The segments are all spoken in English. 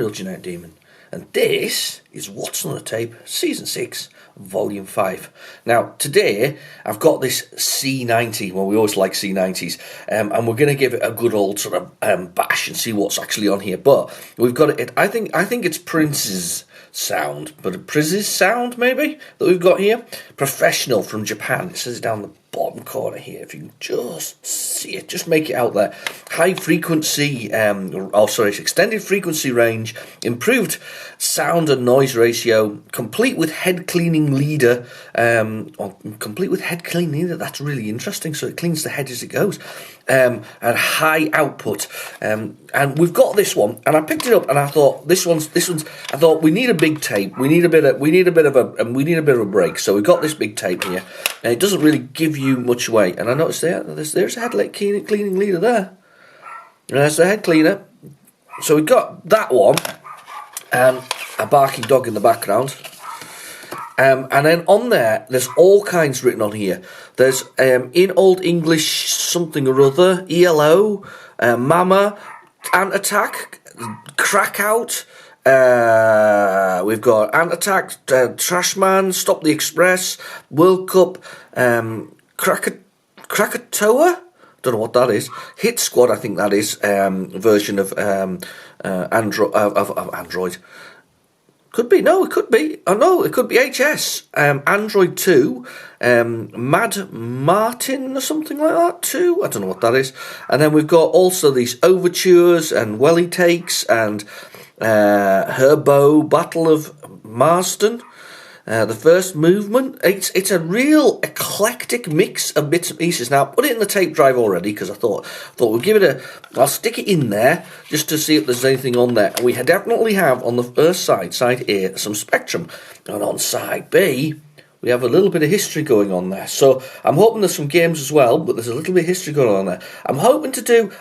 Real Genetic Demon, and this is What's on the Tape, Season 6, Volume 5. Now, today, I've got this C90, well, we always like C90s, and we're going to give it a good old sort of bash and see what's actually on here, but we've got it, I think it's Prince's sound, but Prince's sound, maybe, that we've got here. Professional from Japan, it says down the bottom corner here, if you can just see it, just make it out there. High frequency, extended frequency range, improved sound and noise ratio, complete with head cleaning leader, that's really interesting, so it cleans the head as it goes, and high output, and we've got this one, and I picked it up, and I thought this one's, I thought we need a big tape, we need a bit of a break, so we've got this big tape here, and it doesn't really give you much away, and I noticed there's a head cleaning leader there, and there's the head cleaner, so we've got that one, and a barking dog in the background. And then on there's all kinds written on here. There's, in Old English, something or other, ELO, Mama, Ant-Attack, Crack-Out, we've got Ant-Attack, Trashman, Stop the Express, World Cup, Krakatoa? Don't know what that is. Hit Squad, I think that is, version of Android. Could be, no, it could be. Oh no, it could be HS. Android 2, Mad Martin or something like that, 2. I don't know what that is. And then we've got also these overtures and welly takes and Herbo, Battle of Marsden. The first movement, it's a real eclectic mix of bits and pieces. Now, I put it in the tape drive already because I thought we'll give it I'll stick it in there just to see if there's anything on there. And we definitely have on the first side A, some Spectrum. And on side B, we have a little bit of history going on there. So I'm hoping there's some games as well, but there's a little bit of history going on there. I'm hoping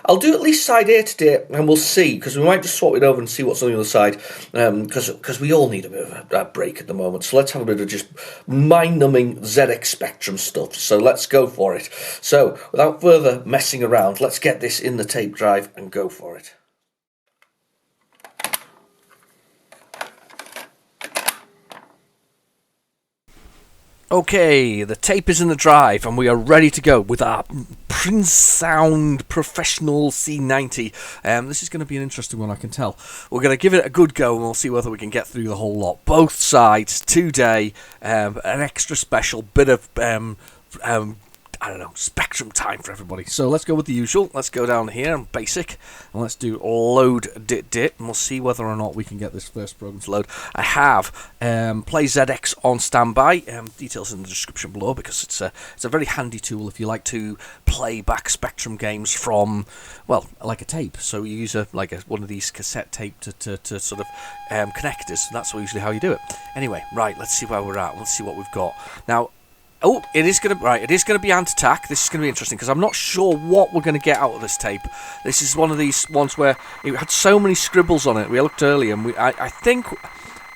I'll do at least side A today, and we'll see, because we might just swap it over and see what's on the other side, because we all need a bit of a break at the moment. So let's have a bit of just mind-numbing ZX Spectrum stuff. So let's go for it. So without further messing around, let's get this in the tape drive and go for it. Okay, the tape is in the drive and we are ready to go with our Prince Sound Professional C90. This is going to be an interesting one, I can tell. We're going to give it a good go and we'll see whether we can get through the whole lot. Both sides today, an extra special bit of Spectrum time for everybody. So let's go with the usual. Let's go down here and basic, and let's do load dit, and we'll see whether or not we can get this first program to load. I have PlayZX on standby. Details in the description below, because it's a very handy tool if you like to play back Spectrum games from, well, like a tape. So you use one of these cassette tape to sort of connectors. That's usually how you do it. Anyway, right, let's see where we're at. Let's see what we've got now. Oh, it is going to be Ant-Attack. This is going to be interesting because I'm not sure what we're going to get out of this tape. This is one of these ones where it had so many scribbles on it. We looked earlier, and I think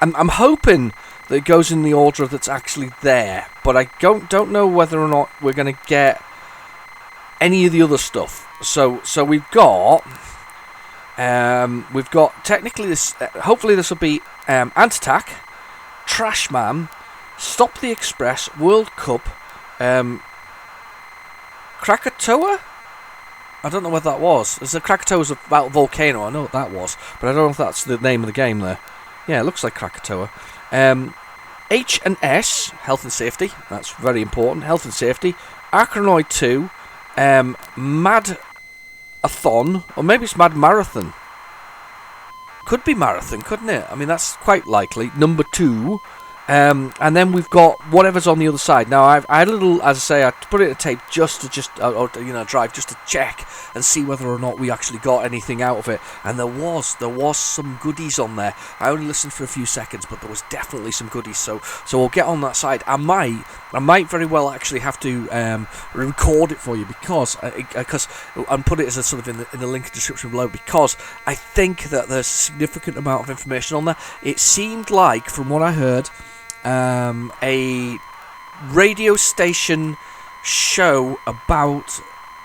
I'm hoping that it goes in the order that's actually there, but I don't know whether or not we're going to get any of the other stuff. So we've got technically this. Hopefully this will be Ant-Attack, Trashman, Stop the Express, World Cup, Krakatoa? I don't know what that was. There's a Krakatoa's about a volcano, I know what that was, but I don't know if that's the name of the game there. Yeah, it looks like Krakatoa. H and S, Health and Safety, that's very important, Health and Safety. Arachnoid 2, Mad-a-thon, or maybe it's Mad Marathon. Could be Marathon, couldn't it? I mean, that's quite likely. Number 2. And then we've got whatever's on the other side. Now, I had a little, as I say, I put it in a tape drive just to check and see whether or not we actually got anything out of it. And there was some goodies on there. I only listened for a few seconds, but there was definitely some goodies. So we'll get on that side. I might very well actually have to record it for you because and put it as a sort of in the link description below, because I think that there's a significant amount of information on there. It seemed like, from what I heard, a radio station show about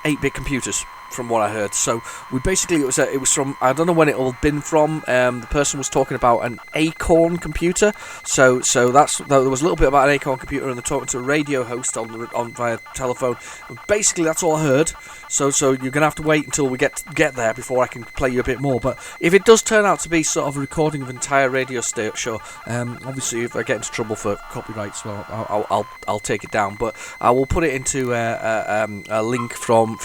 8-bit computers. from what I heard. So we basically, it was from, I don't know when it all been from. The person was talking about an Acorn computer. So there was a little bit about an Acorn computer, and they're talking to a radio host on via telephone. And basically, that's all I heard. So you're gonna have to wait until we get there before I can play you a bit more. But if it does turn out to be sort of a recording of an entire radio show, obviously if I get into trouble for copyrights, well, I'll take it down. But I will put it into a link from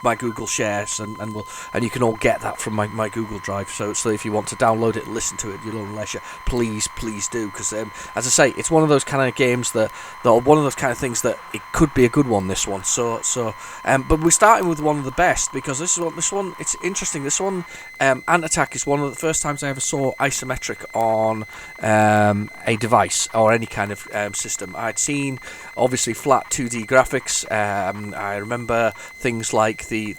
my Google Shares, and you can all get that from my Google Drive. So if you want to download it and listen to it at your own leisure, please do, because as I say, it's one of those kind of games that are one of those kind of things that it could be a good one. This one, but we're starting with one of the best, because this one it's interesting. This one, Ant Attack, is one of the first times I ever saw isometric on a device or any kind of system. I'd seen obviously flat 2D graphics. I remember things like the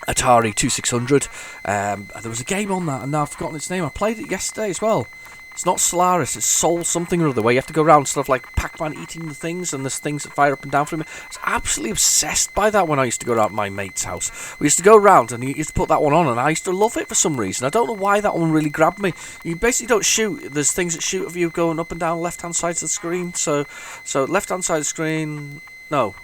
Atari 2600. There was a game on that, and now I've forgotten its name. I played it yesterday as well. It's not Solaris, it's Soul something or other, where you have to go around sort of like Pac-Man eating the things, and there's things that fire up and down from it. I was absolutely obsessed by that when I used to go around my mate's house. We used to go around, and he used to put that one on, and I used to love it for some reason. I don't know why that one really grabbed me. You basically don't shoot. There's things that shoot of you going up and down left-hand sides of the screen. So left-hand side of the screen... No.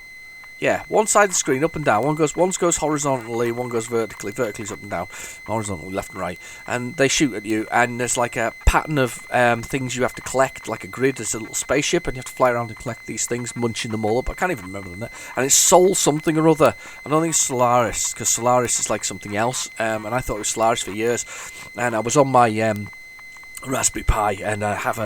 Yeah, one side of the screen up and down. One goes horizontally, one goes vertically. Vertically's up and down, horizontally left and right. And they shoot at you, and there's like a pattern of things you have to collect, like a grid. There's a little spaceship, and you have to fly around and collect these things, munching them all up. I can't even remember them. And it's Soul something or other. I don't think it's Solaris, because Solaris is like something else. And I thought it was Solaris for years. And I was on my Raspberry Pi, and I have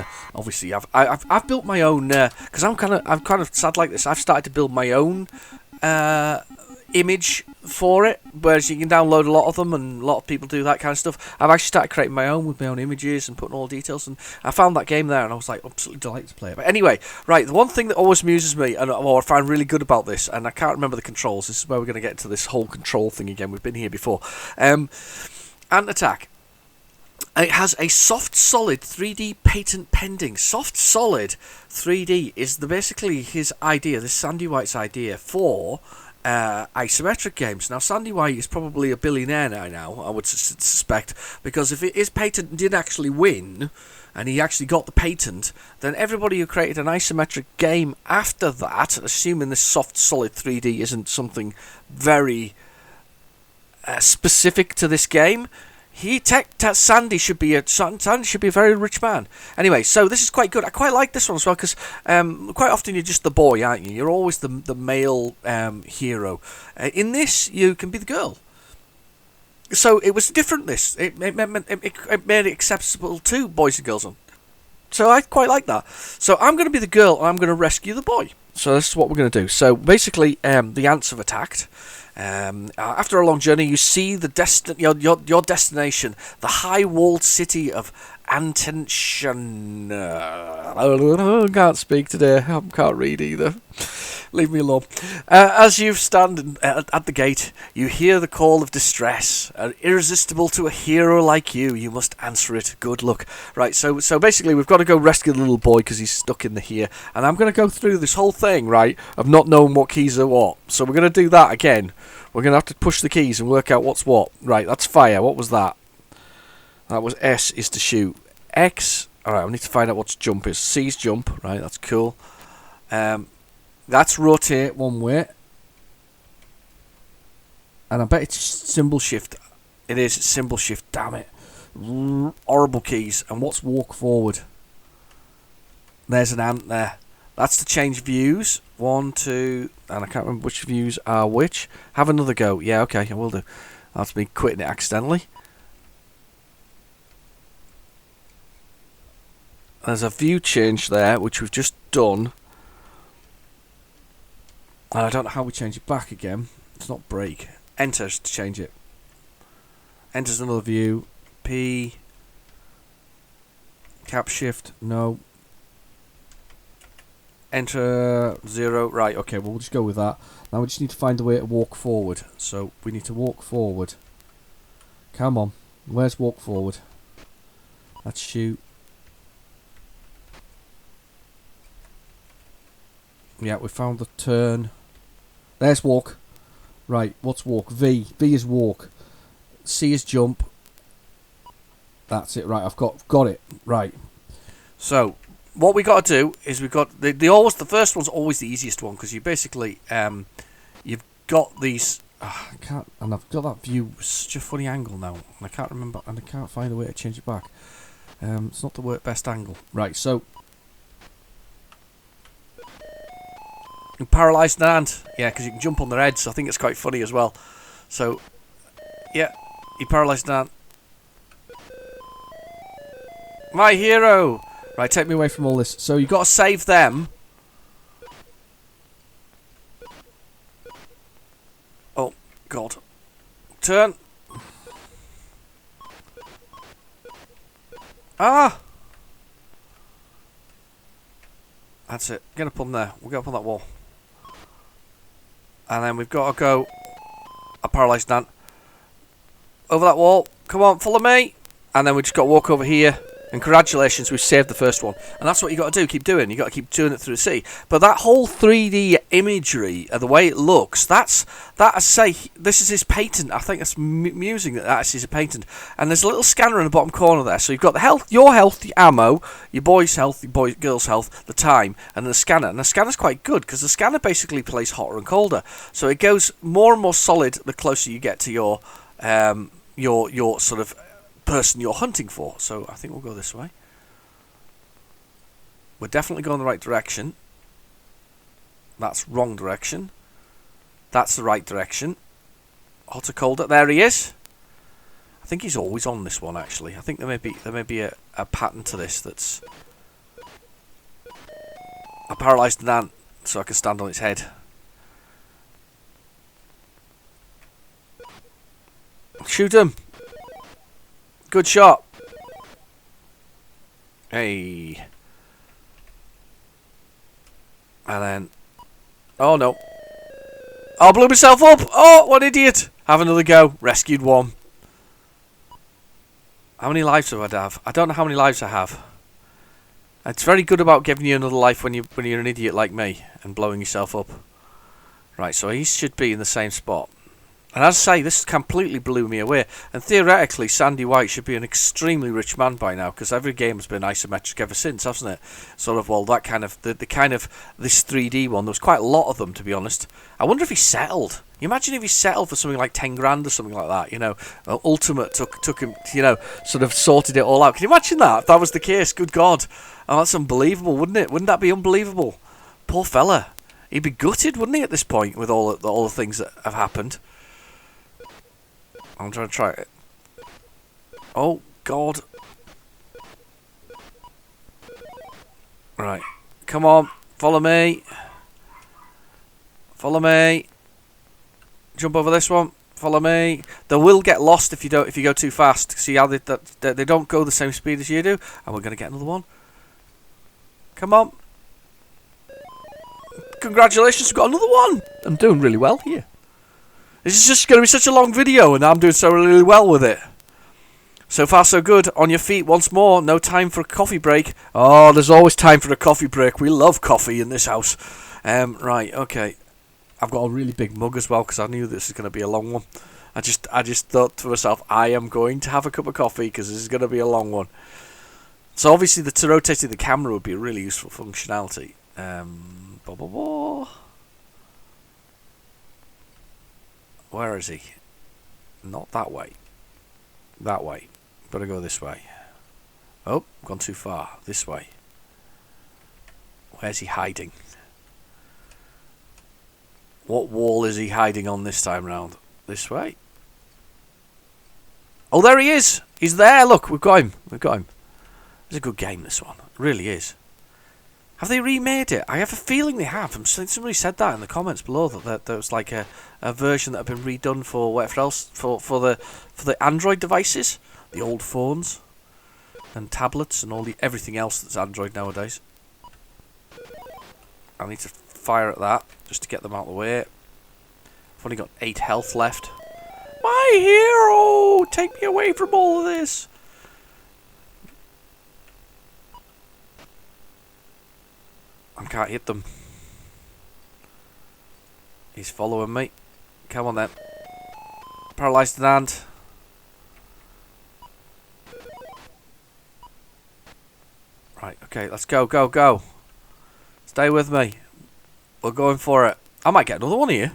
I've built my own, because I'm kind of sad like this. I've started to build my own image for it, whereas you can download a lot of them, and a lot of people do that kind of stuff. I've actually started creating my own with my own images and putting all the details, and I found that game there, and I was like absolutely delighted to play it. But anyway, right, the one thing that always amuses me, and I find really good about this, and I can't remember the controls. This is where we're going to get into this whole control thing again. We've been here before. Ant Attack. It has a soft solid 3D patent pending. Soft solid 3D is basically his idea, this Sandy White's idea for isometric games. Now, Sandy White is probably a billionaire now, I would suspect, because if his patent did actually win, and he actually got the patent, then everybody who created an isometric game after that, assuming this soft solid 3D isn't something very specific to this game, Sandy should be a very rich man. Anyway, so this is quite good. I quite like this one as well, because quite often you're just the boy, aren't you? You're always the male hero. In this, you can be the girl. So it was different. It made it accessible to boys and girls. So I quite like that. So I'm going to be the girl, and I'm going to rescue the boy. So this is what we're going to do. So basically, the ants have attacked. After a long journey, you see your destination, the high-walled city of Attention. I can't speak today. I can't read either. Leave me alone. As you stand at the gate, you hear the call of distress. Irresistible to a hero like you, you must answer it. Good luck. Right, so basically we've got to go rescue the little boy because he's stuck in here. And I'm going to go through this whole thing, right, of not knowing what keys are what. So we're going to do that again. We're going to have to push the keys and work out what's what. Right, that's fire. What was that? That was S is to shoot. X, alright, I need to find out what jump is. C's jump, right, that's cool. That's rotate one way. And I bet it's symbol shift. It is symbol shift, damn it. Horrible keys. And what's walk forward? There's an ant there. That's to change views. 1, 2, and I can't remember which views are which. Have another go. Yeah, okay, I will do. That's me quitting it accidentally. There's a view change there, which we've just done. And I don't know how we change it back again. It's not break. Enter to change it. Enters another view. P. Cap shift. No. Enter 0. Right, okay, well, we'll just go with that. Now we just need to find a way to walk forward. So we need to walk forward. Come on. Where's walk forward? Let's shoot. Yeah, we found the turn. There's walk. Right, what's walk? V. V is walk. C is jump. That's it. Right, I've got it. Right. So what we got to do is we've got the first one's always the easiest one because you basically you've got these. I can't, and I've got that view such a funny angle now, and I can't remember, and I can't find a way to change it back. It's not the best angle. Right, so paralysed hand, yeah, because you can jump on their heads. I think it's quite funny as well. So, yeah, you paralysed hand. My hero. Right, take me away from all this. So you've got to save them. Oh God! Turn. Ah! That's it. Get up on there. We'll get up on that wall. And then we've got to go. A paralysed Nan. Over that wall. Come on, follow me. And then we just got to walk over here. And congratulations, we've saved the first one. And that's what you got to do. Keep doing. You got to keep doing it through the sea. But that whole 3D imagery, the way it looks, that I say, this is his patent. I think it's amusing that that's his patent. And there's a little scanner in the bottom corner there. So you've got the health, your health, the ammo, your boy's health, your girl's health, the time, and the scanner. And the scanner's quite good because the scanner basically plays hotter and colder. So it goes more and more solid the closer you get to your sort of person you're hunting for. So I think we'll go this way. We're definitely going the right direction. That's wrong direction. That's the right direction. Hotter, colder. There he is. I think he's always on this one. Actually, I think there may be a pattern to this. That's I paralysed an ant so I can stand on its head. Shoot him. Good shot. Hey. And then... Oh, no. Oh, blew myself up. Oh, what an idiot. Have another go. Rescued one. How many lives do I have? I don't know how many lives I have. It's very good about giving you another life when you're an idiot like me and blowing yourself up. Right, so he should be in the same spot. And as I say, this completely blew me away. And theoretically, Sandy White should be an extremely rich man by now, because every game has been isometric ever since, hasn't it? Sort of, well, that kind of the kind of this 3D one. There was quite a lot of them, to be honest. I wonder if he settled. You imagine if he settled for something like 10 grand or something like that. You know, Ultimate took him. You know, sort of sorted it all out. Can you imagine that? If that was the case, good God, oh, that's unbelievable, wouldn't it? Wouldn't that be unbelievable? Poor fella. He'd be gutted, wouldn't he, at this point, with all the things that have happened. I'm trying to try it. Oh, God. Right. Come on. Follow me. Follow me. Jump over this one. Follow me. They will get lost if you go too fast. See how they don't go the same speed as you do. And we're going to get another one. Come on. Congratulations, we've got another one. I'm doing really well here. This is just going to be such a long video, and I'm doing so really well with it. So far, so good. On your feet once more. No time for a coffee break. Oh, there's always time for a coffee break. We love coffee in this house. Right, okay. I've got a really big mug as well, because I knew this was going to be a long one. I just thought to myself, I am going to have a cup of coffee, because this is going to be a long one. So obviously, rotating the camera would be a really useful functionality. Where is he? Not that way. That way. Better go this way. Oh, gone too far. This way. Where's he hiding? What wall is he hiding on this time round? This way? Oh, there he is! He's there! Look, we've got him. We've got him. It's a good game, this one. It really is. Have they remade it? I have a feeling they have. Somebody said that in the comments below, that there was like a version that had been redone for whatever else, for the Android devices, the old phones and tablets and everything else that's Android nowadays. I need to fire at that just to get them out of the way. I've only got 8 health left. My hero! Take me away from all of this! I can't hit them. He's following me. Come on then. Paralysed in hand. Right, okay, let's go, go, go. Stay with me. We're going for it. I might get another one here.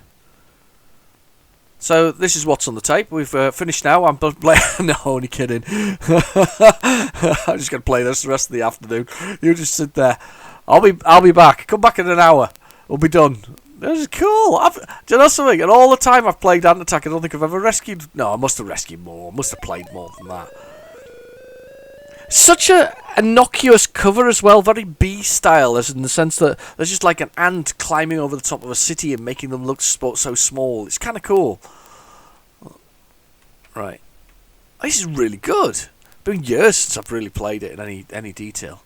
So, this is what's on the tape. We've finished now. I'm no, only kidding. I'm just going to play this the rest of the afternoon. You just sit there. I'll be back. Come back in an hour. We'll be done. This is cool. Do you know something? And all the time I've played Ant Attack, I don't think I've ever rescued... No, I must have rescued more. I must have played more than that. Such a innocuous cover as well, very B-style, as in the sense that there's just like an ant climbing over the top of a city and making them look so small. It's kind of cool. Right. This is really good. It's been years since I've really played it in any detail.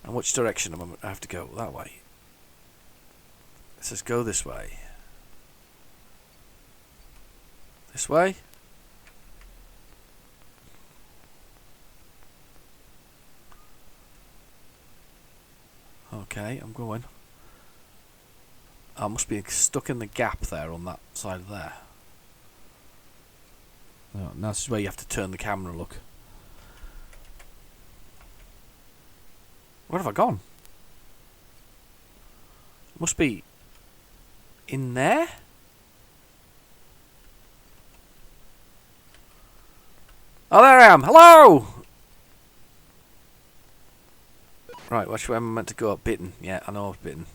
And which direction am I have to go? That way. It says go this way. This way? Okay, I'm going. I must be stuck in the gap there on that side there. Oh, now this is where you have to turn the camera, look. Where have I gone? Must be in there? Oh, there I am! Hello! Right, which way am I meant to go? Bitten. Yeah, I know I was bitten.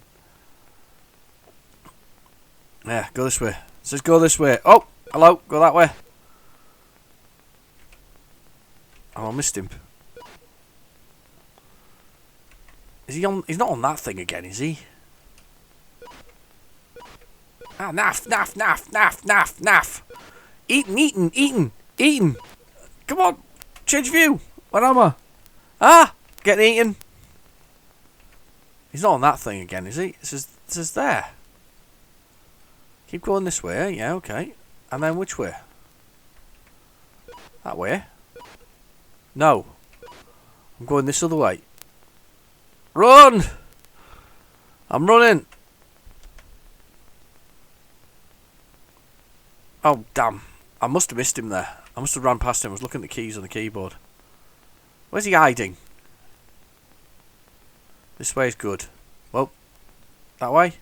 Yeah, go this way. It says go this way. Oh! Hello! Go that way. Oh, I missed him. Is he on? He's not on that thing again, is he? Ah, naff, naff, naff, naff, naff, naff. Eaten, eaten, eaten, eaten. Come on, change view. Where am I? Ah, getting eaten. He's not on that thing again, is he? It says there. Keep going this way. Yeah, okay. And then which way? That way. No. I'm going this other way. Run! I'm running. Oh, damn. I must have missed him there. I must have ran past him. I was looking at the keys on the keyboard. Where's he hiding? This way is good. Well, that way?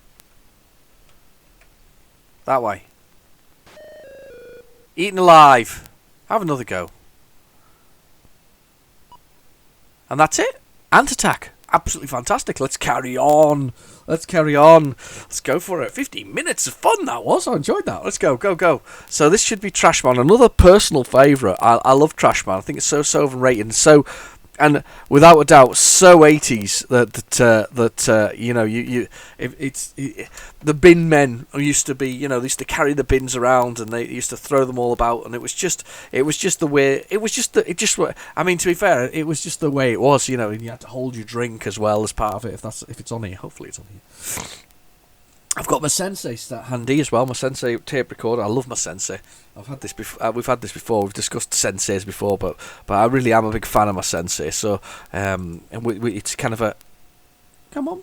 That way. Eaten alive. Have another go. And that's it. Ant Attack. Absolutely fantastic. Let's carry on. Let's carry on. Let's go for it. 15 minutes of fun that was. I enjoyed that. Let's go, go, go. So this should be Trashman. Another personal favourite. I love Trashman. I think it's so overrated. So, and without a doubt, so 80s that you know the bin men used to be, you know, they used to carry the bins around and they used to throw them all about, and it was just the way I mean, to be fair, it was just the way it was, you know, and you had to hold your drink as well as part of it if it's on here. Hopefully it's on here. I've got my Sensei stat handy as well. My Sensei tape recorder. I love my Sensei. I've had this before. We've had this before. We've discussed Senseis before, but I really am a big fan of my Sensei. So and it's kind of a. Come on.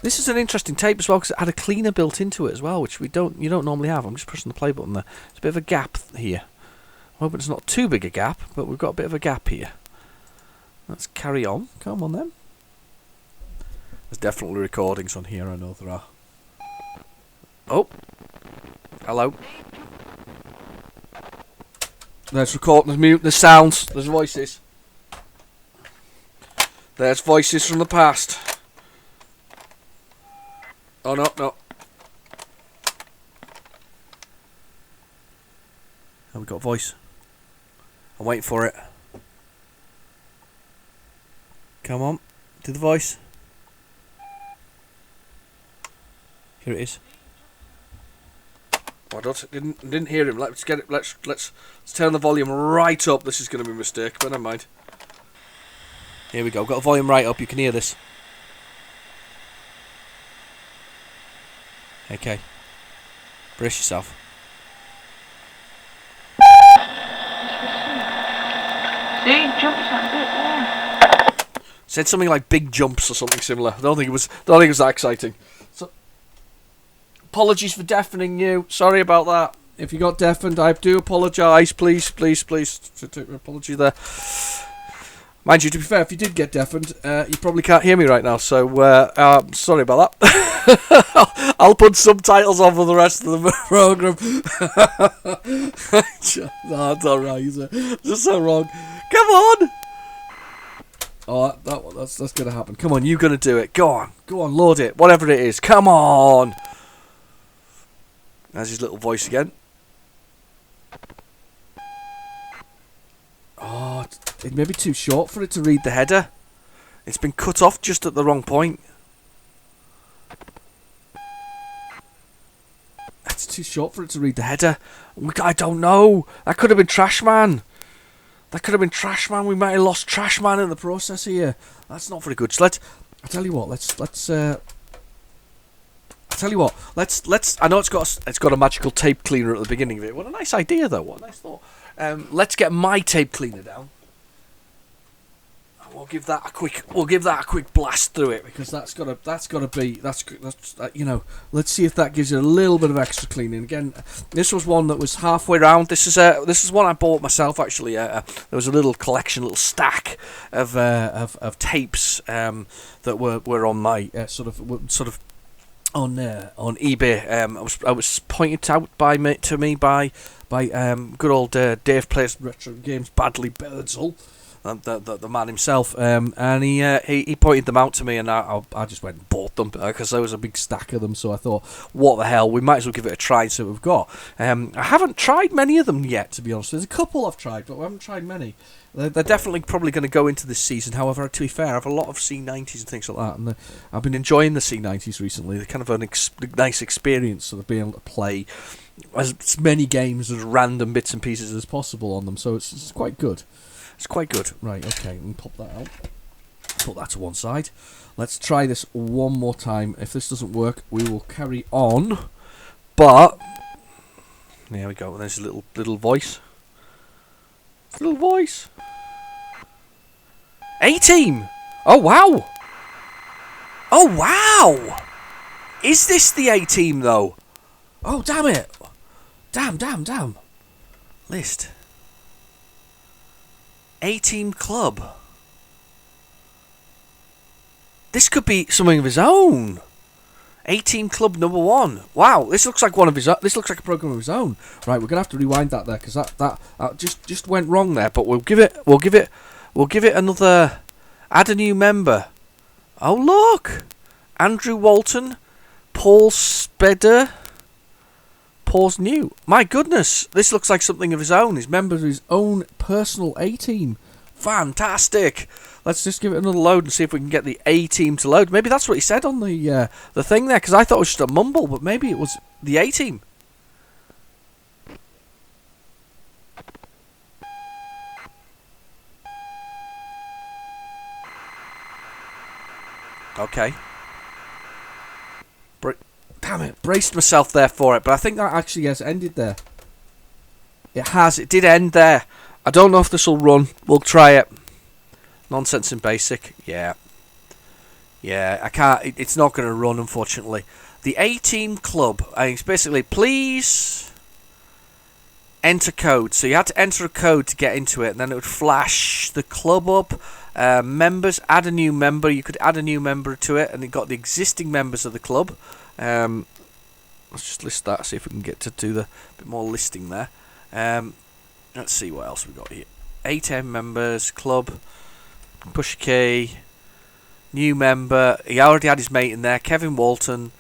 This is an interesting tape as well because it had a cleaner built into it as well, which you don't normally have. I'm just pressing the play button there. There's a bit of a gap here. I hope it's not too big a gap, but we've got a bit of a gap here. Let's carry on. Come on then. There's definitely recordings on here, I know there are. Oh. Hello. There's recording, there's mute, there's sounds, there's voices. There's voices from the past. Oh no, no. Oh, we got a voice. I'm waiting for it. Come on, do the voice. Here it is. Oh, I didn't hear him. Let's get it. Let's turn the volume right up. This is going to be a mistake, but never mind. Here we go. Got the volume right up. You can hear this. Okay. Brace yourself. See, jumps that bit there. Said something like big jumps or something similar. I don't think it was that exciting. So, Apologies for deafening you. Sorry about that. If you got deafened, I do apologise. Please, apology there. Mind you, to be fair, if you did get deafened, you probably can't hear me right now, so sorry about that. I'll put subtitles on for the rest of the programme. No, that's alright, is it? Just so wrong. Come on! Oh, that's going to happen. Come on, you're going to do it. Go on, load it. Whatever it is. Come on! There's his little voice again. Oh, it may be too short for it to read the header. It's been cut off just at the wrong point. It's too short for it to read the header. I don't know. That could have been Trash Man. We might have lost Trash Man in the process here. That's not very good. So I tell you what. I know it's got a magical tape cleaner at the beginning of it. What a nice idea, though. What a nice thought. Let's get my tape cleaner down. And we'll give that a quick blast through it, because that's gotta be you know. Let's see if that gives you a little bit of extra cleaning. Again, this was one that was halfway round. This is one I bought myself, actually. There was a little collection, little stack of tapes that were on my sort of on eBay. I was pointed out to me by good old Dave Plays Retrogames, Badly Birdsall, the man himself, and he pointed them out to me, and I just went and bought them because there was a big stack of them. So I thought, what the hell, we might as well give it a try and see what we've got. I haven't tried many of them yet, to be honest. There's a couple I've tried, but I haven't tried many. They're definitely probably going to go into this season. However, to be fair, I have a lot of C90s and things like that, and I've been enjoying the C90s recently. They're kind of a nice experience, sort of being able to play as many games as random bits and pieces as possible on them. So it's quite good. It's quite good. Right, okay, we can pop that out. Put that to one side. Let's try this one more time. If this doesn't work, we will carry on. But there we go. There's a little voice. Little voice. A-Team! Oh, wow! Oh, wow! Is this the A-Team, though? Oh, damn it! Damn. List. A-Team Club. This could be something of his own. A-Team Club #1. Wow, this looks like one of his. This looks like a program of his own. Right, we're gonna have to rewind that there, because that just went wrong there. But we'll give it another. Add a new member. Oh look, Andrew Walton, Paul Speder. Paul's new. My goodness, this looks like something of his own. He's member of his own personal A-Team. Fantastic. Let's just give it another load and see if we can get the A-Team to load. Maybe that's what he said on the thing there, because I thought it was just a mumble, but maybe it was the A-Team. Okay. Damn it, braced myself there for it, but I think that actually has ended there. It has, it did end there. I don't know if this will run. We'll try it. Nonsense in basic, yeah, I can't. It's not going to run, unfortunately. The A-Team Club. It's basically, please enter code. So you had to enter a code to get into it, and then it would flash the club up. Members, add a new member. You could add a new member to it, and it got the existing members of the club. Let's just list that. See if we can get to do the bit more listing there. Let's see what else we got here. 8 members club. Push key, new member. He already had his mate in there, Kevin Walton.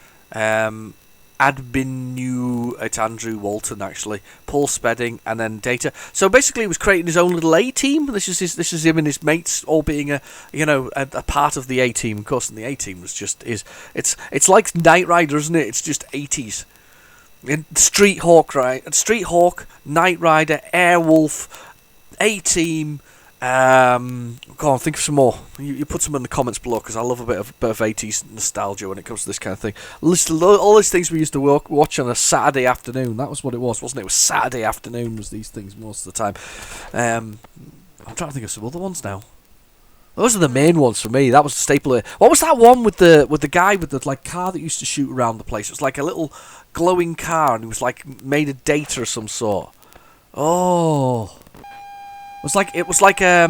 Admin new. It's Andrew Walton actually. Paul Spedding, and then data. So basically, he was creating his own little A-Team. This is him and his mates all being a part of the A-Team. Of course, and the A-Team was just it's like Knight Rider, isn't it? It's just 80s. Street Hawk, right? Street Hawk, Knight Rider, Airwolf, A-Team. Go on, think of some more. You put some in the comments below, because I love a bit of 80s nostalgia when it comes to this kind of thing. Listen, all these things we used to watch on a Saturday afternoon. That was what it was, wasn't it? It was Saturday afternoon was these things most of the time. I'm trying to think of some other ones now. Those are the main ones for me. That was the staple. What was that one with the guy with the like car that used to shoot around the place? It was like a little glowing car, and it was like made of data of some sort. Oh, it was like a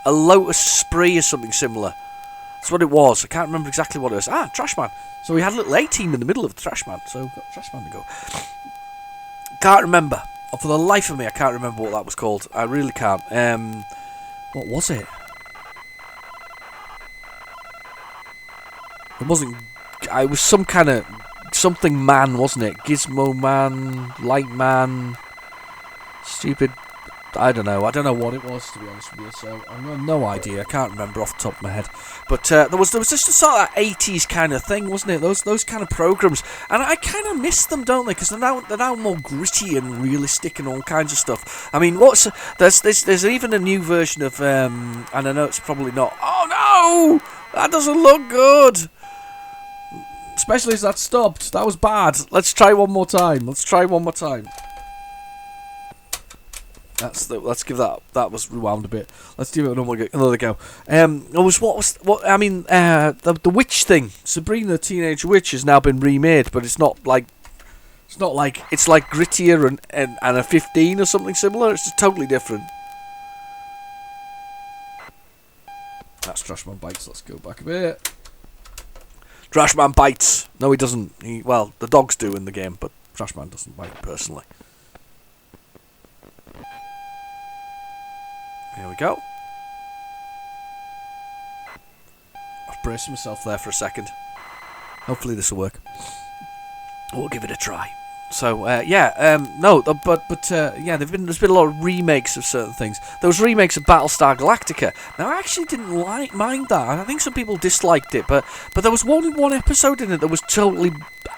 Lotus Spree or something similar. That's what it was. I can't remember exactly what it was. Ah, Trash Man. So we had a little A-team in the middle of the Trash Man. So we've got Trash Man to go. Can't remember. Oh, for the life of me, I can't remember what that was called. I really can't. What was it? It wasn't. It was some kind of something man, wasn't it? Gizmo Man, Light Man, stupid. I don't know. I don't know what it was, to be honest with you. So I've got no idea. I can't remember off the top of my head. But there was just a sort of 80s kind of thing, wasn't it? Those kind of programs, and I kind of miss them, don't they? Because they're now more gritty and realistic and all kinds of stuff. I mean, there's even a new version of and I know it's probably not. Oh no, that doesn't look good. Especially as that stopped. That was bad. Let's try one more time. Let's give that. That was rewound a bit. Let's give it another go. The witch thing. Sabrina the Teenage Witch has now been remade, but it's like grittier and a 15 or something similar. It's just totally different. That's Trashman Bites. Let's go back a bit. Trashman bites. No, he doesn't. Well, the dogs do in the game, but Trashman doesn't bite personally. Here we go. I've braced myself there for a second. Hopefully this will work. We'll give it a try. So there's been a lot of remakes of certain things. There was remakes of Battlestar Galactica. Now I actually didn't mind that. I think some people disliked it, but there was one episode in it that was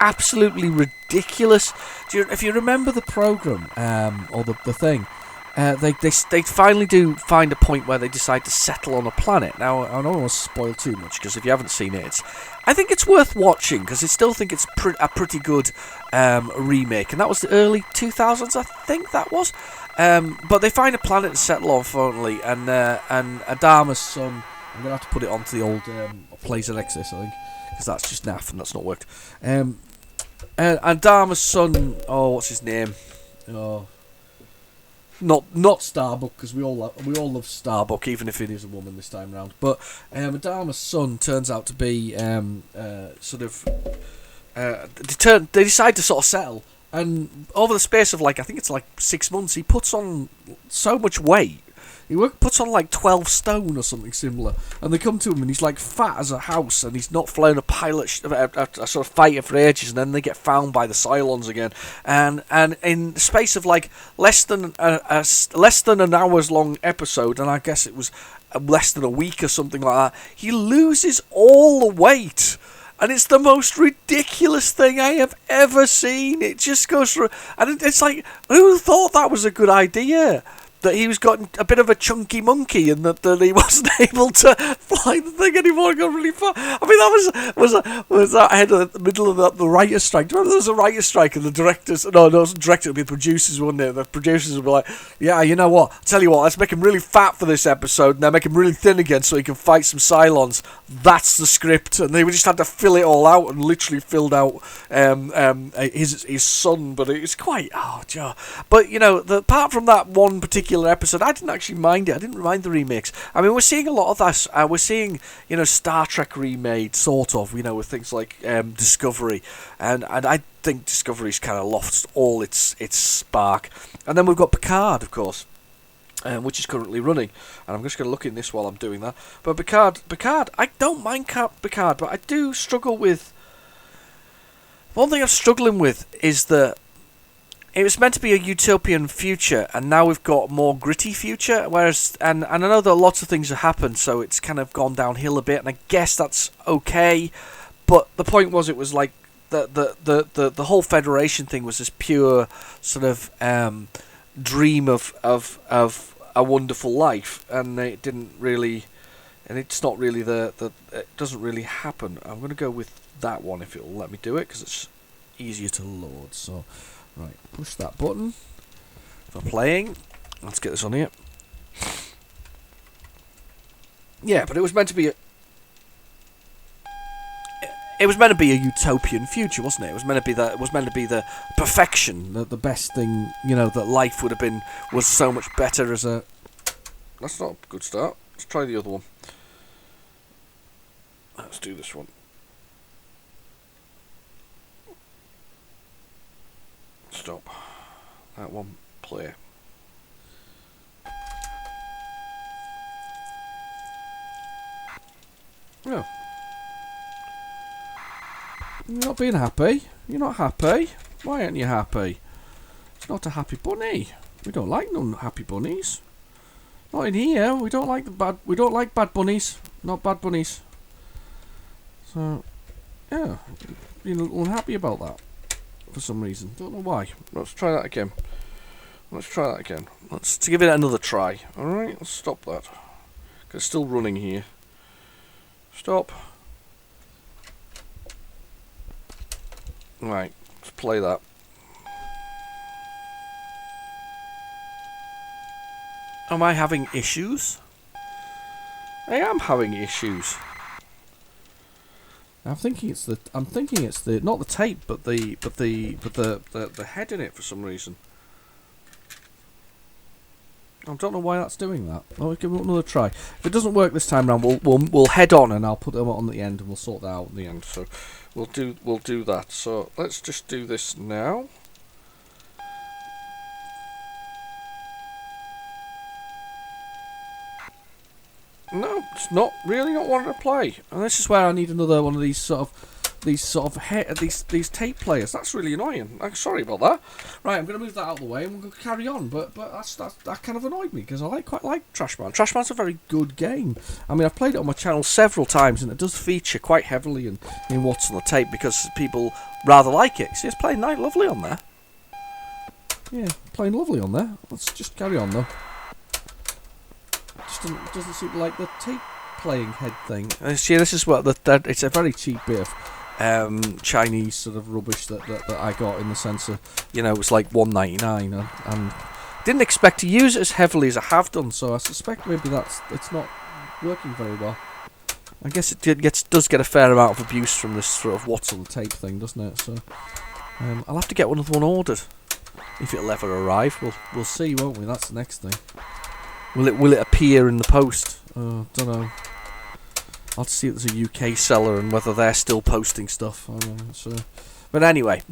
absolutely ridiculous. If you remember the program or the thing. They finally do find a point where they decide to settle on a planet. Now, I don't want to spoil too much, because if you haven't seen it, I think it's worth watching, because I still think it's a pretty good remake. And that was the early 2000s, I think that was. But they find a planet to settle on, finally, and Adama's son... I'm going to have to put it onto the old PlayZX, I think, because that's just naff, and that's not worked. Adama's son... Oh, what's his name? Oh... Not Starbuck, because we all love Starbuck, even if it is a woman this time round. But Adama's son turns out to be they decide to sort of settle, and over the space of I think it's 6 months, he puts on so much weight. He puts on 12 stone or something similar, and they come to him and he's fat as a house, and he's not flown a pilot, a sort of fighter for ages, and then they get found by the Cylons again, and in the space of less than an hour's long episode, and I guess it was less than a week or something like that, he loses all the weight. And it's the most ridiculous thing I have ever seen. It just goes through, and it's who thought that was a good idea? That he was got a bit of a chunky monkey, and that he wasn't able to fly the thing anymore. It got really far. I mean, that was that ahead of the middle of the writer's strike. Do you remember there was a writer's strike, and the directors? No, it wasn't director. It would be the producers, wouldn't it? The producers would be like, "Yeah, you know what? I'll tell you what. Let's make him really fat for this episode, and then make him really thin again, so he can fight some Cylons." That's the script, and they just had to fill it all out, and literally filled out his son. But it's quite But apart from that one particular episode, I didn't actually mind it. I didn't mind the remakes. I mean, we're seeing a lot of that. We're seeing, Star Trek remade, sort of, with things like Discovery, and I think Discovery's kind of lost all its spark. And then we've got Picard, of course, which is currently running, and I'm just going to look in this while I'm doing that. But Picard, I don't mind Picard, but I do struggle with... One thing I'm struggling with is that it was meant to be a utopian future, and now we've got a more gritty future. Whereas, and I know that lots of things have happened, so it's kind of gone downhill a bit, and I guess that's okay. But the point was, it was the whole Federation thing was this pure sort of dream of a wonderful life, and it didn't really, and it's not really it doesn't really happen. I'm going to go with that one if it'll let me do it, because it's easier to load. So. Right, push that button for playing. Let's get this on here. Yeah, but it was meant to be a... It was meant to be a utopian future, wasn't it? It was meant to be the. It was meant to be the perfection, the best thing. You know, that life would have been was so much better as a. That's not a good start. Let's try the other one. Let's do this one. Stop. That one. Play. Oh. You're not being happy. You're not happy. Why aren't you happy? It's not a happy bunny. We don't like no happy bunnies. Not in here. We don't like the bad. We don't like bad bunnies. Not bad bunnies. So, yeah, being a little unhappy about that for some reason. Don't know why. Let's try that again. Let's give it another try. All right. Let's stop that. 'Cause it's still running here. Stop. Right, let's play that. Am I having issues? I am having issues. I'm thinking it's the not the tape, but the head in it for some reason. I don't know why that's doing that. I'll give it another try. If it doesn't work this time round, we'll head on and I'll put them on the end and we'll sort that out in the end. So we'll do that. So let's just do this now. No, it's not really not wanting to play. And this is where I need another one of these tape players. That's really annoying. I'm sorry about that. Right, I'm going to move that out of the way and we'll carry on. But that kind of annoyed me because I quite like Trashman. Trashman's a very good game. I mean, I've played it on my channel several times and it does feature quite heavily in what's on the tape because people rather like it. See, it's playing lovely on there. Yeah, playing lovely on there. Let's just carry on though. Doesn't seem like the tape playing head thing. See, this is what it's a very cheap bit of Chinese sort of rubbish that I got, in the sense of, you know, it was like $1.99 and didn't expect to use it as heavily as I have done, so I suspect maybe it's not working very well. I guess it does get a fair amount of abuse from this sort of what's on the tape thing, doesn't it? So I'll have to get another one ordered. If it'll ever arrive, we'll see, won't we? That's the next thing. Will it appear in the post? Don't know. I'll have to see if there's a UK seller and whether they're still posting stuff. But anyway,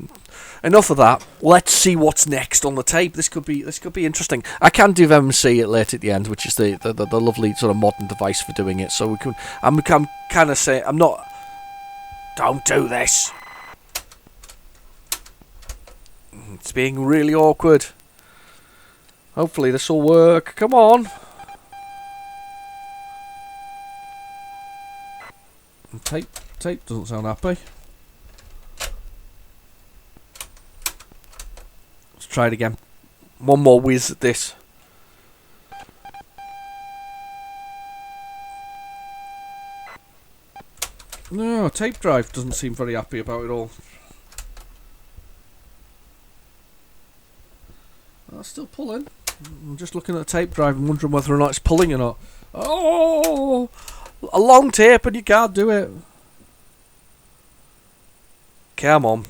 enough of that. Let's see what's next on the tape. This could be interesting. I can do VMC it later at the end, which is the lovely sort of modern device for doing it. So we can. I'm kind of saying I'm not. Don't do this. It's being really awkward. Hopefully this will work. Come on. Tape doesn't sound happy. Let's try it again. One more whiz at this. No, tape drive doesn't seem very happy about it all. That's still pulling. I'm just looking at the tape drive and wondering whether or not it's pulling or not. Oh, a long tape and you can't do it. Come on.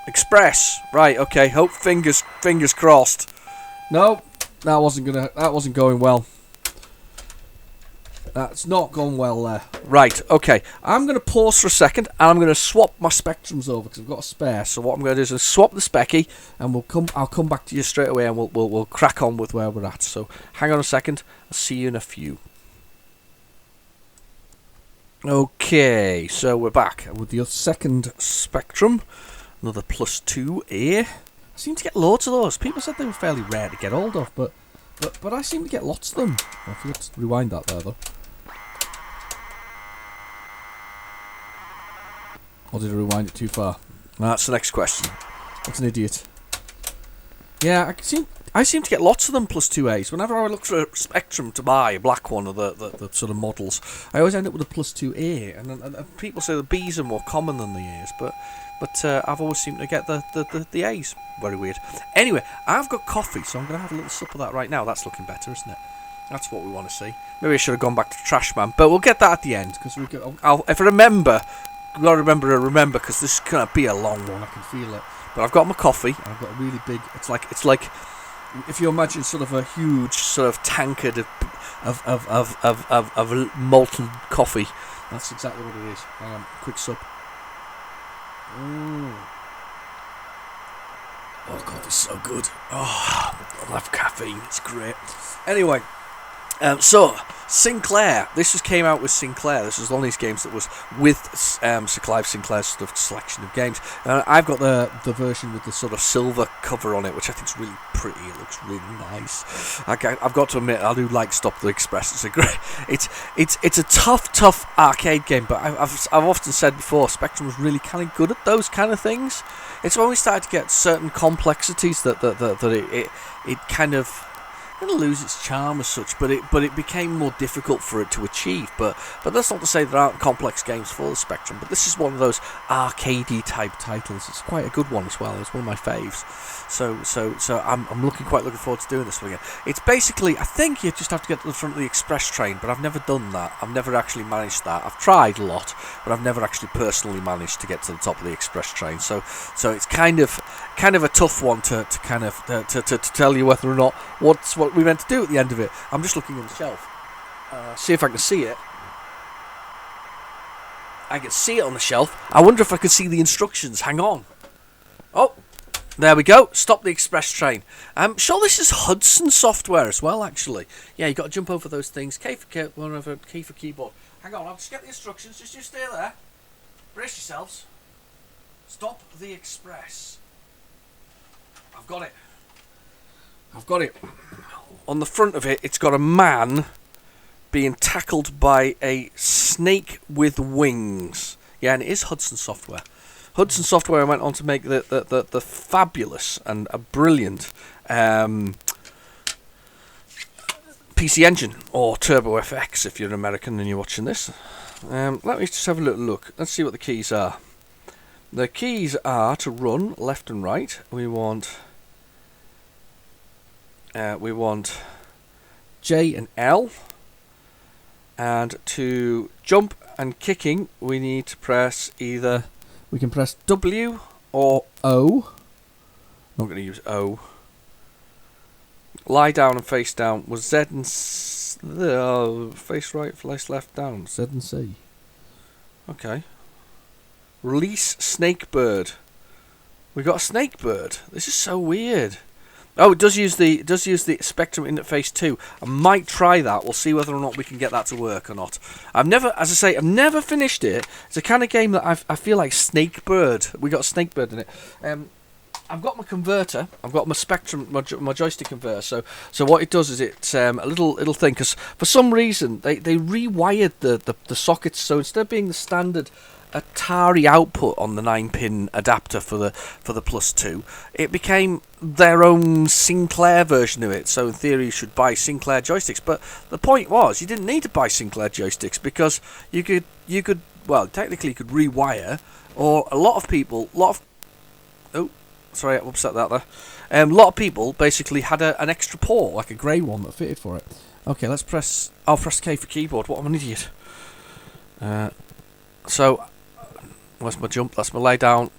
Express. Right, okay. Hope fingers crossed. Nope. That wasn't going well. That's not gone well there. Right, okay. I'm going to pause for a second and I'm going to swap my spectrums over because I've got a spare. So what I'm going to do is swap the specky and I'll come back to you straight away and we'll crack on with where we're at. So hang on a second. I'll see you in a few. Okay, so we're back with the second spectrum. Another +2A. I seem to get loads of those. People said they were fairly rare to get hold of, but I seem to get lots of them. I forgot to rewind that there though. Or did I rewind it too far? That's the next question. That's an idiot. Yeah, I seem to get lots of them plus 2As. Whenever I look for a Spectrum to buy, a black one, or the sort of models, I always end up with a plus 2A. And people say the Bs are more common than the As, but I've always seemed to get the A's. Very weird. Anyway, I've got coffee, so I'm going to have a little sip of that right now. That's looking better, isn't it? That's what we want to see. Maybe I should have gone back to Trash Man, but we'll get that at the end, because if I remember, I've got to remember, because this is going to be a long one. I can feel it. But I've got my coffee, and I've got a really big. It's like if you imagine sort of a huge sort of tankard of molten coffee. That's exactly what it is. Quick sup. Oh, coffee's so good. Oh, I love caffeine. It's great. Anyway. So, Sinclair. This just came out with Sinclair. This was one of these games that was with Sir Clive Sinclair's sort of selection of games. I've got the version with the sort of silver cover on it, which I think is really pretty. It looks really nice. I've got to admit, I do like Stop the Express. It's a great. It's a tough arcade game, but I've often said before, Spectrum was really kind of good at those kind of things. It's when we started to get certain complexities that it kind of didn't lose its charm as such, but it became more difficult for it to achieve. But that's not to say there aren't complex games for the Spectrum. But this is one of those arcadey type titles. It's quite a good one as well. It's one of my faves. So I'm looking forward to doing this one again. It's basically, I think you just have to get to the front of the express train, but I've never done that. I've never actually managed that. I've tried a lot, but I've never actually personally managed to get to the top of the express train. So it's kind of a tough one to tell you whether or not what we meant to do at the end of it. I'm just looking on the shelf. See if I can see it. I can see it on the shelf. I wonder if I can see the instructions. Hang on. Oh, there we go. Stop the express train. I'm sure this is Hudson software as well, actually. Yeah, you got to jump over those things. K for keyboard. Hang on, I'll just get the instructions. Just you stay there. Brace yourselves. Stop the express. I've got it. On the front of it, it's got a man being tackled by a snake with wings. Yeah, and it is Hudson Software. Hudson Software went on to make the fabulous and a brilliant PC Engine, or Turbo FX if you're an American and you're watching this. Let me just have a little look. Let's see what the keys are. The keys are to run left and right. We want J and L, and to jump and kicking we need to press we can press W or O. I'm not going to use O. Lie down and face down was Z and face right, face left down, Z and C. Okay. Release Snakebird. We got a Snakebird. This is so weird. Oh, it does use the Spectrum Interface 2. I might try that. We'll see whether or not we can get that to work or not. I've never finished it. It's a kind of game that I feel like Snakebird. We got a Snakebird in it. I've got my converter. I've got my Spectrum, my joystick converter. So what it does is it's a little thing, because for some reason they rewired the sockets. So instead of being the standard Atari output on the 9-pin adapter for the Plus 2, it became their own Sinclair version of it. So in theory you should buy Sinclair joysticks, but the point was you didn't need to buy Sinclair joysticks, because you could technically you could rewire, or a lot of people basically had an extra port, like a grey one that fitted for it. Okay, I'll press K for keyboard. What, I'm an idiot. So where's my jump? That's my lay down.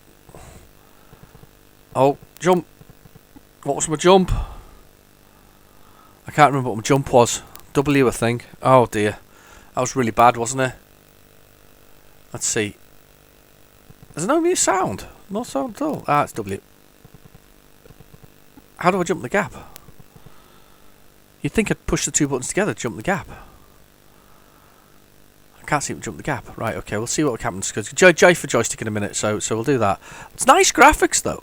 Oh, jump. What was my jump? I can't remember what my jump was. W, I think. Oh dear. That was really bad, wasn't it? Let's see. There's no new sound. No sound at all. Ah, it's W. How do I jump the gap? You'd think I'd push the two buttons together to jump the gap. I can't seem to jump the gap. Right, okay, we'll see what happens. J for joystick in a minute, so we'll do that. It's nice graphics, though.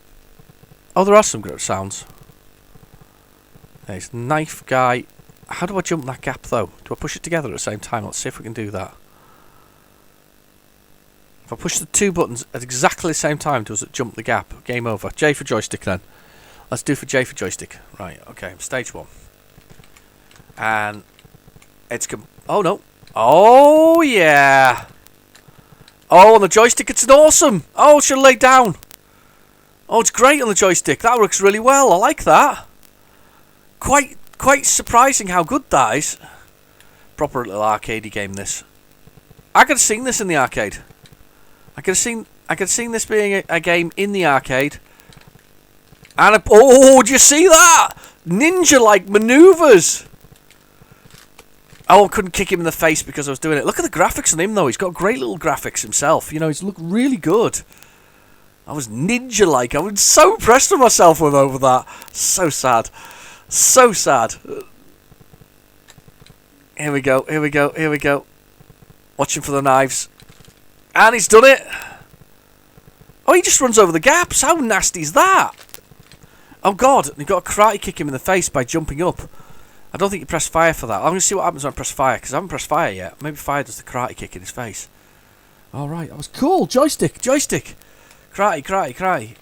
Oh, there are some great sounds. There's knife guy. How do I jump that gap, though? Do I push it together at the same time? Let's see if we can do that. If I push the two buttons at exactly the same time, does it jump the gap? Game over. J for joystick, then. Let's do for J for joystick. Right, okay, stage 1. And it's... oh, no. Oh, yeah. Oh, on the joystick, it's awesome. Oh, it should lay down. Oh, it's great on the joystick. That works really well. I like that. Quite surprising how good that is. Proper little arcadey game, this. I could have seen this in the arcade. I could have seen this being a game in the arcade. And oh, do you see that? Ninja-like maneuvers. Oh, I couldn't kick him in the face because I was doing it. Look at the graphics on him, though. He's got great little graphics himself. You know, he's looked really good. I was ninja-like. I was so impressed with myself over that. So sad. So sad. Here we go. Here we go. Here we go. Watching for the knives. And he's done it. Oh, he just runs over the gaps. How nasty is that? Oh, God. He got a karate kick him in the face by jumping up. I don't think you press fire for that. I'm going to see what happens when I press fire, because I haven't pressed fire yet. Maybe fire does the karate kick in his face. Alright, that was cool. Joystick. Joystick. Karate, karate, karate.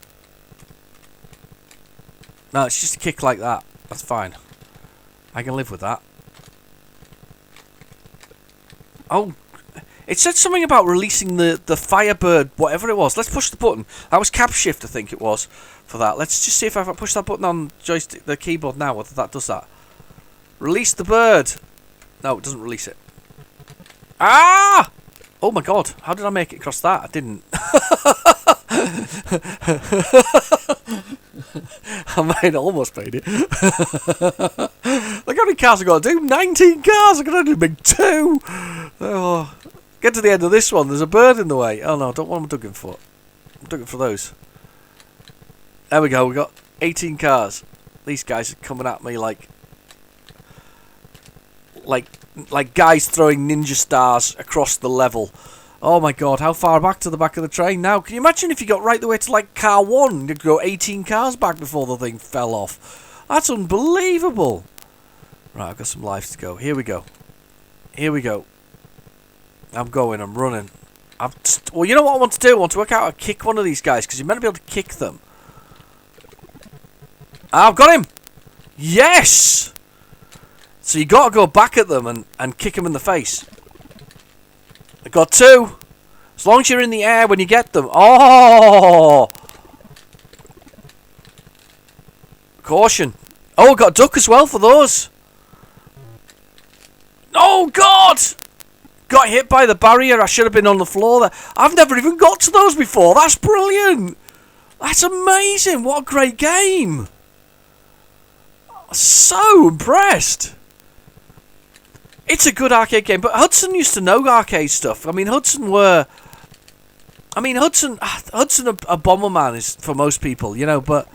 No, it's just a kick like that. That's fine. I can live with that. Oh, it said something about releasing the Firebird, whatever it was. Let's push the button. That was cap shift, I think it was, for that. Let's just see if I push that button on joystick, the keyboard now, whether that does that. Release the bird. No, it doesn't release it. Ah! Oh my God, how did I make it across that? I didn't. I almost made it. Look how many cars I got to do. 19 cars. I can only make 2. Oh. Get to the end of this one. There's a bird in the way. Oh no, don't want them digging for. I'm digging for those. There we go. We got 18 cars. These guys are coming at me like guys throwing ninja stars across the level. Oh my God, how far back to the back of the train now? Can you imagine if you got right the way to like car 1? You'd go 18 cars back before the thing fell off. That's unbelievable. Right, I've got some lives to go. Here we go. Here we go. I'm going, I'm running. Well, you know what I want to do? I want to work out how to kick one of these guys, because you're meant to be able to kick them. I've got him! Yes! So you got to go back at them and kick them in the face. I got 2. As long as you're in the air when you get them. Oh! Caution. Oh, I got a duck as well for those. Oh, God! Got hit by the barrier. I should have been on the floor there. I've never even got to those before. That's brilliant. That's amazing. What a great game. So impressed. It's a good arcade game, but Hudson used to know arcade stuff. I mean, Hudson a Bomberman is for most people, you know, but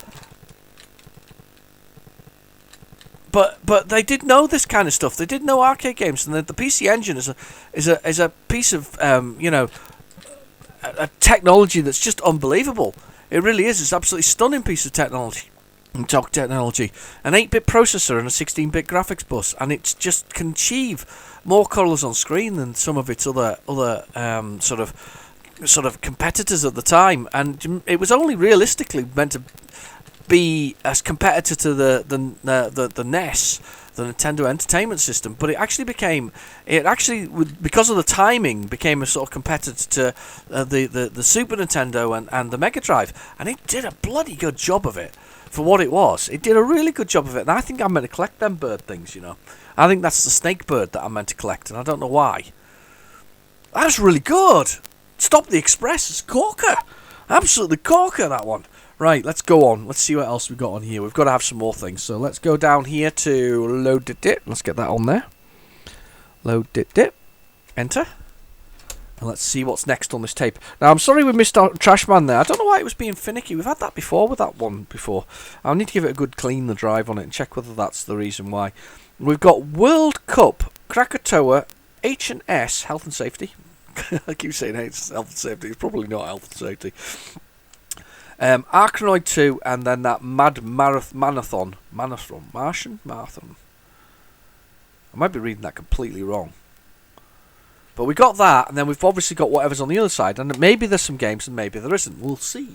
they did know this kind of stuff. They did know arcade games, and the PC Engine is a piece of you know, a technology that's just unbelievable. It really is. It's an absolutely stunning piece of technology. Talk technology, an 8-bit processor and a 16-bit graphics bus, and it just can achieve more colours on screen than some of its other sort of competitors at the time. And it was only realistically meant to be as competitor to the NES, the Nintendo Entertainment System, but it actually because of the timing became a sort of competitor to the Super Nintendo and the Mega Drive, and it did a bloody good job of it. For what it was, it did a really good job of it, and I think I'm meant to collect them bird things, you know. I think that's the snake bird that I'm meant to collect, and I don't know why. That's really good. Stop the Express, it's corker. Absolutely corker, that one. Right, let's go on. Let's see what else we've got on here. We've got to have some more things, so let's go down here to load it. Let's get that on there. Load it. Enter. And let's see what's next on this tape. Now, I'm sorry we missed our Trash Man there. I don't know why it was being finicky. We've had that before with that one before. I'll need to give it a good clean the drive on it and check whether that's the reason why. We've got World Cup, Krakatoa, H&S, Health and Safety. I keep saying Health and Safety. It's probably not Health and Safety. Arkanoid 2, and then that Mad Marathon. Martian Marathon. I might be reading that completely wrong. But we got that, and then we've obviously got whatever's on the other side, and maybe there's some games and maybe there isn't. We'll see.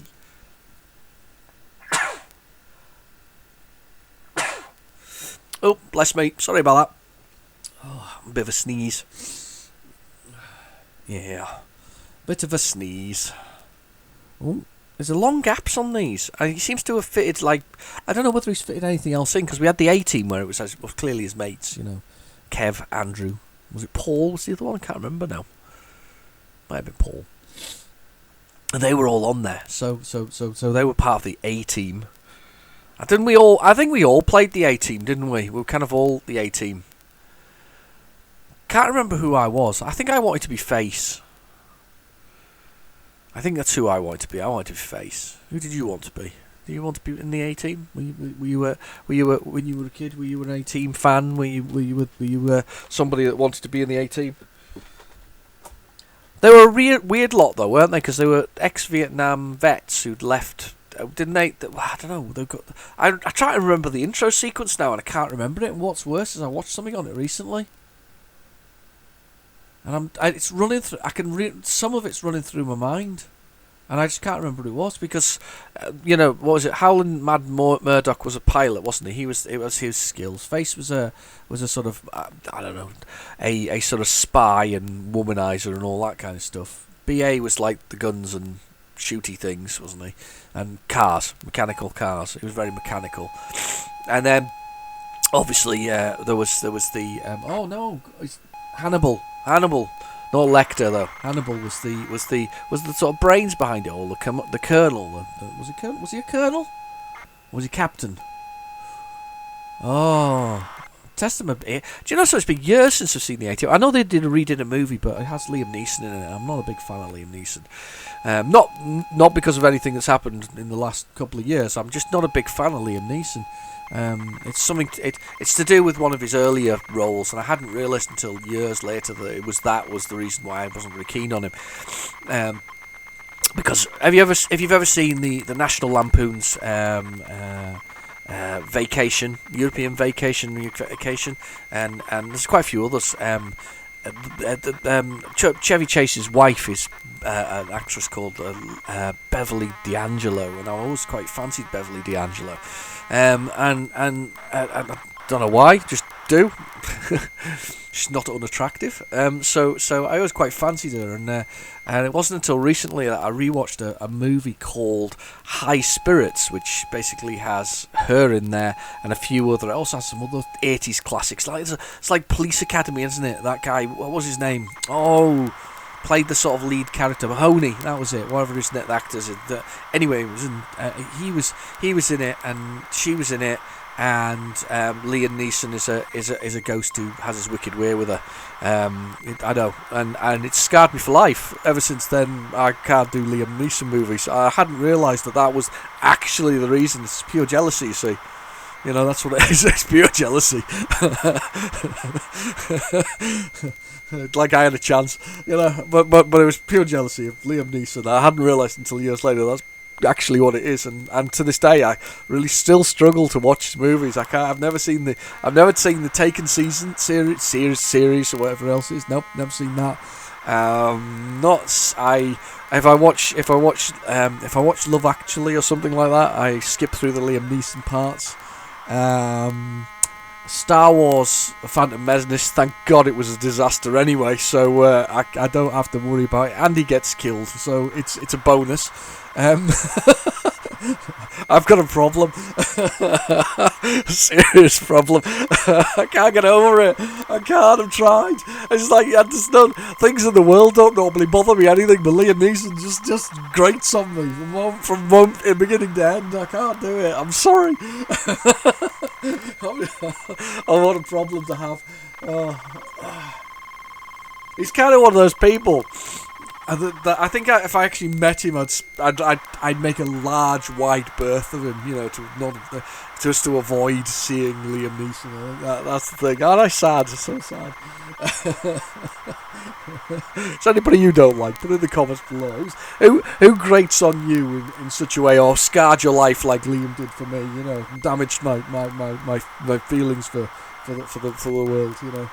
Oh, bless me. Sorry about that. Oh, a bit of a sneeze. Yeah. Bit of a sneeze. Oh, there's a long gaps on these. He seems to have fitted, like, I don't know whether he's fitted anything else in, because we had the A-team where it was clearly his mates, you know. Kev, Andrew. Was it Paul? Was the other one? I can't remember now. Might have been Paul. And they were all on there. So they were part of the A-team. I think we all played the A-team, didn't we? We were kind of all the A-team. Can't remember who I was. I think I wanted to be Face. I think that's who I wanted to be. I wanted to be Face. Who did you want to be? Did you want to be in the A-team? Were you when you were a kid? Were you an A-team fan? Were you somebody that wanted to be in the A-team? They were a weird lot though, weren't they? Because they were ex-Vietnam vets who'd left. Didn't they? I don't know. They've got. I try to remember the intro sequence now, and I can't remember it. And what's worse is I watched something on it recently, and it's running through. Some of it's running through my mind, and I just can't remember what it was because, what was it? Howlin' Mad Murdoch was a pilot, wasn't he? It was his skills. Face was a sort of I don't know, a sort of spy and womanizer and all that kind of stuff. BA was like the guns and shooty things, wasn't he? And mechanical cars. He was very mechanical. And then obviously there was the oh no, it's Hannibal, not Lecter though. Hannibal was the sort of brains behind it all. The colonel. Was he a colonel? Or was he captain? Oh, test him a bit. Do you know? So it's been years since I've seen the A-Team. I know they redid a movie, but it has Liam Neeson in it. I'm not a big fan of Liam Neeson. Not because of anything that's happened in the last couple of years. I'm just not a big fan of Liam Neeson. It's something. It's to do with one of his earlier roles, and I hadn't realised until years later that that was the reason why I wasn't very keen on him. Because have you ever seen the National Lampoon's Vacation, European Vacation, and there's quite a few others. Chevy Chase's wife is an actress called Beverly D'Angelo, and I always quite fancied Beverly D'Angelo. And I don't know why, just do. She's not unattractive. So I always quite fancied her, and it wasn't until recently that I rewatched a movie called High Spirits, which basically has her in there and a few other. It also has some other 80s classics. It's like Police Academy, isn't it? That guy, what was his name? Oh, played the sort of lead character, Mahoney. That was it. Whatever his net actors. Anyway, he was in it, and she was in it. And Liam Neeson is a ghost who has his wicked way with her. I know, and it's scarred me for life. Ever since then, I can't do Liam Neeson movies. I hadn't realised that was actually the reason. It's pure jealousy, you see. You know, that's what it is. It's pure jealousy. Like I had a chance, you know. But it was pure jealousy of Liam Neeson. I hadn't realised until years later that's actually what it is, and to this day I really still struggle to watch his movies. I've never seen the Taken series or whatever else it is. Nope, never seen that. If I watch Love Actually or something like that, I skip through the Liam Neeson parts. Star Wars Phantom Menace, thank God it was a disaster anyway, so I don't have to worry about it. Andy gets killed, so it's a bonus. I've got a problem. Serious problem. I can't get over it. I can't. I've tried. It's like things in the world don't normally bother me anything, but Liam Neeson just grates on me from beginning to end. I can't do it. I'm sorry. Oh, what a problem to have. He's kind of one of those people. I think if I actually met him, I'd make a large, wide berth of him, you know, just to avoid seeing Liam Neeson. That's the thing. Aren't I sad? So sad. Is anybody you don't like? Put in the comments below. Who grates on you in such a way, or scarred your life like Liam did for me? You know, damaged my feelings for the world. You know.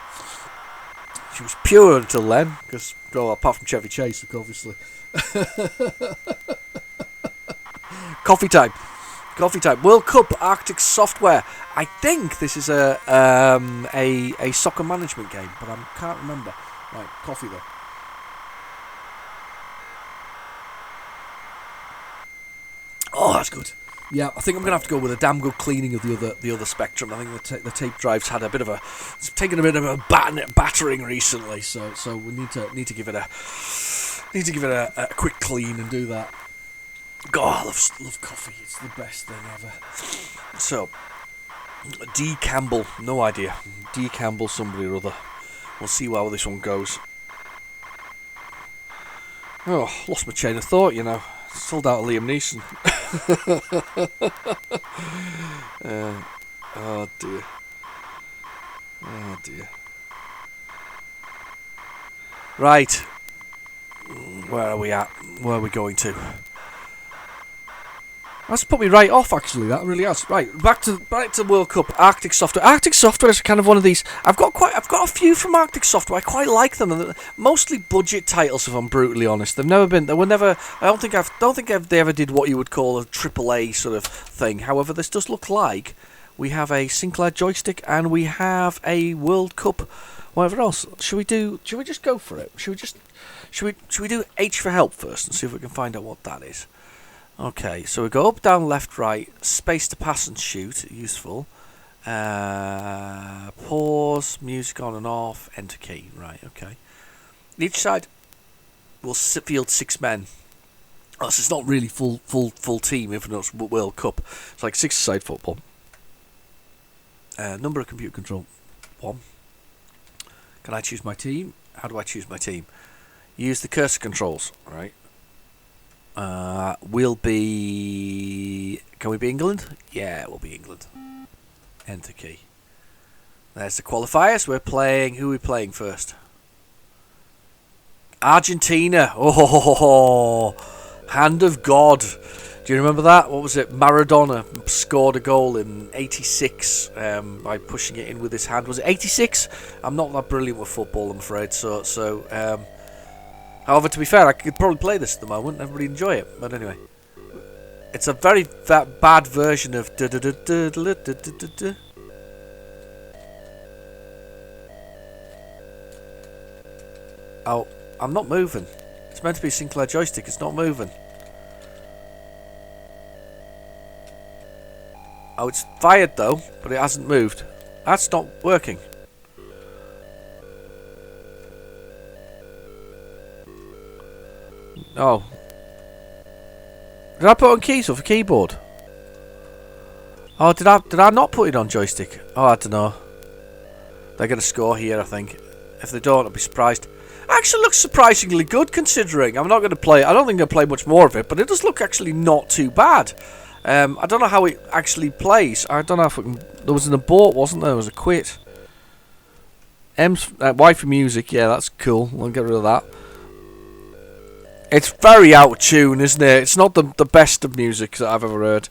She was pure until then, because, well, apart from Chevy Chase, obviously. Coffee time. Coffee time. World Cup Arctic Software. I think this is a soccer management game, but I can't remember. Right, coffee though. Oh, that's good. Yeah, I think I'm gonna have to go with a damn good cleaning of the other Spectrum. I think the tape drive's had it's taken a bit of a battering recently, so we need to give it a quick clean and do that. God, I love coffee. It's the best thing ever. So, D. Campbell, no idea. D. Campbell, somebody or other. We'll see how this one goes. Oh, lost my chain of thought, you know. Sold out of Liam Neeson. Oh dear. Oh dear. Right. Where are we at? Where are we going to? That's put me right off, actually. That really has. Right, back to World Cup. Arctic Software. Arctic Software is kind of one of these. I've got a few from Arctic Software. I quite like them, and they're mostly budget titles. If I'm brutally honest, they were never. I don't think they ever did what you would call a AAA sort of thing. However, this does look like we have a Sinclair joystick and we have a World Cup. Whatever else. Should we just go for it? Should we do H for help first and see if we can find out what that is? Okay, so we go up, down, left, right, space to pass and shoot, useful. Pause, music on and off, enter key, right, okay. Each side will field 6 men. Oh, so it's not really full team, even though it's World Cup. It's like 6-a-side football. Number of computer control, 1. Can I choose my team? How do I choose my team? Use the cursor controls, right. We'll be... Can we be England? Yeah, we'll be England. Enter key. There's the qualifiers. We're playing... Who are we playing first? Argentina. Oh, hand of God. Do you remember that? What was it? Maradona scored a goal in 86 by pushing it in with his hand. Was it 86? I'm not that brilliant with football, I'm afraid. However, to be fair, I could probably play this at the moment. Everybody enjoy it. But anyway, it's a very bad version of. Oh, I'm not moving. It's meant to be a Sinclair joystick. It's not moving. Oh, it's fired though, but it hasn't moved. That's not working. Oh. Did I put it on keys or for keyboard? Oh, did I not put it on joystick? Oh, I don't know. They're going to score here, I think. If they don't, I'll be surprised. Actually looks surprisingly good considering. I'm not going to play. I don't think I'm going to play much more of it, but it does look actually not too bad. I don't know how it actually plays. I don't know if it can... There was an abort, wasn't there? There was a quit. M's Y for music. Yeah, that's cool. I'll get rid of that. It's very out of tune, isn't it? It's not the best of music that I've ever heard.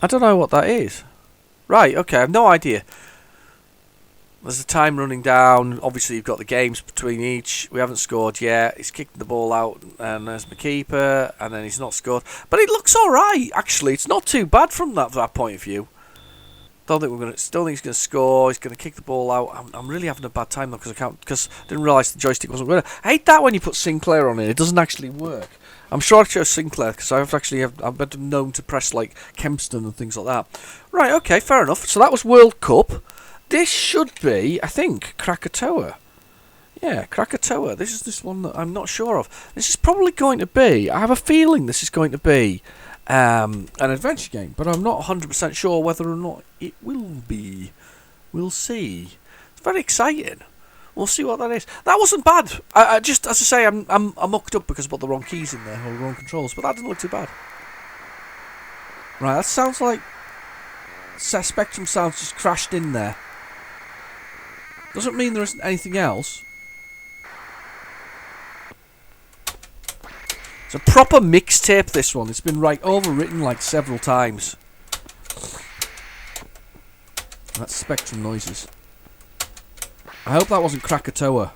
I don't know what that is. Right, okay, I have no idea. There's the time running down. Obviously, you've got the games between each. We haven't scored yet. He's kicked the ball out, and there's my keeper, and then he's not scored. But it looks all right, actually. It's not too bad from that point of view. Don't think he's going to score. He's going to kick the ball out. I'm really having a bad time though because I didn't realise the joystick wasn't working. I hate that when you put Sinclair on it. It doesn't actually work. I'm sure I chose Sinclair because I've been known to press like Kempston and things like that. Right, okay, fair enough. So that was World Cup. This should be, I think, Krakatoa. Yeah, Krakatoa. This is this one that I'm not sure of. This is probably going to be. I have a feeling this is going to be. An adventure game, but I'm not 100% sure whether or not it will be. We'll see. It's very exciting. We'll see what that is. That wasn't bad. I just, as I say, I'm mucked up because I put the wrong keys in there or the wrong controls, but that didn't look too bad. Right, that sounds like Spectrum sounds just crashed in there. Doesn't mean there isn't anything else. It's a proper mixtape, this one. It's been overwritten like several times. That's Spectrum noises. I hope that wasn't Krakatoa.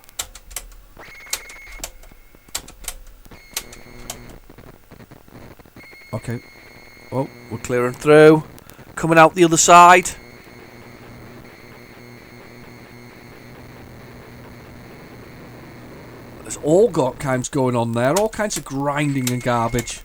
Okay. Oh, we're clearing through. Coming out the other side. There's all kinds going on there. All kinds of grinding and garbage.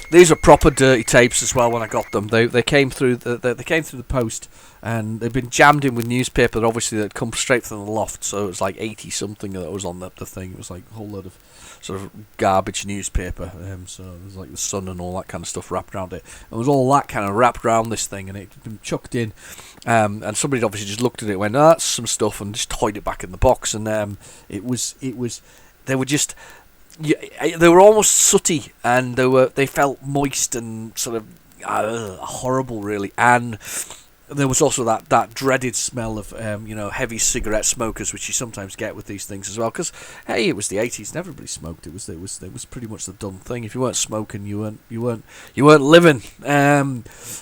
These are proper dirty tapes as well. When I got them, they came through they came through the post, and they've been jammed in with newspaper. Obviously, that come straight from the loft. So it was like 80 something that was on the thing. It was like a whole load of sort of garbage newspaper. So it was like the Sun and all that kind of stuff wrapped around it. It was all that kind of wrapped around this thing, and it had been chucked in. And somebody obviously just looked at it, and went, "Oh, that's some stuff," and just toyed it back in the box. And it was they were just. Yeah, they were almost sooty, and they felt moist and sort of horrible, really. And there was also that dreaded smell of heavy cigarette smokers, which you sometimes get with these things as well. Because hey, it was the 80s, and everybody smoked. It was pretty much the done thing. If you weren't smoking, you weren't living.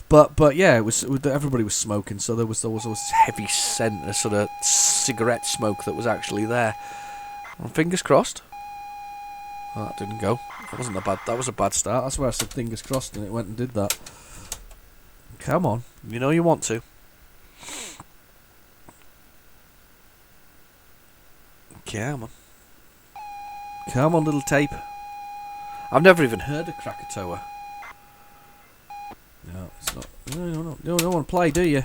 But yeah, it was everybody was smoking, so there was this heavy scent, a sort of cigarette smoke that was actually there. Well, fingers crossed. Oh, that didn't go. That was a bad start. That's where I said fingers crossed, and it went and did that. Come on, you know you want to. Come on, little tape. I've never even heard of Krakatoa. No, it's not. No, you don't want to play, do you?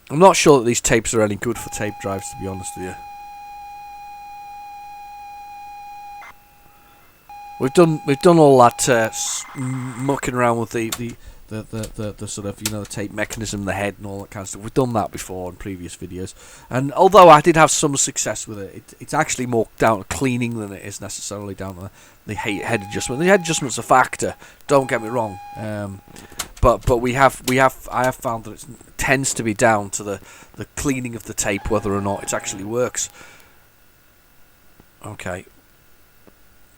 I'm not sure that these tapes are any good for tape drives, to be honest with you. We've done all that mucking around with the sort of the tape mechanism, the head, and all that kind of stuff. We've done that before in previous videos, and although I did have some success with it, it's actually more down to cleaning than it is necessarily down to the head adjustment. The head adjustment's a factor. Don't get me wrong, but I have found that it tends to be down to the cleaning of the tape, whether or not it actually works. Okay.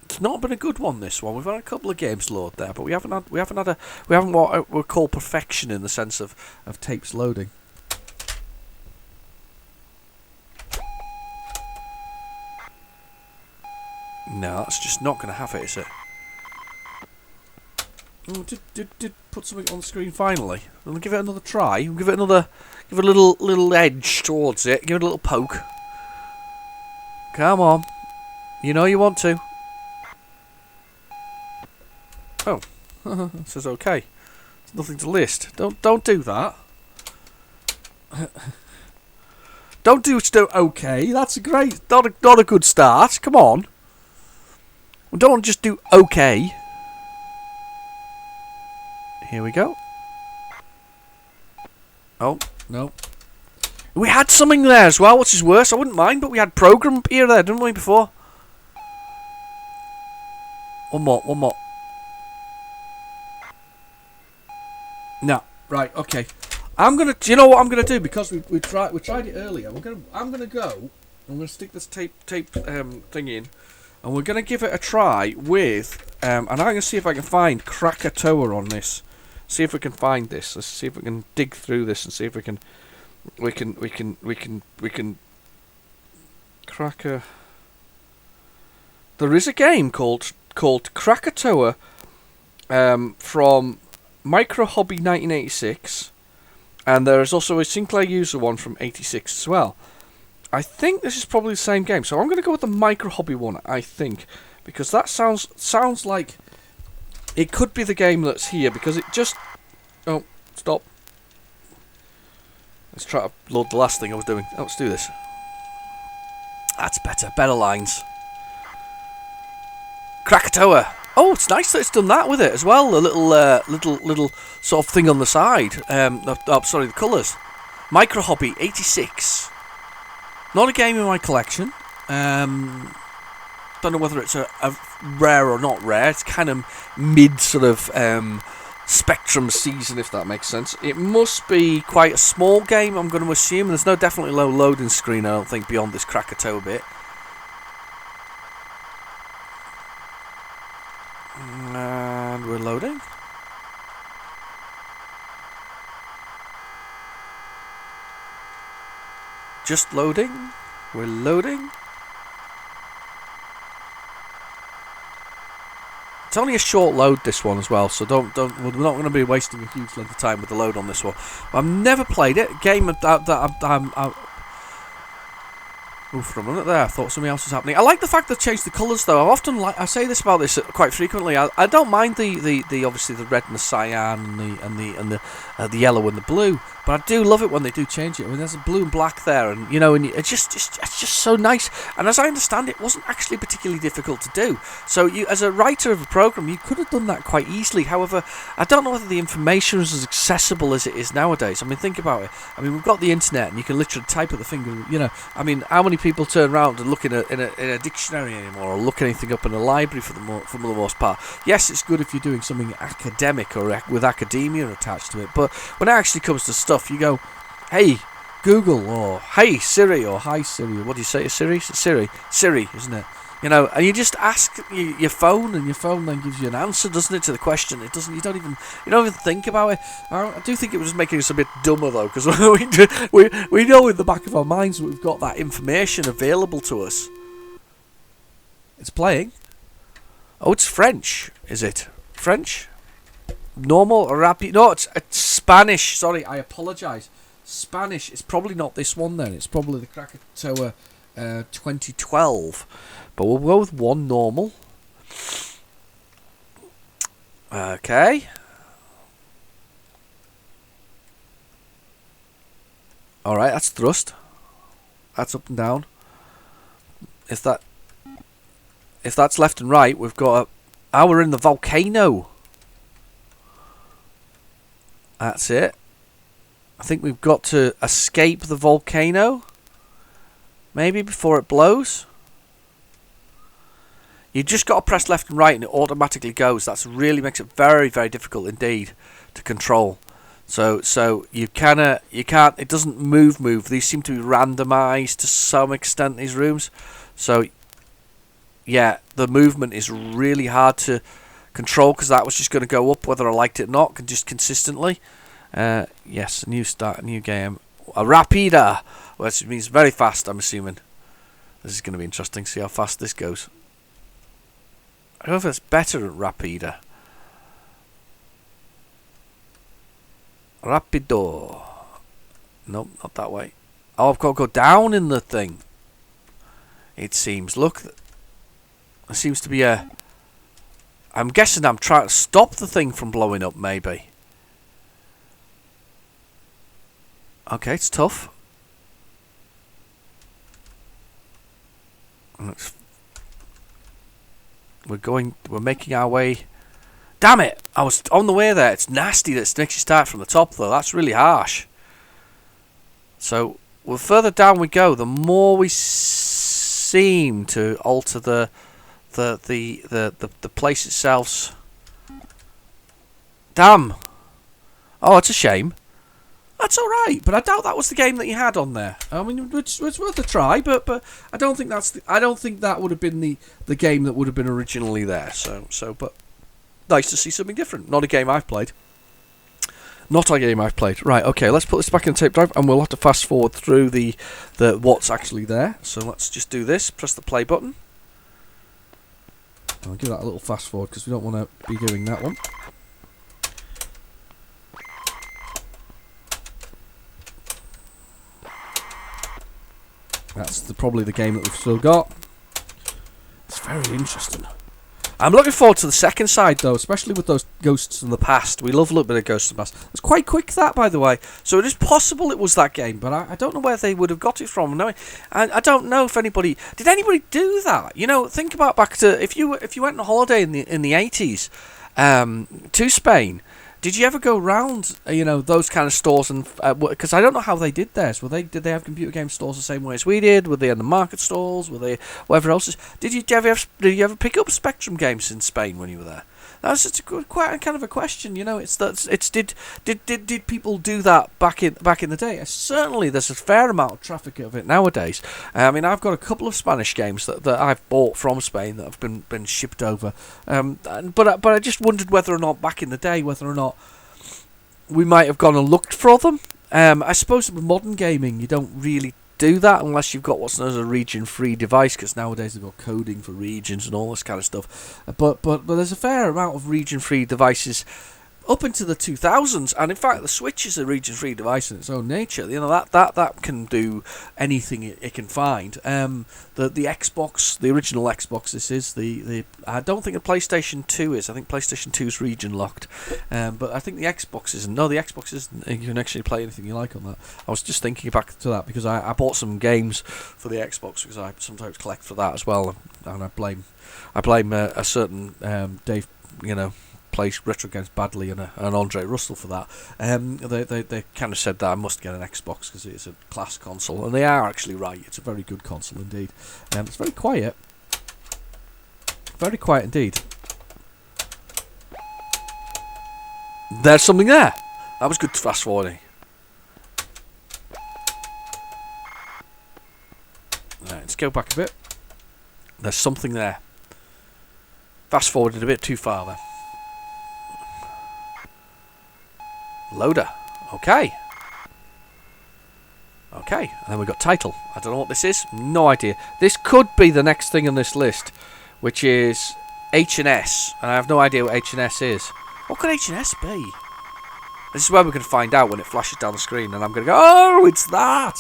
It's not been a good one, this one. We've had a couple of games load there, but we haven't what we call perfection in the sense of tapes loading. No, that's just not going to have it, is it? Oh, did put something on the screen finally. We'll give it another try. We'll give it a little edge towards it. Give it a little poke. Come on, you know you want to. Oh, it says okay. There's nothing to list. Don't do that. Don't do okay. That's not a good start. Come on. We don't just do okay. Here we go. Oh no. We had something there as well, which is worse. I wouldn't mind, but we had program here there, didn't we, before? One more. No, right, okay. Do you know what I'm gonna do? Because we tried it earlier. I'm gonna go. I'm gonna stick this tape thing in, and we're gonna give it a try with. And I'm gonna see if I can find Krakatoa on this. See if we can find this. Let's see if we can dig through this and see if we can Cracker. There is a game called Krakatoa from Micro Hobby 1986, and there is also a Sinclair user one from 86 as well. I think this is probably the same game, so I'm going to go with the Micro Hobby one, I think, because that sounds like it could be the game that's here, because it just... Oh, stop. Let's try to load the last thing I was doing. Oh, let's do this. That's better lines. Krakatoa. Oh, it's nice that it's done that with it as well. A little sort of thing on the side. Sorry, the colours. Micro Hobby 86. Not a game in my collection. Don't know whether it's a rare or not rare. It's kind of mid sort of spectrum season, if that makes sense. It must be quite a small game, I'm going to assume. There's no definitely low loading screen, I don't think, beyond this Krakatoa bit. And we're loading. Just loading. We're loading. It's only a short load, this one as well, so don't. We're not going to be wasting a huge length of time with the load on this one. I've never played it. A game that I'm. Ooh, for a minute there, I thought something else was happening. I like the fact they've changed the colours, though. I say this about this quite frequently. I don't mind the obviously the red and the cyan and the yellow and the blue, but I do love it when they do change it. I mean, there's a blue and black there, and and it's just so nice. And as I understand, it wasn't actually particularly difficult to do. So you, as a writer of a program, you could have done that quite easily. However, I don't know whether the information was as accessible as it is nowadays. I mean, think about it. I mean, we've got the internet, and you can literally type at the finger. I mean, how many people turn around and look in a dictionary anymore, or look anything up in a library for the most part? Yes, it's good if you're doing something academic or with academia attached to it, but when it actually comes to stuff, you go, hey Google, or hey Siri, or hi Siri. What do you say to Siri? Siri, isn't it? And you just ask your phone, and your phone then gives you an answer, doesn't it, to the question? It doesn't. You don't even think about it. I do think it was just making us a bit dumber, though, because we know in the back of our minds that we've got that information available to us. It's playing. Oh, it's French, is it? French? Normal or rapid? No, it's Spanish. Sorry, I apologise. Spanish. It's probably not this one then. It's probably the Krakatoa 2012. But we'll go with one normal. Okay. Alright, that's thrust. That's up and down. If that's left and right, we've got we're in the volcano. That's it. I think we've got to escape the volcano. Maybe before it blows. You just got to press left and right and it automatically goes. That really makes it very, very difficult indeed to control. So you can't, it doesn't move. These seem to be randomised to some extent, these rooms. So yeah, the movement is really hard to control, because that was just going to go up whether I liked it or not, just consistently. Yes, a new start, a new game. A Rapida, which means very fast, I'm assuming. This is going to be interesting, see how fast this goes. I don't know if it's better at Rapida. Rapido. Nope, not that way. Oh, I've got to go down in the thing. It seems. Look. There seems to be a... I'm guessing I'm trying to stop the thing from blowing up, maybe. Okay, it's tough. We're making our way. Damn it! I was on the way there. It's nasty that it makes you start from the top, though. That's really harsh. So, the further down we go, the more we seem to alter the place itself. Damn! Oh, it's a shame. That's alright, but I doubt that was the game that you had on there. I mean, it's worth a try, but I don't think that would have been the game that would have been originally there. So, but nice to see something different. Not a game I've played. Right, okay, let's put this back in the tape drive, and we'll have to fast forward through the what's actually there. So let's just do this. Press the play button. I'll give that a little fast forward because we don't want to be doing that one. That's probably the game that we've still got. It's very interesting. I'm looking forward to the second side, though, especially with those ghosts in the past. We love a little bit of ghosts in the past. It's quite quick, that, by the way. So it is possible it was that game, but I don't know where they would have got it from. No, I don't know if anybody... Did anybody do that? Think about back to... If you went on holiday in the 80s to Spain... Did you ever go round, those kind of stores? And because I don't know how they did theirs. Did they have computer game stores the same way as we did? Were they in the market stalls? Were they whatever else? Did you ever pick up Spectrum games in Spain when you were there? That's just quite kind of a question. Did people do that back in the day? Certainly, there's a fair amount of traffic of it nowadays. I mean, I've got a couple of Spanish games that I've bought from Spain that have been shipped over. But I just wondered whether or not back in the day, whether or not we might have gone and looked for them. I suppose with modern gaming, you don't really do that unless you've got what's known as a region-free device, because nowadays they've got coding for regions and all this kind of stuff. But there's a fair amount of region-free devices up into the 2000s, and in fact the Switch is a region-free device in its own nature. You know, that can do anything it can find. The Xbox, the original Xbox, this is the I don't think the PlayStation 2 is. I think PlayStation 2 is region locked, but I think the Xbox isn't. No, the Xbox isn't. You can actually play anything you like on that. I was just thinking back to that because I bought some games for the Xbox because I sometimes collect for that as well, and I blame a certain Dave, plays Retrogames badly and Andre Russell for that. They kind of said that I must get an Xbox because it's a class console, and they are actually right. It's a very good console indeed. It's very quiet indeed. There's something there. That was good fast forwarding. Right, let's go back a bit. There's something there. Fast forwarded a bit too far there. Loader. Okay, and then we've got title. I don't know what this is. No idea. This could be the next thing on this list, which is H&S, and I have no idea what H&S is. What could H&S be? This is where we're going to find out when it flashes down the screen, and I'm going to go, oh, it's that!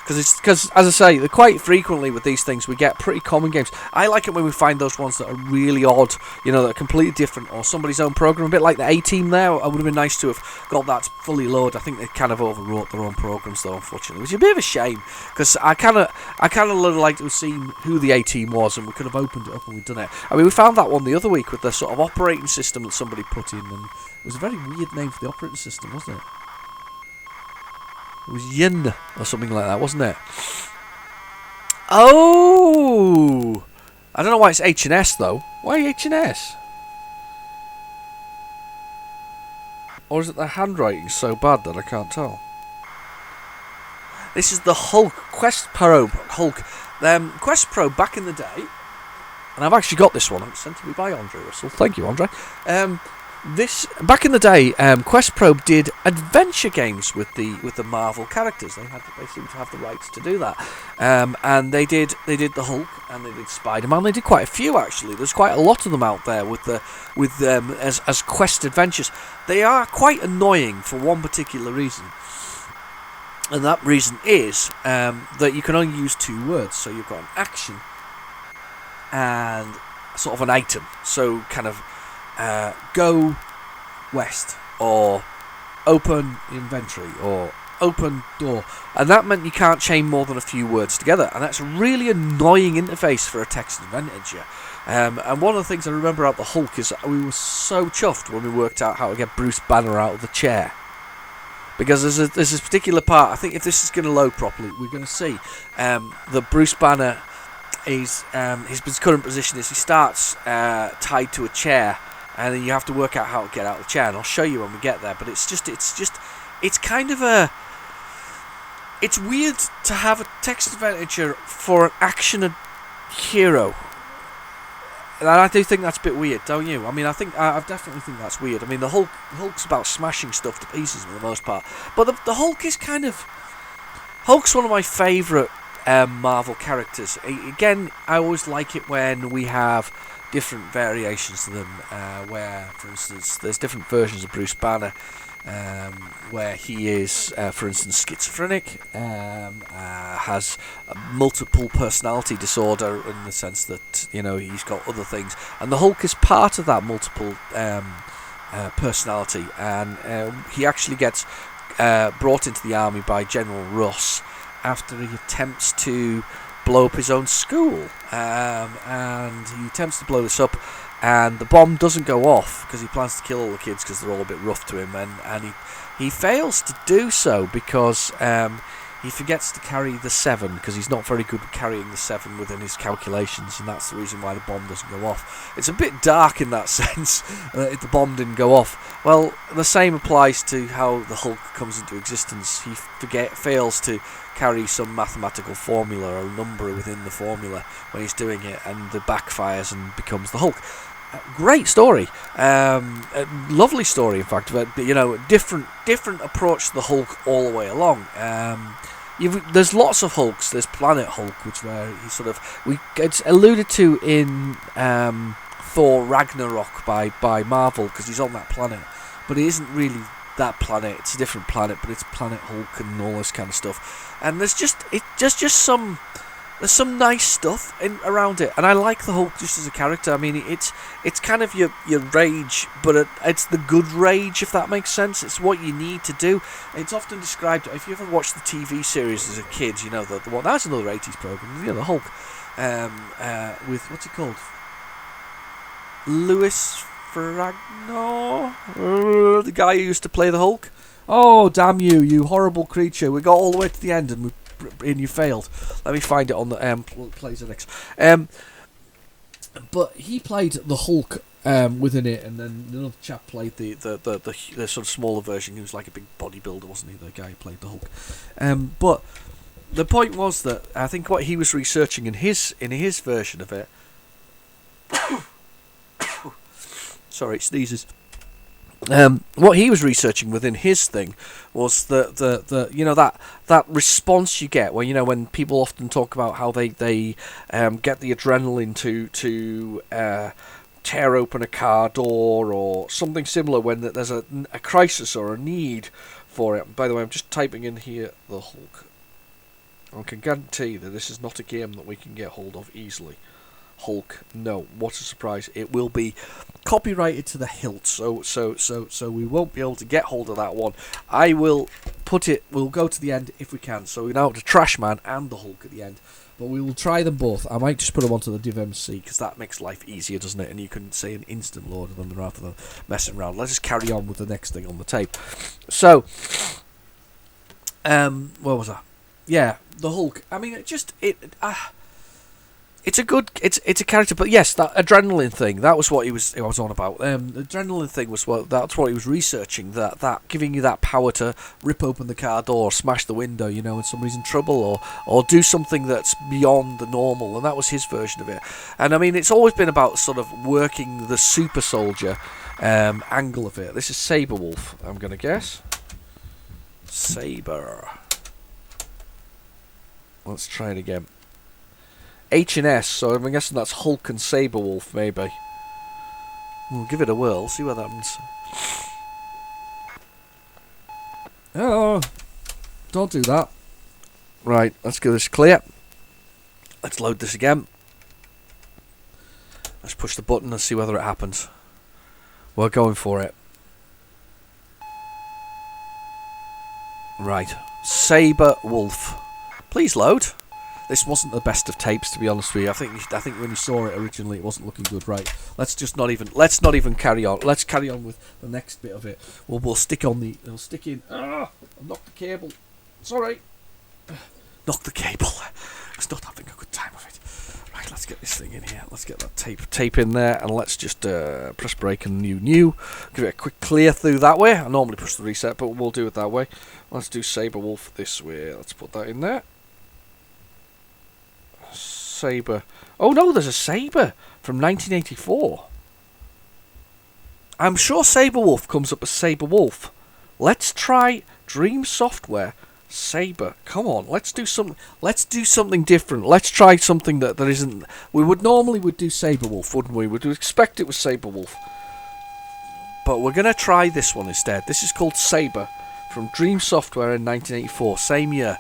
Because, as I say, quite frequently with these things, we get pretty common games. I like it when we find those ones that are really odd, that are completely different, or somebody's own program, a bit like the A-Team there. It would have been nice to have got that fully loaded. I think they kind of overwrote their own programs, though, unfortunately, which is a bit of a shame, because I kind of would have liked to have seen who the A-Team was, and we could have opened it up and we'd done it. I mean, we found that one the other week with the sort of operating system that somebody put in, and it was a very weird name for the operating system, wasn't it? It was Yin or something like that, wasn't it? Oh! I don't know why it's H&S though. Why H&S? Or is it the handwriting so bad that I can't tell? This is the Hulk, Quest Probe Hulk. Quest Probe back in the day, and I've actually got this one. It was sent to me by Andre Russell. Thank you, Andre. This back in the day, Quest Probe did adventure games with the Marvel characters. They seem to have the rights to do that, and they did the Hulk and they did Spider-Man. They did quite a few actually. There's quite a lot of them out there as Quest adventures. They are quite annoying for one particular reason, and that reason is that you can only use 2 words. So you've got an action and sort of an item. So kind of. Go west, or open inventory, or open door, and that meant you can't chain more than a few words together, and that's a really annoying interface for a text adventure. And one of the things I remember about the Hulk is that we were so chuffed when we worked out how to get Bruce Banner out of the chair, because there's this particular part. I think if this is going to load properly, we're going to see that Bruce Banner is his current position is he starts tied to a chair. And then you have to work out how to get out of the chair, and I'll show you when we get there. But it's kind of it's weird to have a text adventure for an action hero. And I do think that's a bit weird, don't you? I mean, I definitely think that's weird. I mean, the Hulk's about smashing stuff to pieces for the most part, but the Hulk is Hulk's one of my favourite Marvel characters. Again, I always like it when we have different variations to them, where, for instance, there's different versions of Bruce Banner, where he is, for instance, schizophrenic, has a multiple personality disorder in the sense that, he's got other things, and the Hulk is part of that multiple personality, and he actually gets brought into the army by General Ross after he attempts to blow up his own school, and he attempts to blow this up, and the bomb doesn't go off because he plans to kill all the kids because they're all a bit rough to him, and he fails to do so because he forgets to carry the 7 because he's not very good at carrying the 7 within his calculations, and that's the reason why the bomb doesn't go off. It's a bit dark in that sense, if the bomb didn't go off. Well, the same applies to how the Hulk comes into existence. He fails to carry some mathematical formula or number within the formula when he's doing it, and it backfires and becomes the Hulk. Great story, lovely story in fact, but different approach to the Hulk all the way along. there's lots of Hulks. There's Planet Hulk, which where he sort of it's alluded to in Thor Ragnarok by Marvel because he's on that planet, but he isn't really that planet. It's a different planet, but it's Planet Hulk and all this kind of stuff. And there's just some nice stuff around it, and I like the Hulk just as a character. I mean, it's kind of your rage, but it's the good rage, if that makes sense. It's what you need to do. It's often described, if you ever watched the TV series as a kid, you know, the one, that's another 80s program, you know, the Hulk, with, what's he called? Louis Ferrigno? The guy who used to play the Hulk? Oh, damn you, you horrible creature. We got all the way to the end and you failed. Let me find it on the PlayZX. But he played the Hulk within it, and then another chap played the sort of smaller version. He was like a big bodybuilder, wasn't he? The guy who played the Hulk. But the point was that I think what he was researching in his version of it. Sorry, it sneezes. What he was researching within his thing was the you know that response you get when people often talk about how they get the adrenaline to tear open a car door or something similar when there's a crisis or a need for it. By the way, I'm just typing in here the Hulk. I can guarantee that this is not a game that we can get hold of easily. Hulk, no, what a surprise. It will be copyrighted to the hilt, so we won't be able to get hold of that one. I will we'll go to the end if we can, so we now have the Trash Man and the Hulk at the end, but we will try them both. I might just put them onto the Div MC, because that makes life easier, doesn't it? And you can say an instant load of them rather than messing around. Let's just carry on with the next thing on the tape. So, where was I? Yeah, the Hulk. I mean, it's a it's a character, but yes, that adrenaline thing, that was what I was on about. The adrenaline thing that's what he was researching, that giving you that power to rip open the car door, smash the window, when somebody's in trouble, or do something that's beyond the normal, and that was his version of it. And I mean, it's always been about sort of working the super soldier angle of it. This is Saberwolf, I'm going to guess. Saber. Let's try it again. H and S, so I'm guessing that's Hulk and Saberwolf, maybe. We'll give it a whirl, see what happens. Oh, don't do that. Right, let's get this clear. Let's load this again. Let's push the button and see whether it happens. We're going for it. Right, Saberwolf. Please load. This wasn't the best of tapes, to be honest with you. I think when you saw it originally, it wasn't looking good. Right, let's not even carry on. Let's carry on with the next bit of it. We'll stick in. I've knocked the cable. Sorry, knocked the cable. I was not having a good time of it. Right, let's get this thing in here. Let's get that tape in there, and let's just press break and new. Give it a quick clear through that way. I normally push the reset, but we'll do it that way. Let's do Saberwolf this way. Let's put that in there. Saber. Oh no, there's a Saber from 1984. I'm sure Saberwolf comes up as Saberwolf. Let's try Dream Software Saber. Come on, let's do something different. Let's try something that isn't. We would normally do Saberwolf, wouldn't we? We'd expect it was Saberwolf. But we're gonna try this one instead. This is called Saber from Dream Software in 1984, same year.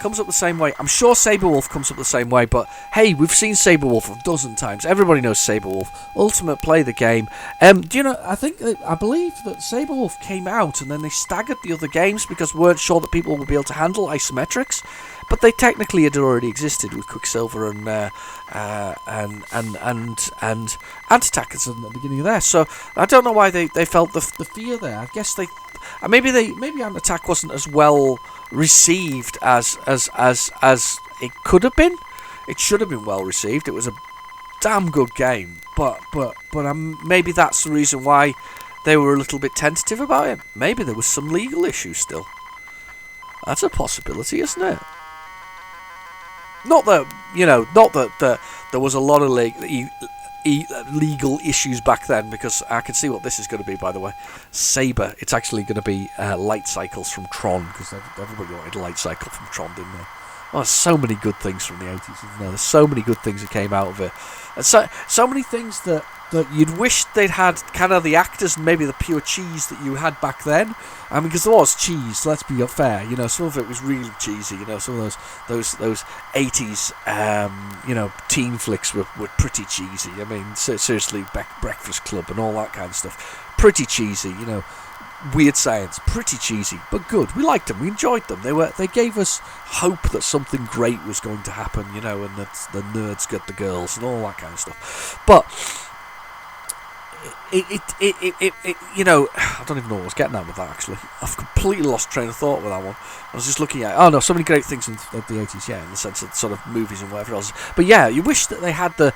Comes up the same way. I'm sure Saberwolf comes up the same way, but hey, we've seen Saberwolf a dozen times. Everybody knows Saberwolf. Ultimate, play the game. Do you know, I believe that Saberwolf came out and then they staggered the other games because we weren't sure that people would be able to handle isometrics, but they technically had already existed with Quicksilver and Anti-Attackers at the beginning of there. So I don't know why they felt the fear there. I guess maybe Anti-Attack wasn't as well received as it could have been. It should have been well received. It was a damn good game, but maybe that's the reason why they were a little bit tentative about it. Maybe there was some legal issues still. That's a possibility, isn't it? Not that there was a lot of legal issues back then, because I can see what this is going to be, by the way. Saber. It's actually going to be light cycles from Tron, because everybody wanted a light cycle from Tron, didn't they? Oh, there's so many good things from the 80s, isn't there? There's so many good things that came out of it. And so many things that you'd wish they'd had kind of the actors and maybe the pure cheese that you had back then. I mean, because there was cheese, let's be fair. You know, some of it was really cheesy. You know, some of those 80s, teen flicks were pretty cheesy. I mean, seriously, Breakfast Club and all that kind of stuff. Pretty cheesy, you know. Weird Science, pretty cheesy, but good. We liked them, we enjoyed them. They gave us hope that something great was going to happen, you know, and that the nerds got the girls and all that kind of stuff. But it you know, I don't even know what I was getting at with that, actually. I've completely lost train of thought with that one. I was just looking at, oh no, so many great things in the 80s, yeah, in the sense of sort of movies and whatever else. But yeah, you wish that they had the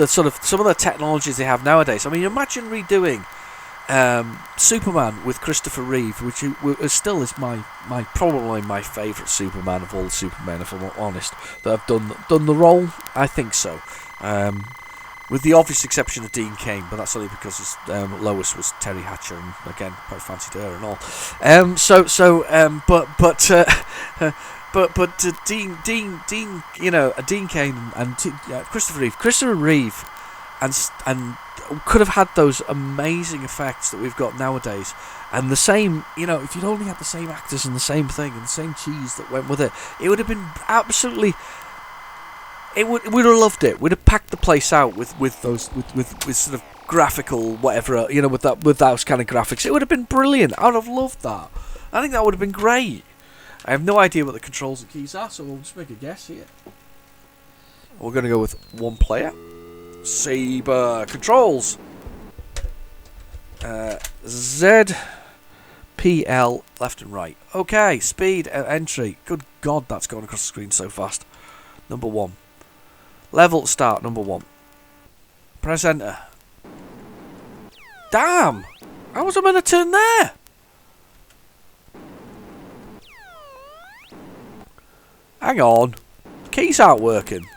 sort of some of the technologies they have nowadays. I mean, imagine redoing Superman with Christopher Reeve, which still is probably my favourite Superman of all the Supermen, if I'm not honest, that have done the role. I think so, with the obvious exception of Dean Cain, but that's only because Lois was Terry Hatcher, and again, quite fancied her and all. But Dean, you know, Dean Cain and Christopher Reeve, and could have had those amazing effects that we've got nowadays, and the same, you know, if you'd only had the same actors and the same thing and the same cheese that went with it, it would have been absolutely. We'd have loved it. We'd have packed the place out with sort of graphical whatever, you know, with those kind of graphics. It would have been brilliant. I would have loved that. I think that would have been great. I have no idea what the controls and keys are, so we'll just make a guess here. We're going to go with one player. Saber controls. Z, P, L, left and right. Okay, speed, entry. Good God, that's going across the screen so fast. Number 1. Level start, number 1. Press enter. Damn! How was I meant to turn there? Hang on. The keys aren't working.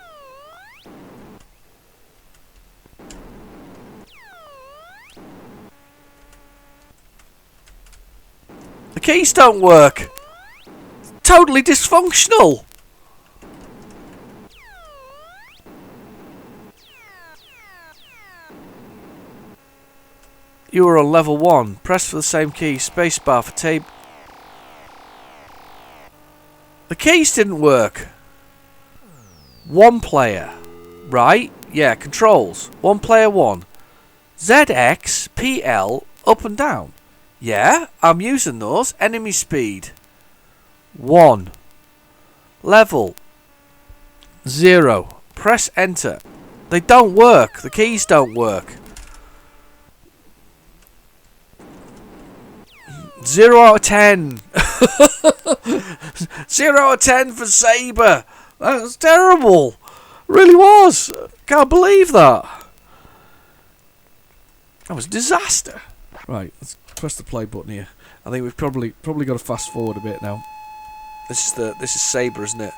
The keys don't work. Totally dysfunctional. You are on level 1. Press for the same key. Spacebar for tape. The keys didn't work. One player. Right? Yeah, controls. One player 1. ZX, PL, up and down. Yeah, I'm using those. Enemy speed 1. Level 0. Press enter. They don't work. The keys don't work. 0 out of 10. 0 out of 10 for Saber. That was terrible. Really was. Can't believe that. That was a disaster. Right, let's press the play button here. I think we've probably got to fast forward a bit now. This is Saber, isn't it?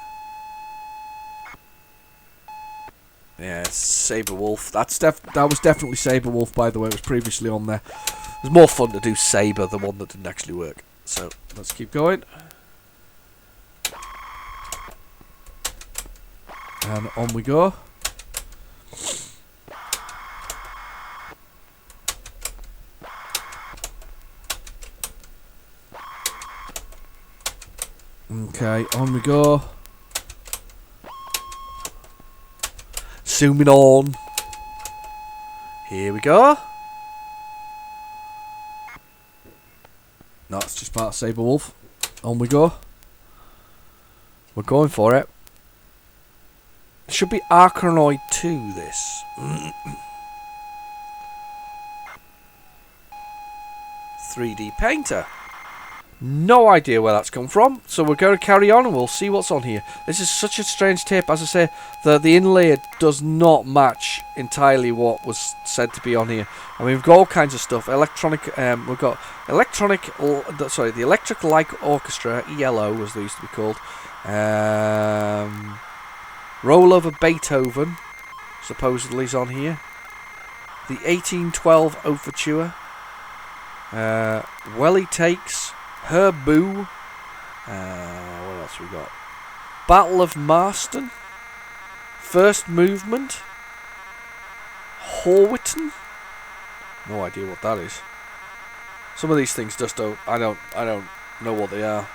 Yeah, it's Saber Wolf. That was definitely Saber Wolf, by the way. It was previously on there. It was more fun to do Saber, the one that didn't actually work. So let's keep going. And on we go. Okay, on we go. Zooming on. Here we go. No, it's just part of Saber Wolf. On we go. We're going for it. It should be Arkanoid 2, this. 3D painter. No idea where that's come from, so we're going to carry on and we'll see what's on here. This is such a strange tape. As I say, the inlay does not match entirely what was said to be on here. I mean, we've got all kinds of stuff. Electronic, we've got the Electric Light Orchestra, ELO as they used to be called. Rollover Beethoven, supposedly is on here. The 1812 Overture. Welly Takes. Her Boo. What else we got? Battle of Marston. First Movement. Horwitton. No idea what that is. Some of these things just don't. I don't know what they are.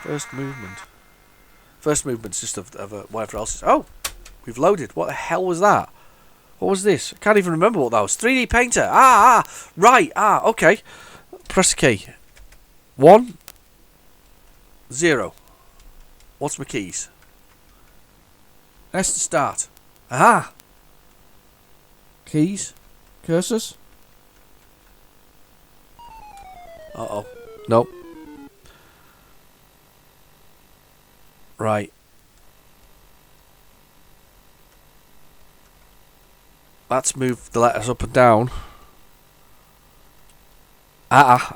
First Movement. First Movement's just of whatever else is. Oh, we've loaded. What the hell was that? What was this? I can't even remember what that was. 3D Painter. Right. Okay. Press the key. 1, 0. What's my keys? S to start. Aha. Keys. Cursors. Uh-oh. Nope. Right. Let's move the letters up and down. I've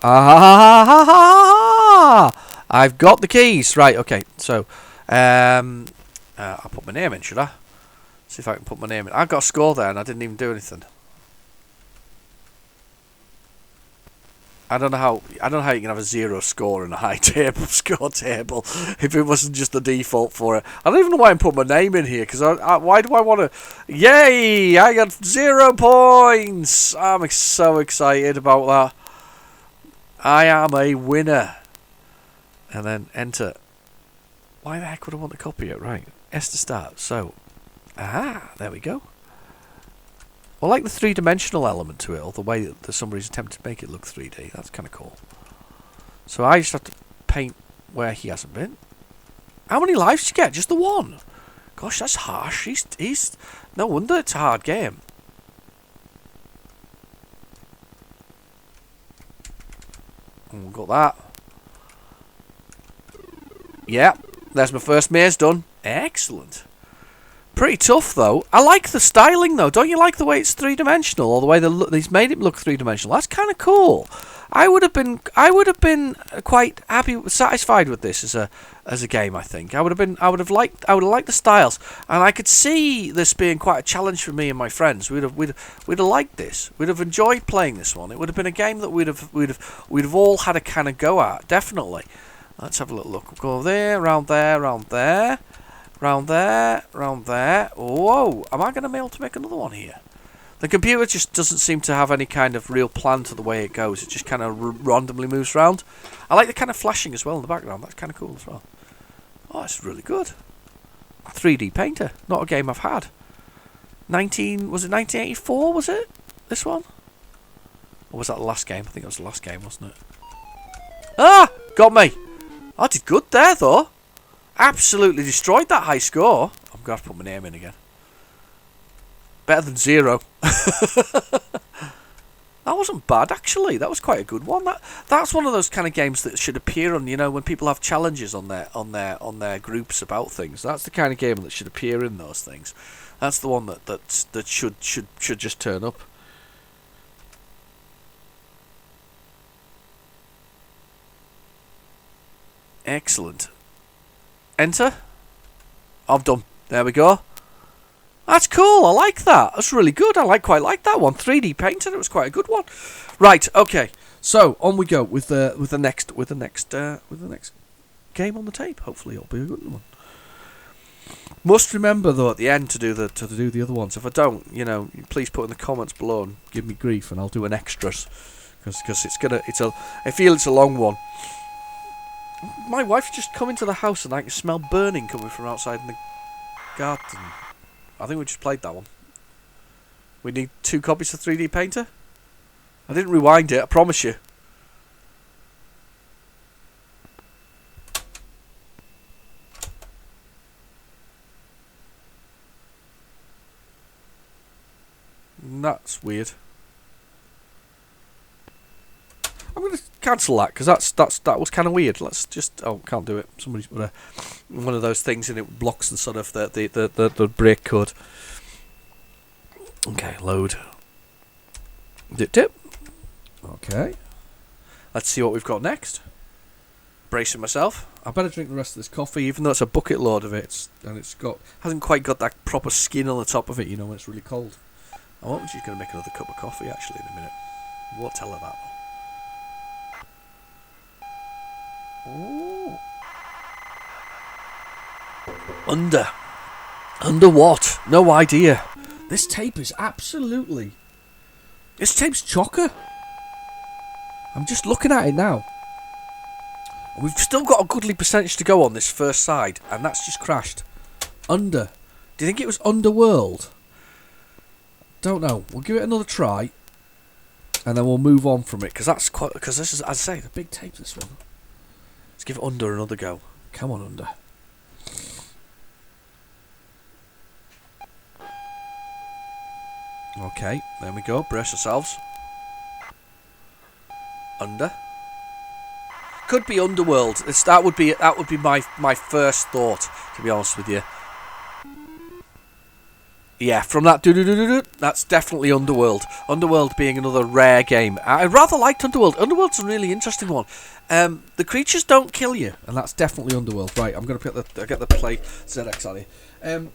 got the keys. Right, okay. So, I'll put my name in, should I? See if I can put my name in. I got a score there and I didn't even do anything. I don't know how you can have a 0 score in a high score table if it wasn't just the default for it. I don't even know why I put my name in here, because why do I want to? Yay! I got 0 points. I'm so excited about that. I am a winner. And then enter. Why the heck would I want to copy it? Right, S to start. So, there we go. I like the three-dimensional element to it, or the way that somebody's attempted to make it look 3D. That's kind of cool. So I just have to paint where he hasn't been. How many lives do you get? Just the 1? Gosh, that's harsh. He's no wonder it's a hard game. We've got that. Yeah, there's my first maze done. Excellent. Pretty tough though. I like the styling though. Don't you like the way it's 3-dimensional, or the way he's made it look 3-dimensional? That's kind of cool. I would have been quite happy, satisfied with this as a game. I think I would have liked the styles, and I could see this being quite a challenge for me and my friends. We'd have liked this. We'd have enjoyed playing this one. It would have been a game that we'd have all had a kind of go at. Definitely. Let's have a little look. We'll go there, round there, round there. Round there, round there. Whoa, am I going to be able to make another one here? The computer just doesn't seem to have any kind of real plan to the way it goes. It just kind of randomly moves around. I like the kind of flashing as well in the background. That's kind of cool as well. Oh, it's really good. 3D Painter. Not a game I've had. Was it 1984, was it? This one? Or was that the last game? I think it was the last game, wasn't it? Ah! Got me! I did good there, though. Absolutely destroyed that high score. I'm going to have to put my name in again. Better than 0. That wasn't bad, actually. That was quite a good one. That's one of those kind of games that should appear on, when people have challenges on their groups about things. That's the kind of game that should appear in those things. That's the one that should just turn up. Excellent. Enter. I'm done. There we go. That's cool. I like that. That's really good. I quite like that one. 3D Painter. It was quite a good one. Right. Okay. So on we go with the next game on the tape. Hopefully it'll be a good one. Must remember though at the end to do the other ones. If I don't, please put in the comments below and give me grief, and I'll do an extras because I feel it's a long one. My wife's just come into the house and I can smell burning coming from outside in the garden. I think we just played that one. We need 2 copies of 3D Painter. I didn't rewind it, I promise you. That's weird. I'm going to cancel that because that was kind of weird. Let's just can't do it. Somebody's put one of those things and it blocks the sort of the break code. Okay, load. Dip. Okay. Let's see what we've got next. Bracing myself. I better drink the rest of this coffee, even though it's a bucket load of it, and hasn't quite got that proper skin on the top of it. When it's really cold. I wonder if she's going to make another cup of coffee actually in a minute. Won't tell her that though. Ooh. Under what? No idea. This tape is absolutely... This tape's chocker. I'm just looking at it now. We've still got a goodly percentage to go on this first side, and that's just crashed. Under. Do you think it was Underworld? Don't know. We'll give it another try, and then we'll move on from it, because that's quite... Because this is, as I say, the big tape, this one. Let's give Under another go. Come on, Under. Okay, there we go. Brace ourselves. Under. Could be Underworld. That would be my first thought, to be honest with you. Yeah, from that that's definitely Underworld. Underworld being another rare game. I rather liked Underworld. Underworld's a really interesting one. The creatures don't kill you, and that's definitely Underworld. Right, I'm gonna get the PlayZX out of here.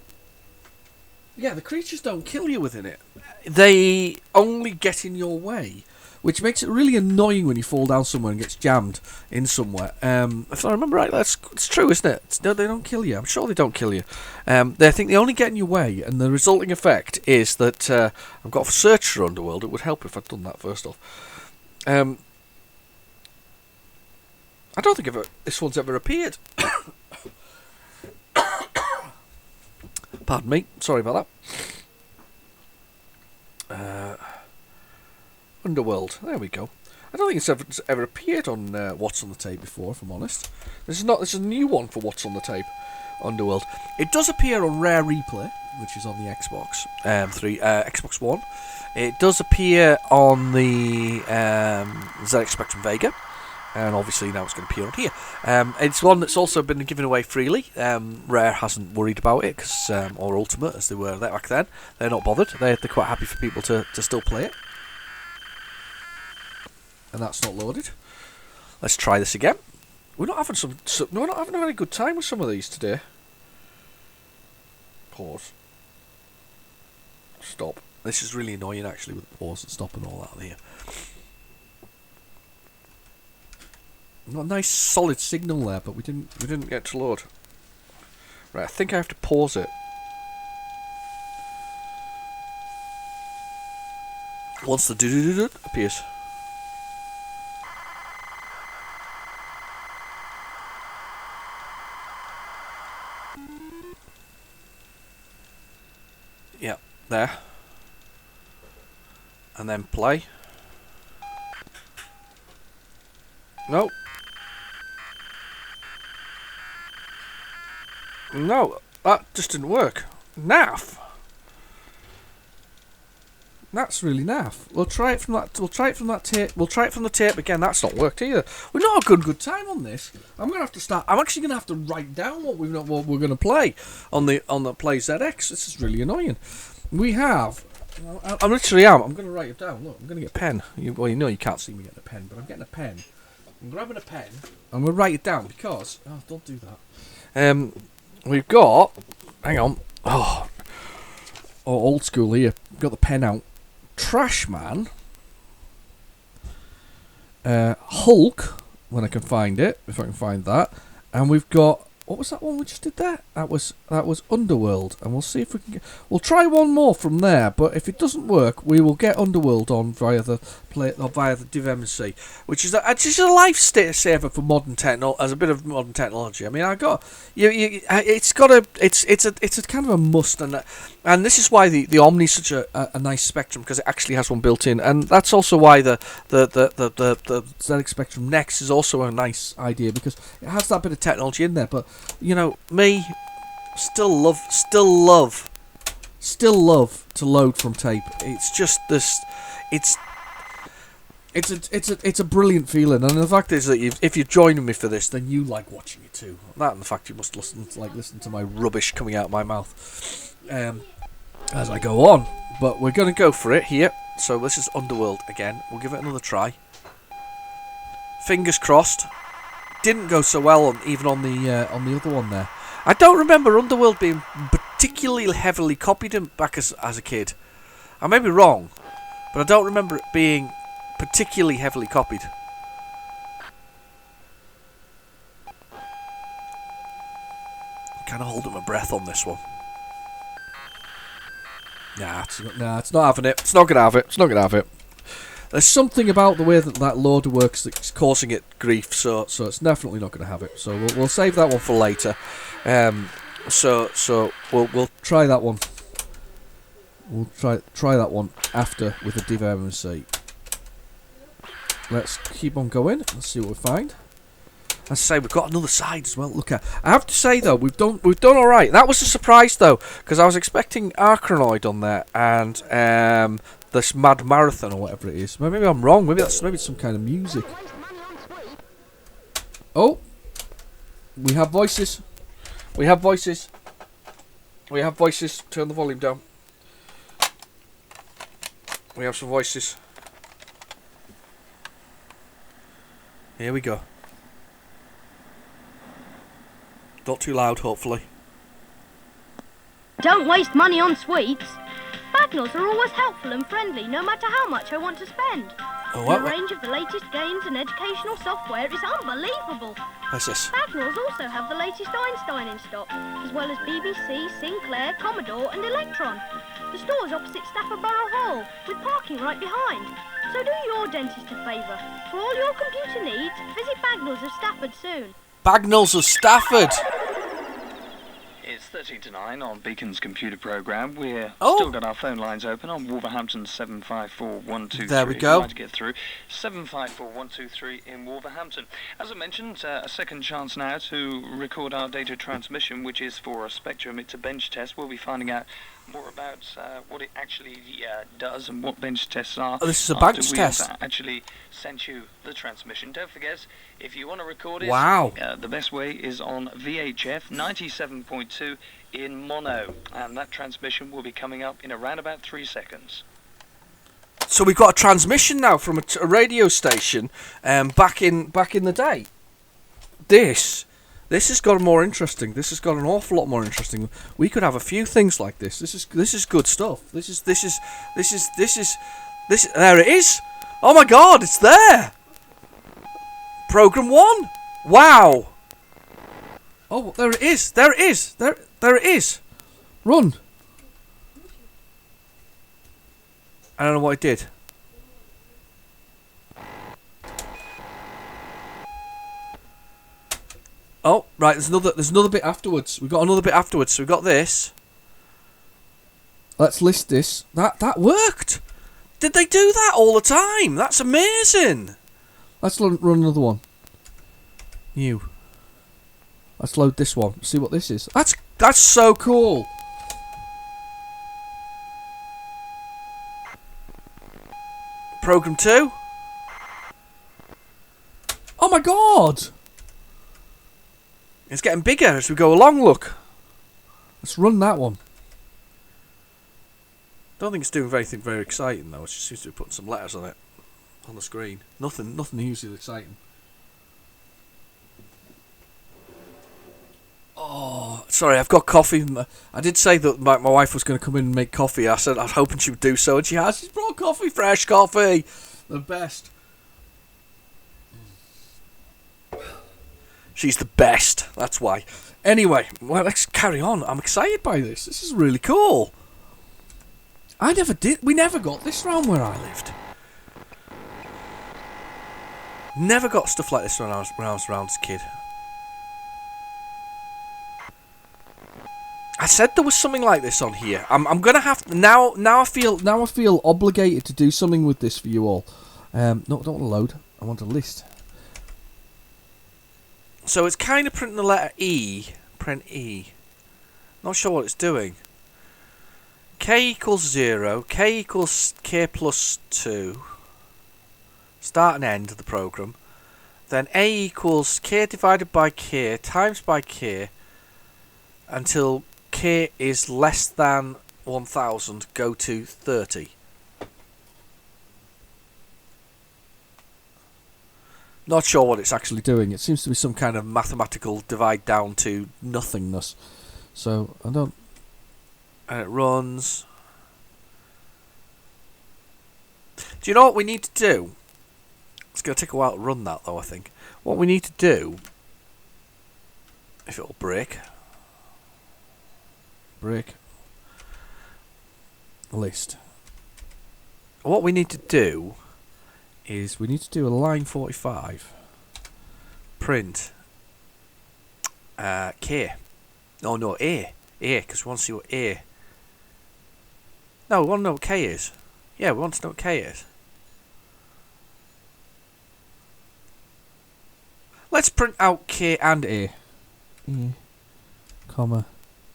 Yeah, the creatures don't kill you within it. They only get in your way, which makes it really annoying when you fall down somewhere and gets jammed in somewhere. If I remember right, it's true, isn't it? No, they don't kill you. I'm sure they don't kill you. I think they only get in your way, and the resulting effect is that I've got a search for Underworld. It would help if I'd done that first off. I don't think this one's ever appeared. Pardon me. Sorry about that. Underworld. There we go. I don't think it's ever appeared on What's on the Tape before, if I'm honest. This is a new one for What's on the Tape. Underworld. It does appear on Rare Replay, which is on the Xbox Xbox One. It does appear on the ZX Spectrum Vega. And obviously now it's going to appear on here. It's one that's also been given away freely. Rare hasn't worried about it, or Ultimate, as they were back then. They're not bothered. They're quite happy for people to still play it. And that's not loaded. Let's try this again. We're not having a very good time with some of these today. Pause. Stop. This is really annoying actually, with the pause and stop and all that here. Got a nice solid signal there, but we didn't get to load. Right, I think I have to pause it. Once the do appears. Yeah, there. And then play. No. No, that just didn't work. Naff. That's really naff. We'll try it from that. We'll try it from that tape. We'll try it from the tape again. That's not worked either. We're not a good time on this. I'm gonna have to start. I'm actually gonna have to write down what we're gonna play on the PlayZX. This is really annoying. We have. I literally am. I'm gonna write it down. Look, I'm gonna get a pen. You know you can't see me getting a pen, but I'm getting a pen. I'm grabbing a pen. I'm gonna write it down because. Oh, don't do that. We've got. Hang on. Oh, old school here. Got the pen out. Trash Man. Hulk. When I can find it, if I can find that, and we've got. What was that one we just did there? That was Underworld, and we'll see if we can we'll try one more from there, but if it doesn't work, we will get Underworld on via the DivMC, which is a lifesaver for modern technology, as a bit of modern technology. I mean, it's a kind of a must, and this is why the Omni's such a nice Spectrum, because it actually has one built in, and that's also why the ZX Spectrum Next is also a nice idea, because it has that bit of technology in there. But you know, me still love to load from tape. It's just this. It's a brilliant feeling, and the fact is that if you're joining me for this, then you like watching it too. That and the fact you must listen to my rubbish coming out of my mouth as I go on. But we're going to go for it here. So this is Underworld again. We'll give it another try. Fingers crossed. Didn't go so well even on the other one there. I don't remember Underworld being particularly heavily copied back as a kid. I may be wrong, but I don't remember it being particularly heavily copied. Kind of holding my breath on this one. Nah, it's not having it. It's not gonna have it. It's not gonna have it. There's something about the way that loader works that's causing it grief, so it's definitely not gonna have it. So we'll save that one for later. So we'll try that one. We'll try that one after with the div MC. Let's keep on going. Let's see what we find. As I say, we've got another side as well. Look at. I have to say though, we've done all right. That was a surprise though, because I was expecting Arachnoid on there and this Mad Marathon or whatever it is. Maybe I'm wrong. Maybe it's some kind of music. Oh, we have voices. We have voices. We have voices. Turn the volume down. We have some voices. Here we go. Not too loud, hopefully. Don't waste money on sweets. Bagnalls are always helpful and friendly, no matter how much I want to spend. Oh, what? The range of the latest games and educational software is unbelievable. What's this? Bagnalls also have the latest Einstein in stock, as well as BBC, Sinclair, Commodore and Electron. The store's opposite Stafford Borough Hall, with parking right behind. So do your dentist a favour. For all your computer needs, visit Bagnalls of Stafford soon. Bagnalls of Stafford! It's 13 to 9 on Beacon's computer programme. We're Oh. still got our phone lines open on Wolverhampton 754123. There we If go. you'd like to get through 754123 in Wolverhampton. As I mentioned, a second chance now to record our data transmission, which is for a spectrometer bench test. We'll be finding out more about what it actually does and what bench tests are. Oh, this is a after bench we've, test. Actually sent you the transmission. Don't forget, if you want to record it, Wow. the best way is on VHF 97.2 in mono, and that transmission will be coming up in around about 3 seconds. So we've got a transmission now from a radio station back in the day. This has got more interesting. This has got an awful lot more interesting. We could have a few things like this. This is good stuff. This is. There it is. Oh my God, it's there. Program 1. Wow. Oh, there it is. There it is. There it is. Run. I don't know what it did. Oh, right, there's another bit afterwards. We've got another bit afterwards. So we've got this. Let's list this. That worked. Did they do that all the time? That's amazing. Let's run another one. New. Let's load this one. See what this is. That's so cool. Program 2. Oh my God. It's getting bigger as we go along, look. Let's run that one. Don't think it's doing anything very exciting though. It just seems to be putting some letters on it. On the screen. Nothing hugely exciting. Oh, sorry, I've got coffee. I did say that my wife was going to come in and make coffee. I said I was hoping she would do so, and she has. She's brought coffee, fresh coffee. The best. She's the best, that's why. Anyway, well, let's carry on. I'm excited by this. This is really cool. We never got this round where I lived. Never got stuff like this when I was around as a kid. I said there was something like this on here. I'm gonna have to, now I feel obligated to do something with this for you all. No, I don't want to load. I want a list. So it's kind of printing the letter E. Print E. Not sure what it's doing. K equals 0. K equals K plus 2. Start and end of the program. Then A equals K divided by K times by K until K is less than 1000. Go to 30. Not sure what it's actually doing. It seems to be some kind of mathematical divide down to nothingness. So, I don't... And it runs... Do you know what we need to do? It's going to take a while to run that, though, I think. What we need to do, if it'll break, list. What we need to do is we need to do a line 45, print K. No, A, because we want to see what A. No, we want to know what K is. Yeah, we want to know what K is. Let's print out K and A. Comma.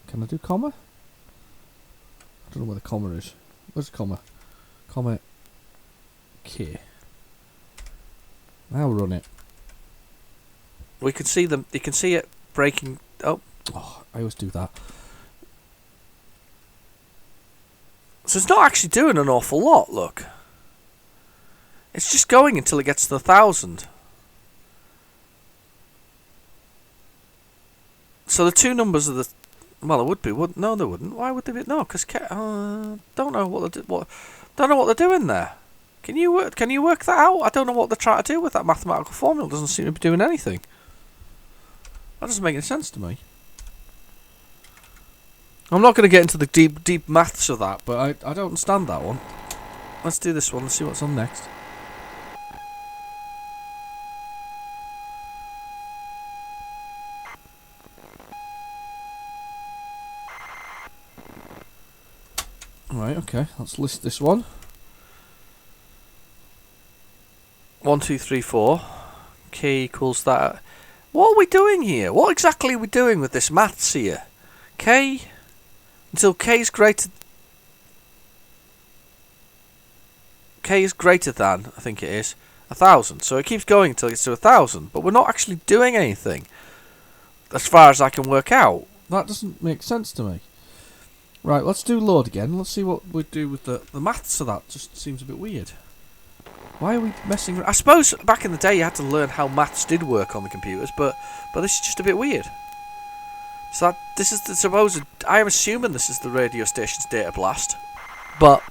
Can I do comma? I don't know where the comma is. Where's the comma? Comma K. Now run it. We can see them. You can see it breaking. Oh, I always do that. So it's not actually doing an awful lot. Look, it's just going until it gets to 1,000. So the two numbers are the. Well, it would be. No, they wouldn't. Why would they be? No, because don't know what don't know what they're doing there. Can you work that out? I don't know what they're trying to do with that mathematical formula. It doesn't seem to be doing anything. That doesn't make any sense to me. I'm not going to get into the deep maths of that, but I don't understand that one. Let's do this one. Let's see what's on next. Right, okay, let's list this one. 1, 2, 3, 4. K equals that. What are we doing here? What exactly are we doing with this maths here? K until K is greater. K is greater than, I think it is, 1,000. So it keeps going until it gets to 1,000, but we're not actually doing anything, as far as I can work out. That doesn't make sense to me. Right, let's do load again. Let's see what we do with the maths of that. Just seems a bit weird. Why are we messing around? I suppose back in the day you had to learn how maths did work on the computers, but this is just a bit weird. So this is the supposed. I am assuming this is the radio station's data blast, but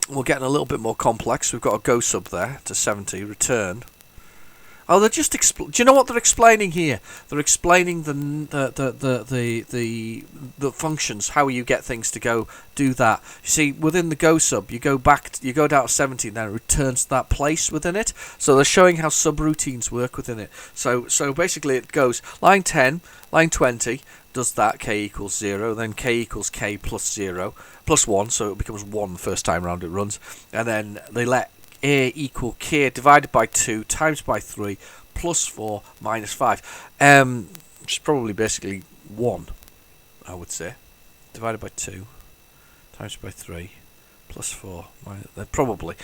we're getting a little bit more complex. We've got a go sub there to 70 return. Oh, they're just do you know what they're explaining here? They're explaining the functions, how you get things to go do that. You see, within the go sub, you go down to 70, and then it returns to that place within it. So they're showing how subroutines work within it. So basically, it goes line 10, line 20 does that, K equals 0, then K equals K plus 0 plus 1, so it becomes 1 the first time round it runs, and then they let A equal K divided by 2 times by 3 plus 4 minus 5, which is probably basically 1, I would say, divided by 2 times by 3 plus 4 minus, probably,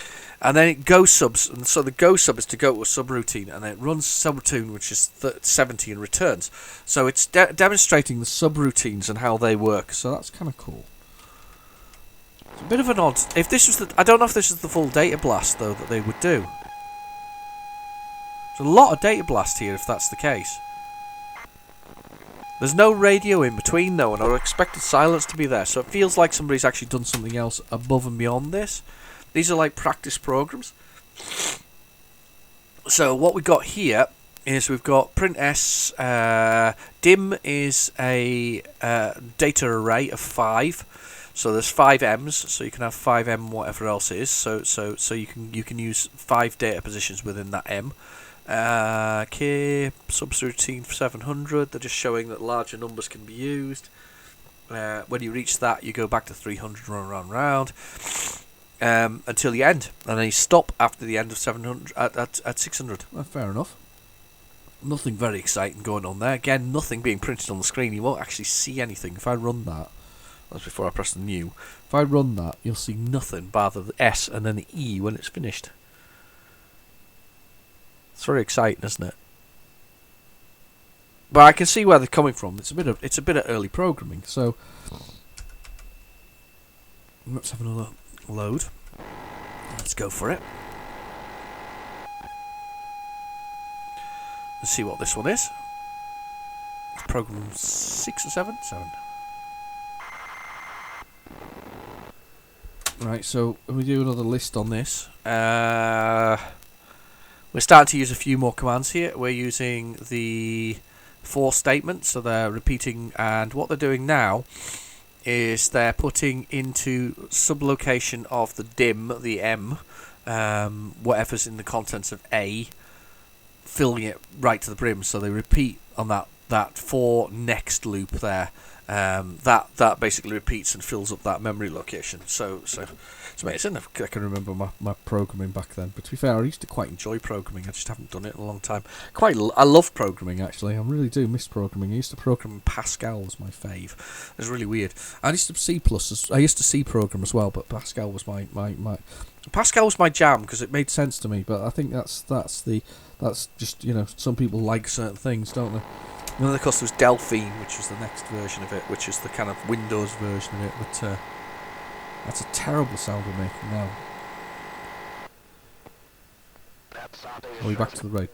and then it go subs, and so the go sub is to go to a subroutine, and then it runs subroutine which is 70 and returns. So it's demonstrating the subroutines and how they work. So that's kind of cool. It's a bit of an odd. If this was I don't know if this is the full data blast though that they would do. There's a lot of data blast here if that's the case. There's no radio in between though, and I expected silence to be there, so it feels like somebody's actually done something else above and beyond this. These are like practice programs. So what we got here is we've got print S. Dim is a data array of 5. So there's 5 M's, so you can have 5 M whatever else it is. So you can use 5 data positions within that M. K subroutine for 700. They're just showing that larger numbers can be used. When you reach that, you go back to 300, run round until the end, and then you stop after the end of 700 at 600. Well, fair enough. Nothing very exciting going on there. Again, nothing being printed on the screen. You won't actually see anything. If I run that. That's before I press the new. If I run that, you'll see nothing but the S and then the E when it's finished. It's very exciting, isn't it? But I can see where they're coming from. It's a bit of early programming. So let's have another load. Let's go for it. Let's see what this one is. It's program 6 or 7? 7. Right, so we do another list on this. We're starting to use a few more commands here. We're using the 4 statements, so they're repeating, and what they're doing now is they're putting into sublocation of the dim, the M, whatever's in the contents of A, filling it right to the brim. So they repeat on that 4 next loop there. That basically repeats and fills up that memory location. So it's amazing. I can remember my programming back then. But to be fair, I used to quite enjoy programming. I just haven't done it in a long time. I love programming, actually. I really do miss programming. I used to program in Pascal was my fave. It was really weird. I used to C++. I used to C program as well, but Pascal was my Pascal was my jam because it made sense to me. But I think that's just, you know, some people like certain things, don't they? And then, of course, there was Delphine, which was the next version of it, which is the kind of Windows version of it. But that's a terrible sound we're making now. Are we back to the radio?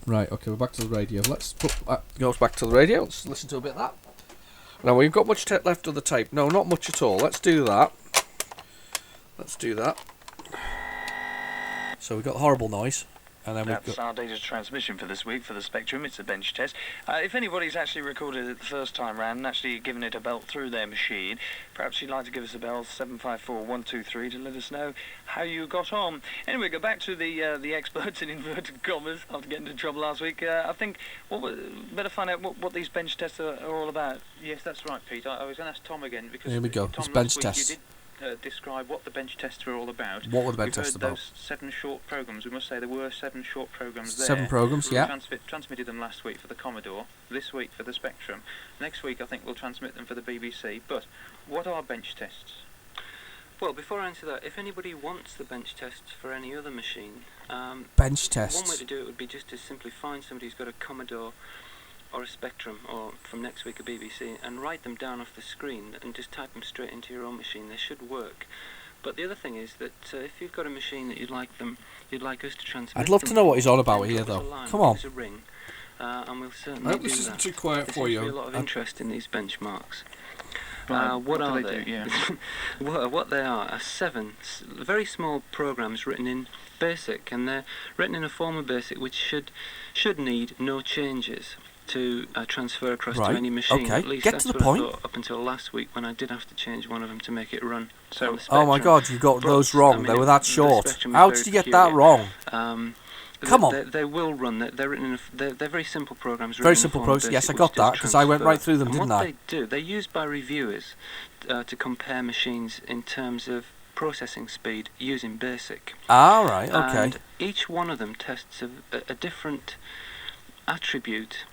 Right, okay, we're back to the radio. Let's go back to the radio. Let's listen to a bit of that. Now, we've got much left of the tape. No, not much at all. Let's do that. So we've got horrible noise. And then that's our data transmission for this week for the Spectrum. It's a bench test. If anybody's actually recorded it the first time round and actually given it a belt through their machine, perhaps you'd like to give us a bell, 754-123, to let us know how you got on. Anyway, go back to the experts in inverted commas after getting into trouble last week. I think better find out what these bench tests are all about. Yes, that's right, Pete. I was going to ask Tom again because here we go. Tom, it's bench last tests. week you did describe what the bench tests were all about. What were the bench tests about? Those 7 short programs. We must say there were 7 short programs there. 7 programs, yeah. We transmitted them last week for the Commodore, this week for the Spectrum. Next week I think we'll transmit them for the BBC. But what are bench tests? Well, before I answer that, if anybody wants the bench tests for any other machine, bench tests. One way to do it would be just to simply find somebody who's got a Commodore or a Spectrum, or from next week a BBC, and write them down off the screen and just type them straight into your own machine. They should work. But the other thing is that if you've got a machine that you'd like us to transmit, I'd love to know what he's on about here, though. Come on. A ring, and we'll certainly I hope do this isn't that. too quiet for you. There's a lot of interest in these benchmarks. What are do they? Do? Yeah. What they are 7 very small programs written in BASIC, and they're written in a form of BASIC which should need no changes to transfer across to any machine. Okay. At least Get that's to the what point. I thought up until last week when I did have to change one of them to make it run. So, on the Spectrum. Oh my God, you got those wrong. I mean, they were that the short. Spectrum is How very did you get peculiar. that wrong? Come on. They will run. They're written in they're very simple programs. Very simple programs. Yes, I got that because I went right through them, didn't I? What they do, they're used by reviewers to compare machines in terms of processing speed using BASIC. Ah, right. Okay. And each one of them tests a different attribute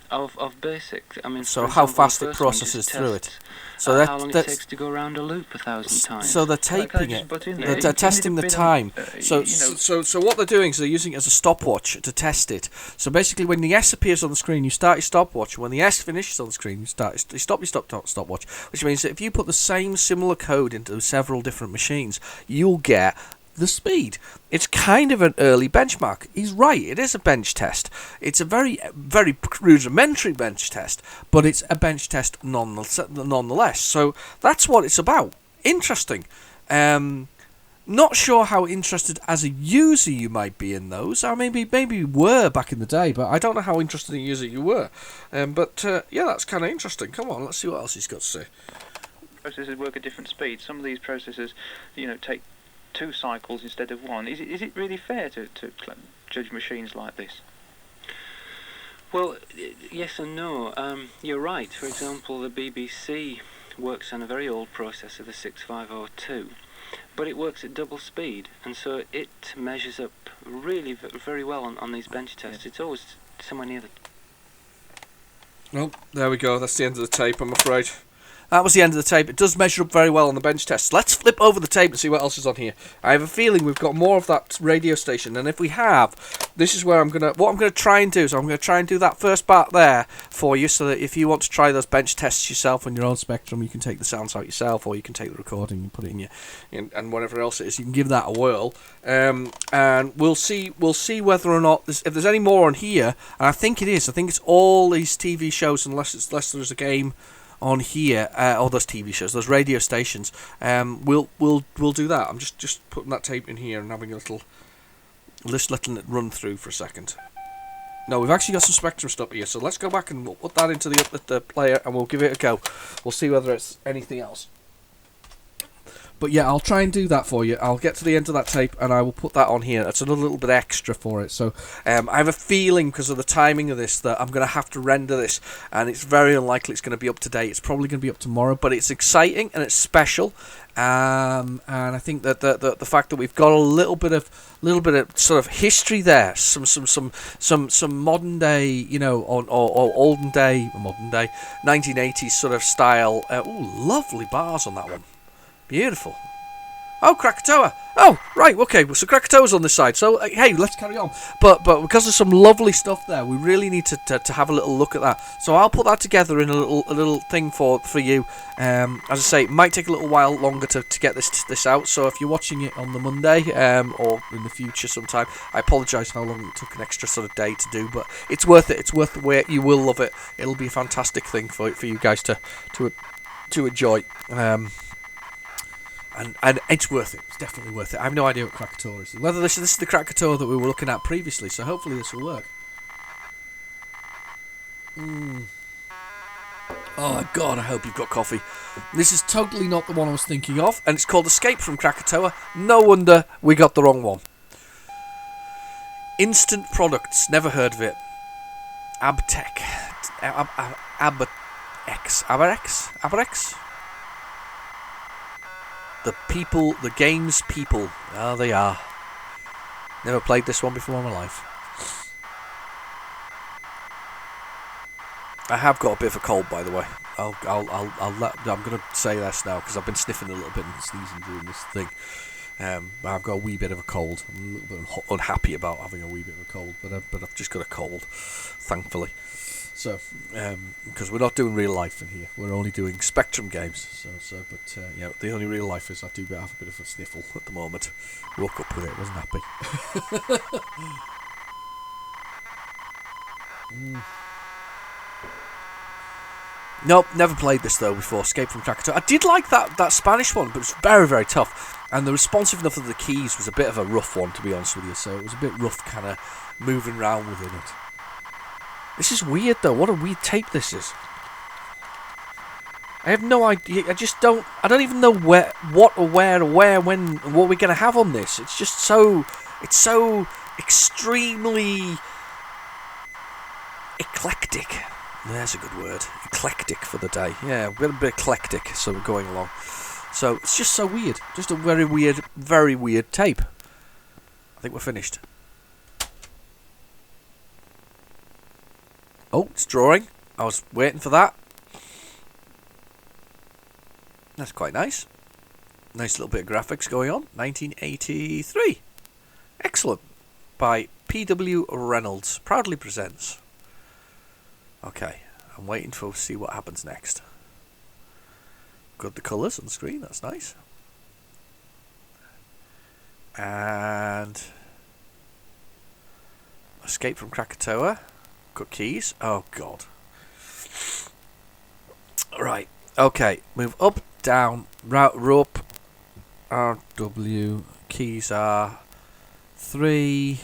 of BASIC. I mean, so for how example, fast the it first one processes just through it. tests, So how long it takes to go around a loop 1,000 times. So they're Can I taping just it. butt in there? They're It's testing the been a- time. So, you know- so what they're doing is they're using it as a stopwatch to test it. So basically, when the S appears on the screen, you start your stopwatch. When the S finishes on the screen, you stop your stopwatch. Which means that if you put the same similar code into several different machines, you'll get the speed. It's kind of an early benchmark. He's right. It is a bench test. It's a very, very rudimentary bench test, but it's a bench test nonetheless. So that's what it's about. Interesting. Not sure how interested as a user you might be in those. Or maybe you were back in the day, but I don't know how interested a user you were. But yeah, that's kind of interesting. Come on, let's see what else he's got to say. Processors work at different speeds. Some of these processors, take 2 cycles instead of 1. Is it really fair to judge machines like this? Well, yes and no. You're right. For example, the BBC works on a very old processor, the 6502, but it works at double speed, and so it measures up really very well on these bench tests. It's always somewhere near the... Well, there we go. That's the end of the tape, I'm afraid. That was the end of the tape. It does measure up very well on the bench tests. Let's flip over the tape and see what else is on here. I have a feeling we've got more of that radio station, and if we have, this is where what I'm gonna try and do. So I'm gonna try and do that first part there for you, so that if you want to try those bench tests yourself on your own Spectrum, you can take the sounds out yourself, or you can take the recording and put it in your, and whatever else it is, you can give that a whirl. And we'll see whether or not if there's any more on here. And I think it is. I think it's all these TV shows, unless there's a game on here, or those TV shows, those radio stations, we'll do that. I'm just putting that tape in here and having a little, just letting it run through for a second. No, we've actually got some Spectrum stuff here, so let's go back and we'll put that into the player and we'll give it a go. We'll see whether it's anything else. But yeah, I'll try and do that for you. I'll get to the end of that tape and I will put that on here. It's another little bit extra for it. So I have a feeling, because of the timing of this, that I'm going to have to render this, and it's very unlikely it's going to be up to date. It's probably going to be up tomorrow, but it's exciting and it's special. And I think that the fact that we've got a little bit of sort of history there, some modern day, you know, or olden day, modern day, 1980s sort of style. Ooh, lovely bars on that one. Beautiful. Oh, Krakatoa. Oh, right, okay. So Krakatoa's on this side. So, hey, let's carry on. But because there's some lovely stuff there, we really need to have a little look at that. So I'll put that together in a little thing for you. As I say, it might take a little while longer to get this out. So if you're watching it on the Monday or in the future sometime, I apologise how long it took an extra sort of day to do. But it's worth it. It's worth the wait. You will love it. It'll be a fantastic thing for you guys to enjoy. And it's worth it. It's definitely worth it. I have no idea what Krakatoa is. Whether this is the Krakatoa that we were looking at previously, so hopefully this will work. Oh, God, I hope you've got coffee. This is totally not the one I was thinking of, and it's called Escape from Krakatoa. No wonder we got the wrong one. Instant Products. Never heard of it. Abtech. Aberex? The game's people. Oh, they are. Never played this one before in my life. I have got a bit of a cold, by the way. I'm going to say this now because I've been sniffing a little bit and sneezing during this thing. I've got a wee bit of a cold. I'm a little bit unhappy about having a wee bit of a cold, but I've just got a cold, thankfully. So, because we're not doing real life in here, we're only doing Spectrum games. But yeah, the only real life is I do have a bit of a sniffle at the moment. Woke up with it, wasn't happy. Nope, never played this though before. Escape from Krakatoa. I did like that Spanish one, but it's very, very tough. And the responsiveness of the keys was a bit of a rough one, to be honest with you. So it was a bit rough, kind of moving around within it. This is weird though. What a weird tape this is. I have no idea. I don't even know when, what we're gonna have on this. It's just so. It's so extremely eclectic. There's a good word. Eclectic for the day. Yeah, we're a bit eclectic, so we're going along. So it's just so weird. Just a very weird tape. I think we're finished. Oh, it's drawing. I was waiting for that. That's quite nice. Nice little bit of graphics going on. 1983. Excellent. By P.W. Reynolds. Proudly presents. Okay. I'm waiting to see what happens next. Got the colours on the screen. That's nice. And Escape from Krakatoa. Got keys. Oh god. Right. Okay. Move up, down, rope. RW. Keys are 3,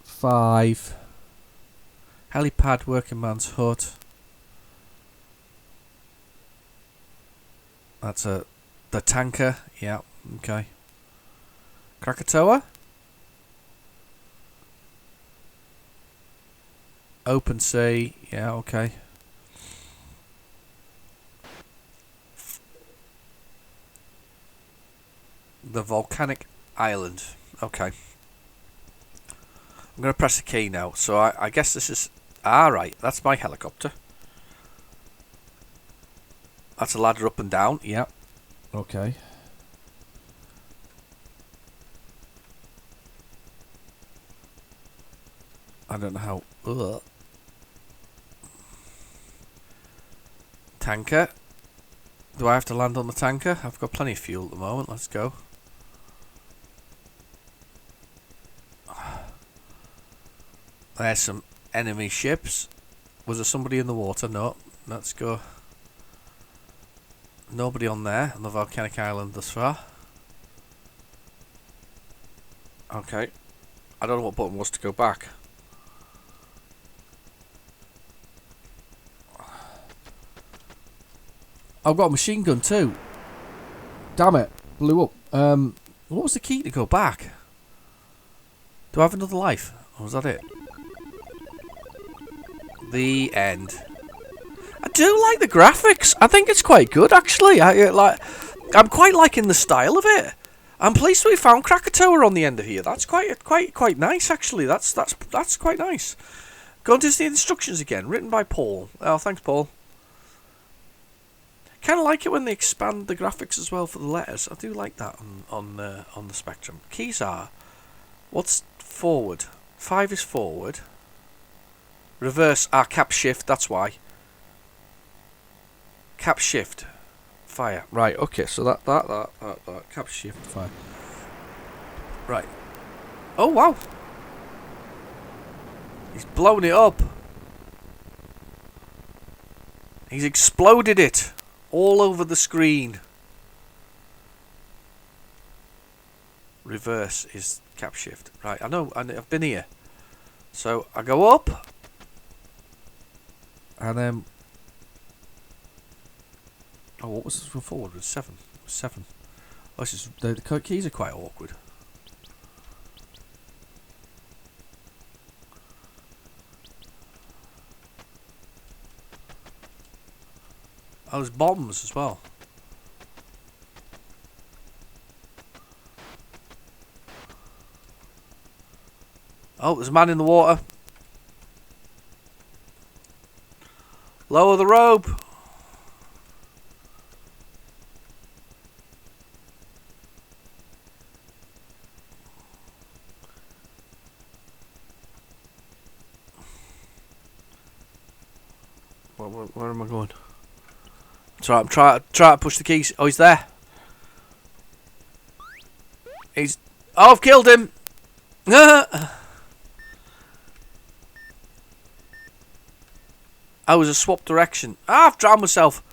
5. Helipad, working man's hut. That's the tanker. Yeah. Okay. Krakatoa. Open sea, yeah, okay. The volcanic island, okay. I'm going to press a key now, so I guess this is... right, that's my helicopter. That's a ladder up and down, yeah. Okay. I don't know how... Ugh. Tanker. Do I have to land on the tanker? I've got plenty of fuel at the moment. Let's go. There's some enemy ships. Was there somebody in the water? No. Let's go. Nobody on there, on the volcanic island thus far. Okay. I don't know what button was to go back. I've got a machine gun too. Damn it. Blew up. What was the key to go back? Do I have another life? Or was that it? The end. I do like the graphics. I think it's quite good, actually. I'm quite liking the style of it. I'm pleased we found Krakatoa on the end of here. That's quite nice, actually. That's quite nice. Go into the instructions again. Written by Paul. Oh, thanks, Paul. Kind of like it when they expand the graphics as well for the letters. I do like that on the Spectrum. Keys are, what's forward? 5 is forward. Reverse, cap shift. That's why. Cap shift, fire. Right. Okay. So that cap shift, fire. Right. Oh wow. He's blown it up. He's exploded it all over the screen. Reverse is cap shift. Right. I know. I've been here. So I go up, and then. Oh, what was this forward? It was 7. It was 7. Oh, this is, the keys are quite awkward. Oh, there's bombs as well. Oh, there's a man in the water. Lower the rope. Where am I going? Sorry, I'm trying to push the keys. Oh, he's there. He's... Oh, I've killed him! I was a swap direction. Ah, I've drowned myself.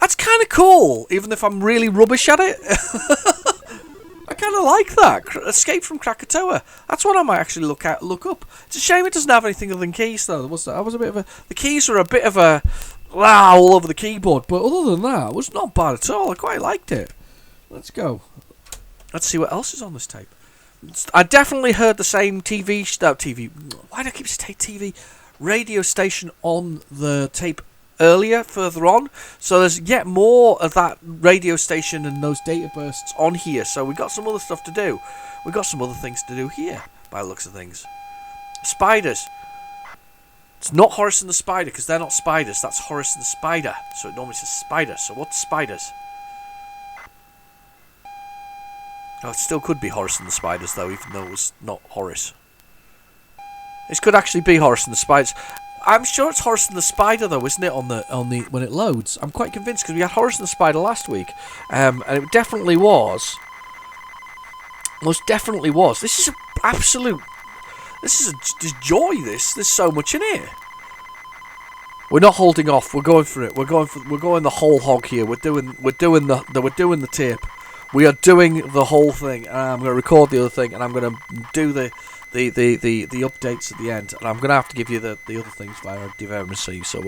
That's kind of cool, even if I'm really rubbish at it. I kind of like that. Escape from Krakatoa. That's what I might actually look up. It's a shame it doesn't have anything other than keys, though. I was a bit of a... The keys were a bit of a... Wow, all over the keyboard. But other than that, it was not bad at all. I quite liked it. Let's go. Let's see what else is on this tape. I definitely heard the same TV... Why do I keep saying TV? Radio station on the tape earlier, further on. So there's yet more of that radio station and those data bursts on here. So we've got some other stuff to do. We've got some other things to do here, by the looks of things. Spiders. It's not Horace and the Spider, because they're not spiders. That's Horace and the Spider. So it normally says spider. So what's spiders? Oh, it still could be Horace and the Spiders, though, even though it was not Horace. This could actually be Horace and the Spiders. I'm sure it's Horace and the Spider, though, isn't it? On the when it loads, I'm quite convinced, because we had Horace and the Spider last week, and it definitely was. Most definitely was. This is an absolute. This is a joy. There's so much in it. We're not holding off. We're going for it. We're going the whole hog here. We're doing the tape. We are doing the whole thing. And I'm going to record the other thing, and I'm going to do the updates at the end, and I'm going to have to give you the other things via DevMC. So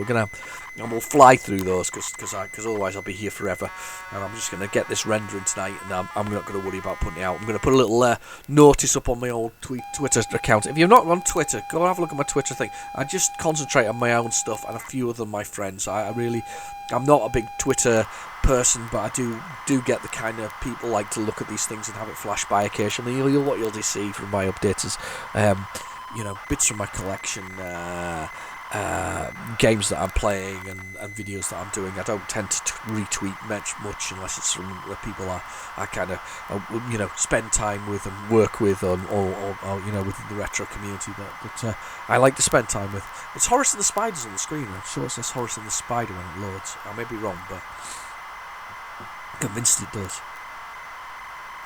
and we'll fly through those because otherwise I'll be here forever. And I'm just going to get this rendering tonight, and I'm not going to worry about putting it out. I'm going to put a little notice up on my old Twitter account. If you're not on Twitter, go and have a look at my Twitter thing. I just concentrate on my own stuff and a few of them my friends. I'm not a big Twitter person, but I do get the kind of people like to look at these things and have it flash by occasionally. What you'll see from my updates is, bits from my collection, games that I'm playing and videos that I'm doing. I don't tend to retweet much unless it's from the people I kind of spend time with and work with or within the retro community. But I like to spend time with. It's Horace and the Spiders on the screen. I'm sure it says Horace and the Spider when it loads. I may be wrong, but I'm convinced it does.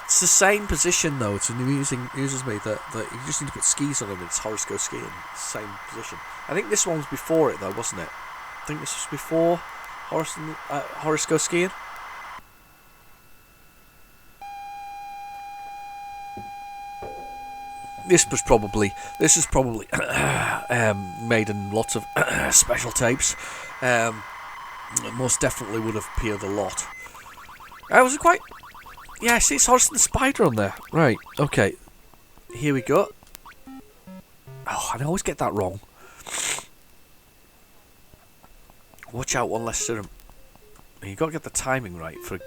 It's the same position though. It's amuses me that you just need to put skis on him. It's horoscope skiing. Same position. I think this one was before it though, wasn't it? I think this was before horoscope skiing. This is probably made in lots of special tapes. Most definitely would have appeared a lot. I was quite. Yeah, see, it's Horace and the Spider on there. Right, okay. Here we go. Oh, I always get that wrong. Watch out, one less serum. You've got to get the timing right for...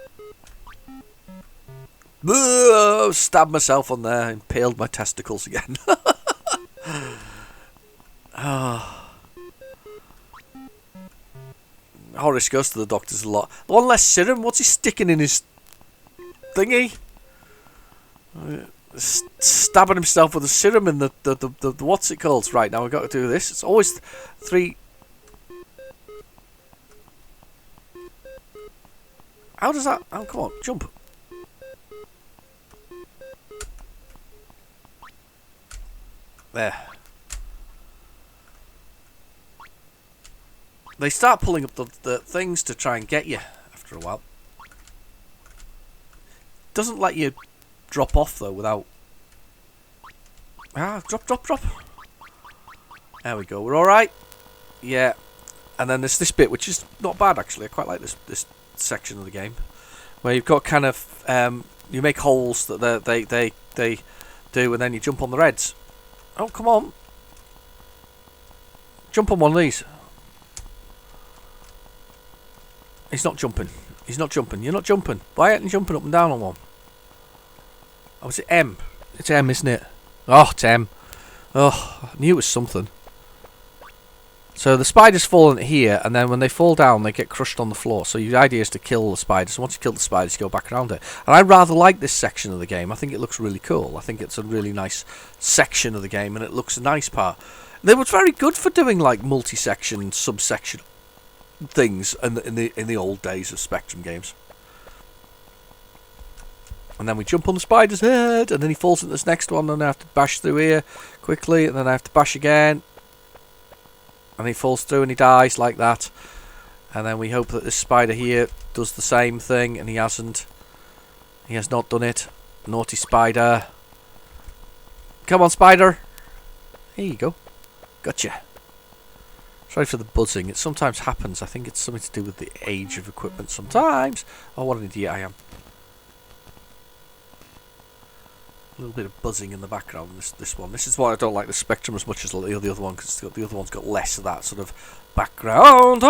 Stabbed myself on there, impaled my testicles again. Horace goes to the doctors a lot. One less serum? What's he sticking in his... thingy? Stabbing himself with a serum in the what's it called? Right, now we've got to do this. It's always 3... How does that... Oh, come on, jump. There. They start pulling up the things to try and get you after a while. Doesn't let you drop off though without... Drop. There we go, we're alright. Yeah. And then there's this bit which is not bad actually. I quite like this section of the game. Where you've got kind of... you make holes that they do and then you jump on the reds. Oh, come on. Jump on one of these. He's not jumping. He's not jumping. You're not jumping. Why aren't you jumping up and down on one? Oh, is it M? It's M, isn't it? Oh, it's M. Oh, I knew it was something. So the spiders fall in here, and then when they fall down, they get crushed on the floor. So your idea is to kill the spiders. Once you kill the spiders, you go back around it. And I rather like this section of the game. I think it looks really cool. I think it's a really nice section of the game, and it looks a nice part. They were very good for doing like multi-section, subsection things in the old days of Spectrum games. And then we jump on the spider's head, and then he falls into this next one, and I have to bash through here quickly, and then I have to bash again. And he falls through and he dies like that. And then we hope that this spider here does the same thing, and he hasn't. He has not done it. Naughty spider. Come on, spider. Here you go. Gotcha. Sorry for the buzzing. It sometimes happens. I think it's something to do with the age of equipment sometimes. Oh, what an idiot I am. A little bit of buzzing in the background. This one. This is why I don't like the Spectrum as much as the other one, because the other one's got less of that sort of background.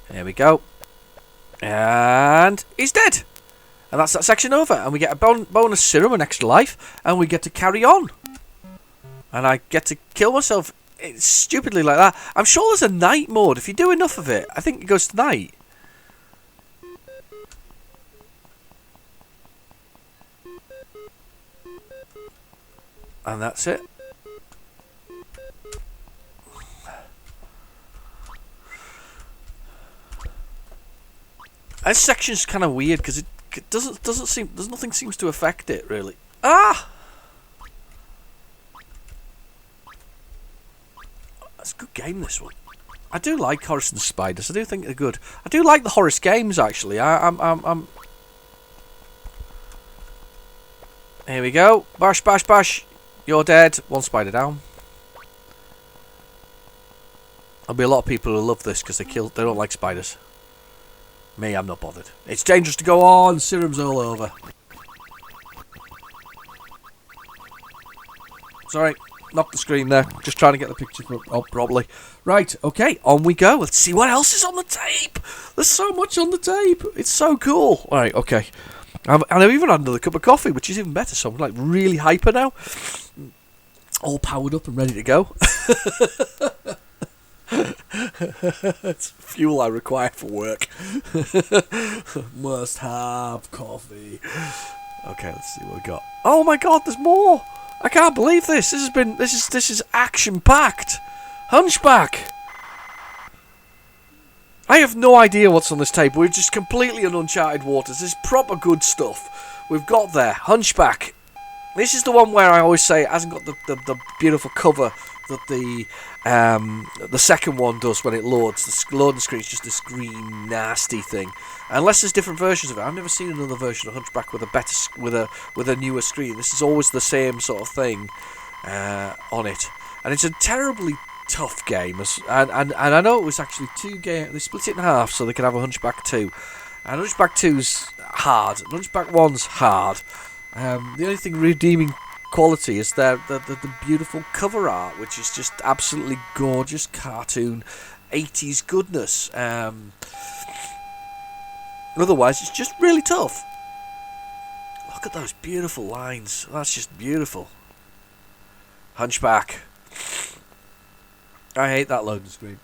There we go. And he's dead. And that's that section over. And we get a bonus serum, an extra life, and we get to carry on. And I get to kill myself stupidly like that. I'm sure there's a night mode. If you do enough of it, I think it goes to night. And that's it. This section's kind of weird because it doesn't seem, there's nothing seems to affect it really. Ah! That's a good game, this one. I do like Horace and the Spiders. I do think they're good. I do like the Horace games actually. I'm Here we go. Bash, bash, bash. You're dead. One spider down. There'll be a lot of people who love this because they don't like spiders. Me, I'm not bothered. It's dangerous to go on. Serum's all over. Sorry, knocked the screen there. Just trying to get the picture up properly. Right, okay, on we go. Let's see what else is on the tape. There's so much on the tape. It's so cool. All right, okay. And I've even had another cup of coffee, which is even better. So I'm like really hyper now. All powered up and ready to go. It's fuel I require for work. Must have coffee. Okay, let's see what we got. Oh my god, there's more! I can't believe this. This is action packed. Hunchback. I have no idea what's on this tape. We're just completely in uncharted waters. This is proper good stuff we've got there. Hunchback. This is the one where I always say it hasn't got the beautiful cover that the second one does when it loads. The loading screen is just this green nasty thing. Unless there's different versions of it. I've never seen another version of Hunchback with a newer screen. This is always the same sort of thing on it, and it's a terribly tough game. And I know it was actually 2 games. They split it in half so they could have a Hunchback 2. And Hunchback 2's hard. And Hunchback 1's hard. The only thing redeeming quality is the beautiful cover art, which is just absolutely gorgeous cartoon 80s goodness. Otherwise, it's just really tough. Look at those beautiful lines. That's just beautiful. Hunchback. I hate that loading screen.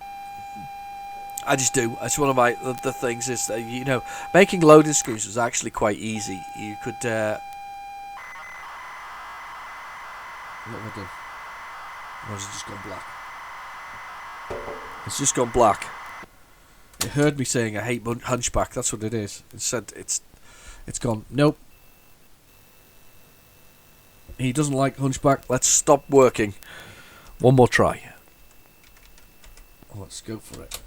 I just do. It's one of my the things is that, you know, making loading screens was actually quite easy. You could. What have I done? Or has it just gone black? It's just gone black. It heard me saying I hate Hunchback. That's what it is. It said it's gone. Nope. He doesn't like Hunchback. Let's stop working. One more try. Let's go for it.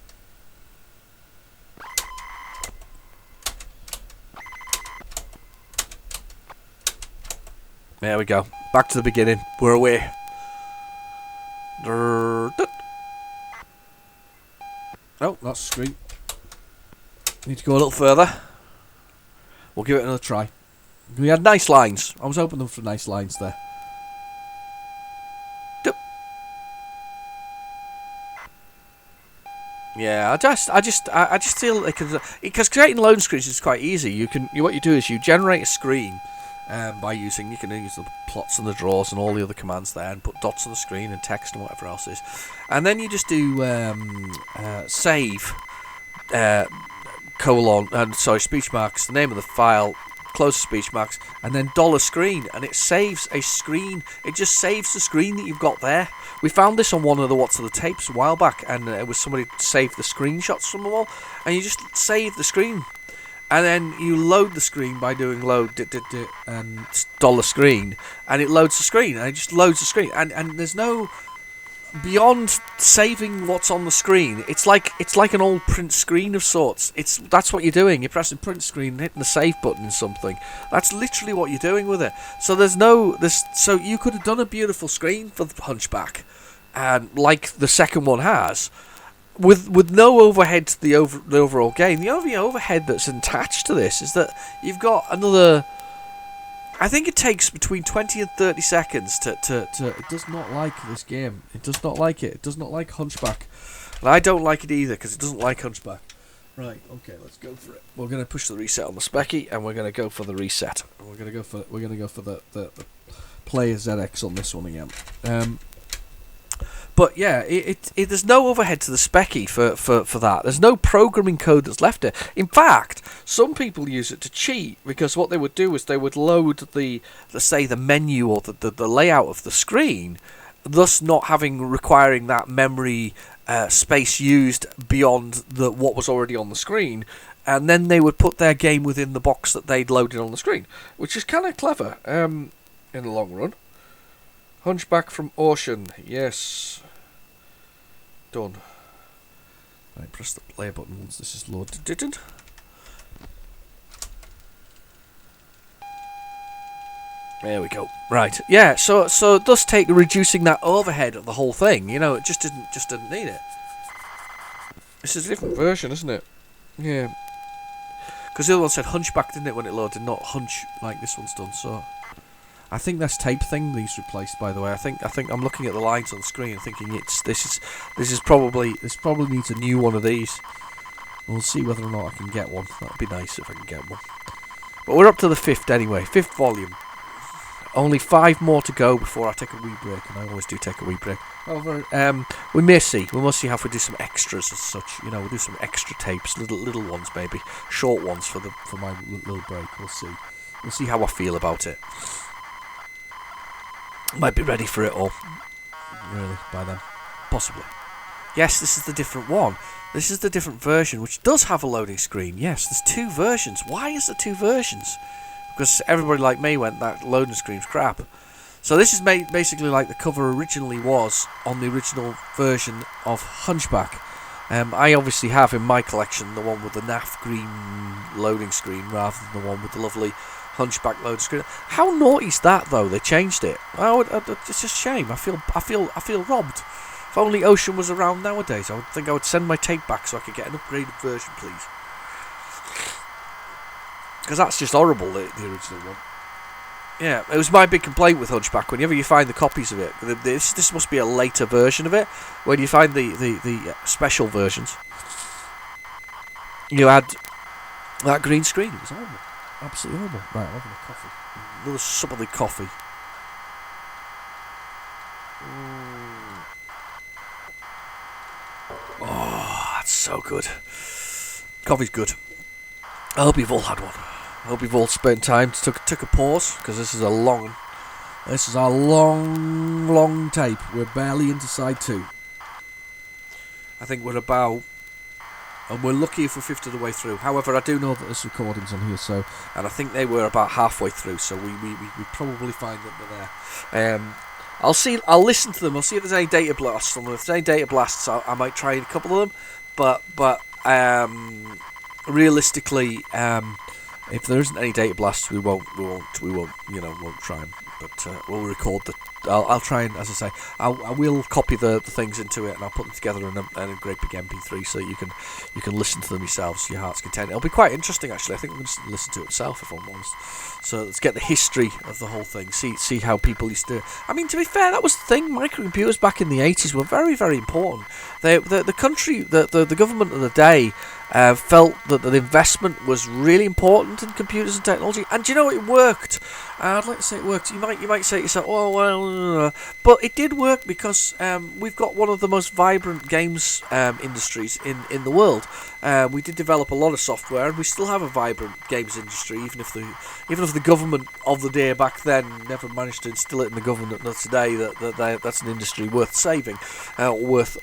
There we go. Back to the beginning. We're away. Oh, that's the screen. Need to go a little further. We'll give it another try. We had nice lines. I was hoping for nice lines there. Yeah, I just feel like because creating loading screens is quite easy. What you do is you generate a screen by you can use the plots and the draws and all the other commands there, and put dots on the screen and text and whatever else is, and then you just do save speech marks, the name of the file, close the speech marks, and then $screen, and it saves a screen. It just saves the screen that you've got there. We found this on one of the What's of the Tapes a while back, and it was somebody saved the screenshots from them all, and you just save the screen. And then you load the screen by doing load and $screen, and it loads the screen, and it just loads the screen. And there's no beyond saving what's on the screen. It's like an old print screen of sorts. That's what you're doing. You're pressing print screen and hitting the save button in something. That's literally what you're doing with it. So so you could have done a beautiful screen for the Hunchback, and like the second one has. With no overhead to the overall game. The only overhead that's attached to this is that you've got another. I think it takes between 20 and 30 seconds to. It does not like this game. It does not like it. It does not like Hunchback, and I don't like it either because it doesn't like Hunchback. Right. Okay. Let's go for it. We're going to push the reset on the Specky, and we're going to go for the reset. We're going to go for the PlayZX on this one again. But yeah, there's no overhead to the Specky for that. There's no programming code that's left there. In fact, some people use it to cheat, because what they would do is they would load the menu or the layout of the screen, thus not requiring that memory space used beyond what was already on the screen, and then they would put their game within the box that they'd loaded on the screen, which is kind of clever in the long run. Hunchback from Ocean, yes. Done. Right, press the play button once this is loaded. Didn't. There we go. Right, yeah. So it does take reducing that overhead of the whole thing. You know, it just didn't need it. This is a different version, isn't it? Yeah. Because the other one said Hunchback, didn't it, when it loaded, not Hunch like this one's done. So. I think this tape thing needs replaced. By the way, I think I'm looking at the lines on the screen and thinking this probably needs a new one of these. We'll see whether or not I can get one. That'd be nice if I can get one. But we're up to the 5th anyway, 5th volume. Only 5 more to go before I take a wee break, and I always do take a wee break. However, we must see how we do some extras as such. You know, we'll do some extra tapes, little ones maybe, short ones for my little break. We'll see. We'll see how I feel about it. Might be ready for it all, really, by then. Possibly. Yes, this is the different one. This is the different version, which does have a loading screen. Yes, there's 2 versions. Why is there 2 versions? Because everybody like me went, that loading screen's crap. So this is basically like the cover originally was on the original version of Hunchback. I obviously have in my collection the one with the naff green loading screen rather than the one with the lovely Hunchback loading screen. How naughty is that though? They changed it. It's just a shame. I feel robbed. If only Ocean was around nowadays, I would send my tape back so I could get an upgraded version, please. Because that's just horrible, the original one. Yeah, it was my big complaint with Hunchback. Whenever you find the copies of it, this must be a later version of it. When you find the special versions, you had that green screen. It was horrible. Absolutely horrible. Right, I'm having a coffee. Another sup of the coffee. Oh, that's so good. Coffee's good. I hope you've all had one. I hope you've all spent time, took a pause, because this is a long tape. We're barely into side 2. I think we're about, and we're lucky if we're 50 of the way through. However, I do know that there's recordings on here, and I think they were about halfway through, so we probably find that they're there. I'll listen to them. I'll see if there's any data blasts on them. If there's any data blasts, I might try a couple of them. But realistically, if there isn't any data blasts, we won't try them. But we'll record the. I'll try and, as I say, I will copy the things into it, and I'll put them together in a great big MP3 so you can listen to them yourselves to your heart's content. It'll be quite interesting, actually. I think I'm going to listen to it myself, if I'm honest. So let's get the history of the whole thing. See how people used to. I mean, to be fair, that was the thing. Microcomputers back in the 80s were very, very important. The country, the government of the day. Felt that the investment was really important in computers and technology, and do you know it worked. I'd like to say it worked. You might say to yourself, oh well, but it did work because we've got one of the most vibrant games industries in the world. We did develop a lot of software, and we still have a vibrant games industry, even if the government of the day back then never managed to instill it in the government of today that's an industry worth saving, or worth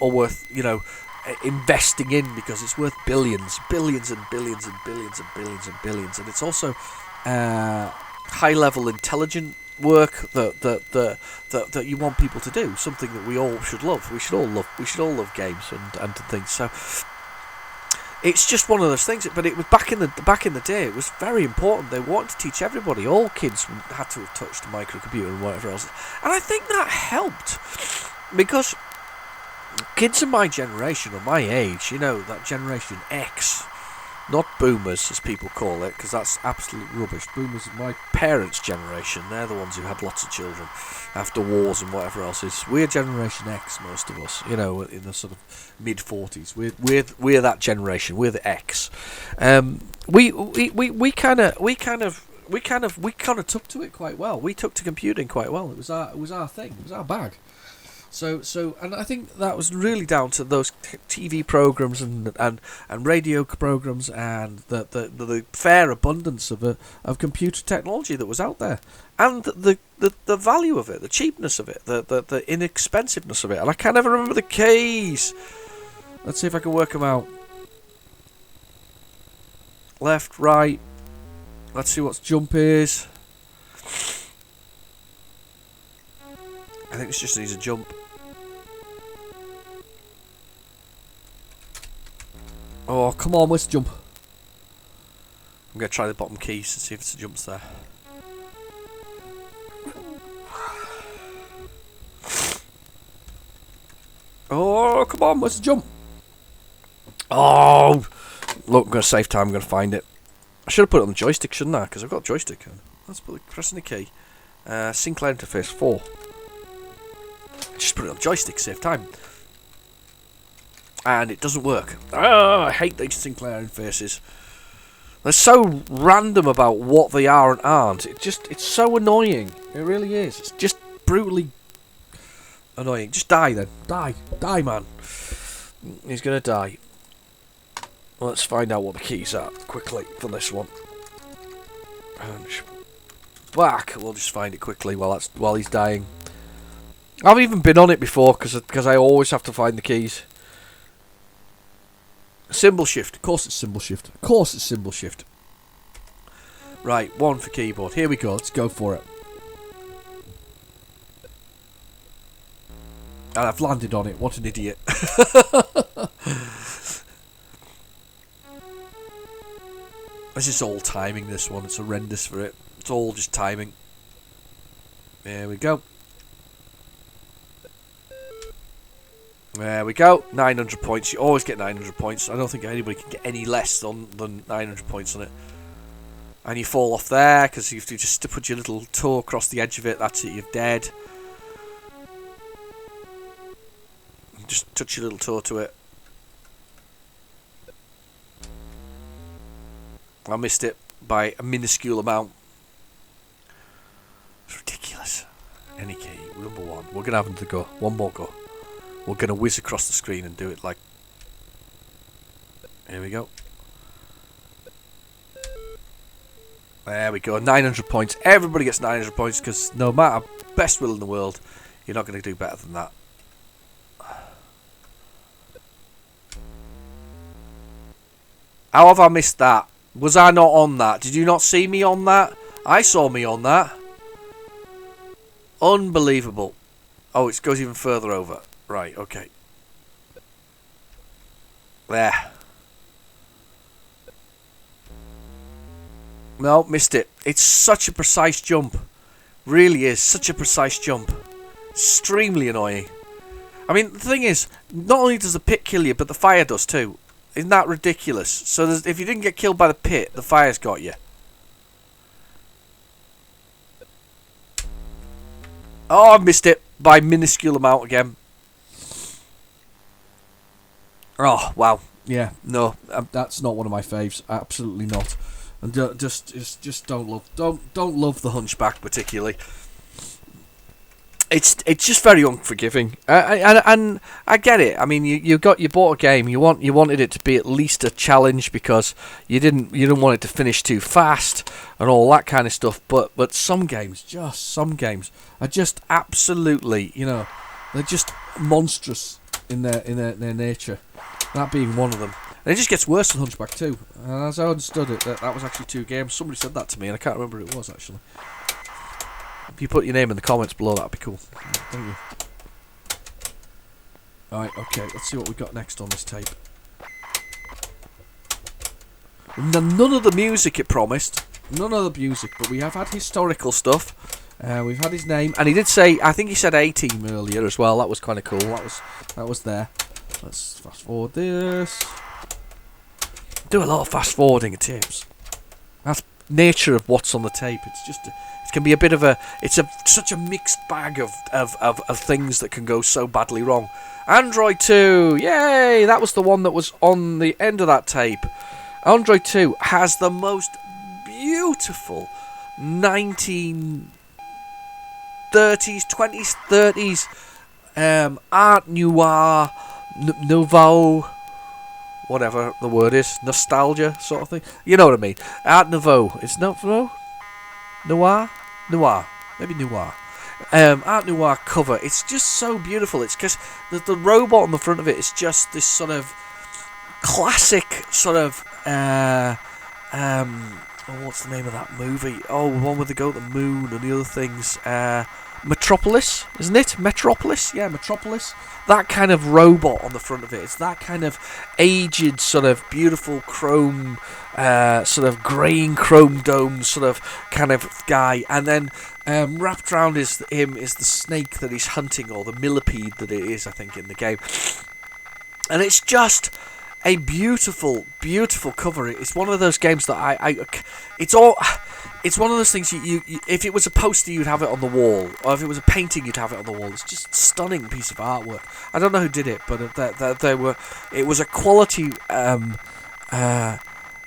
investing in, because it's worth billions and billions and billions and billions and billions, and it's also high level intelligent work that you want people to do, something that we all should love. We should all love games and things. So it's just one of those things. But it was back in the day. It was very important. They wanted to teach everybody. All kids had to have touched a microcomputer and whatever else. And I think that helped, because kids of my generation, or my age, that Generation X, not boomers as people call it, because that's absolute rubbish. Boomers are my parents' generation. They're the ones who had lots of children after wars and whatever else. We're Generation X, most of us, in the sort of mid-40s. We're that generation. We're the X. We kind of took to it quite well. We took to computing quite well. It was our thing. It was our bag. So, and I think that was really down to those TV programs and radio programs and the fair abundance of computer technology that was out there, and the value of it, the cheapness of it, the inexpensiveness of it. And I can't ever remember the keys. Let's see if I can work them out. Left, right. Let's see what jump is. I think this just needs a jump. Oh, come on, where's the jump? I'm going to try the bottom keys and see if it's a jumps there. Oh, come on, where's the jump? Oh! Look, I'm going to save time, I'm going to find it. I should have put it on the joystick, shouldn't I? Because I've got a joystick. Let's put pressing the key. Sinclair interface 4. Just put it on the joystick, save time. And it doesn't work. Oh, I hate these Sinclair interfaces. They're so random about what they are and aren't. It's so annoying. It really is. It's just brutally annoying. Just die then. Die, man. He's gonna die. Let's find out what the keys are quickly for this one. And back. We'll just find it quickly while he's dying. I've even been on it before because I always have to find the keys. Symbol shift. Of course it's symbol shift. Of course it's symbol shift. Right, 1 for keyboard. Here we go. Let's go for it. And I've landed on it. What an idiot. This is all timing, this one. It's horrendous for it. It's all just timing. There we go. There we go. 900 points. You always get 900 points. I don't think anybody can get any less than 900 points on it. And you fall off there because you have to just put your little toe across the edge of it. That's it. You're dead. Just touch your little toe to it. I missed it by a minuscule amount. It's ridiculous. Any key, number 1. We're going to have another go. One more go. We're going to whiz across the screen and do it like... Here we go. There we go. 900 points. Everybody gets 900 points because no matter best will in the world, you're not going to do better than that. How have I missed that? Was I not on that? Did you not see me on that? I saw me on that. Unbelievable. Oh, it goes even further over. Right, okay. There. No, missed it. It's such a precise jump. Really is. Such a precise jump. Extremely annoying. I mean, the thing is, not only does the pit kill you, but the fire does too. Isn't that ridiculous? So if you didn't get killed by the pit, the fire's got you. Oh, I missed it by a minuscule amount again. Oh, wow. Yeah, no, that's not one of my faves. Absolutely not. And just don't love the Hunchback particularly. It's just very unforgiving, and I get it. I mean, you bought a game. You wanted it to be at least a challenge because you didn't want it to finish too fast and all that kind of stuff. But some games are just absolutely, they're just monstrous in their nature. That being one of them. And it just gets worse than Hunchback 2. And as I understood it, that was actually 2 games. Somebody said that to me, and I can't remember who it was actually. If you put your name in the comments below, that'd be cool. Thank you. Alright, okay, let's see what we got next on this tape. None of the music it promised. None of the music, but we have had historical stuff. We've had his name, and he did say, I think he said A-Team earlier as well. That was kind of cool. That was there. Let's fast forward this. Do a lot of fast forwarding of tapes. That's nature of what's on the tape. It's just it can be a bit of such a mixed bag of things that can go so badly wrong. Android 2, yay! That was the one that was on the end of that tape. Android 2 has the most beautiful 1930s, 20s, 30s art noir, nouveau, whatever the word is, nostalgia sort of thing. You know what I mean? Art Nouveau. It's not Nouveau? Noir. Maybe noir. Art Noir cover. It's just so beautiful. It's because the robot on the front of it is just this sort of classic sort of what's the name of that movie? Oh, the one where they go to the moon and the other things. Metropolis, isn't it? Metropolis? Yeah, Metropolis. That kind of robot on the front of it. It's that kind of aged, sort of beautiful chrome, sort of greying chrome dome sort of kind of guy. And then wrapped around him is the snake that he's hunting, or the millipede that it is, I think, in the game. And it's just a beautiful, beautiful cover. It's one of those games that it's one of those things you if it was a poster you'd have it on the wall, or if it was a painting you'd have it on the wall. It's just a stunning piece of artwork. I don't know who did it, but it was a quality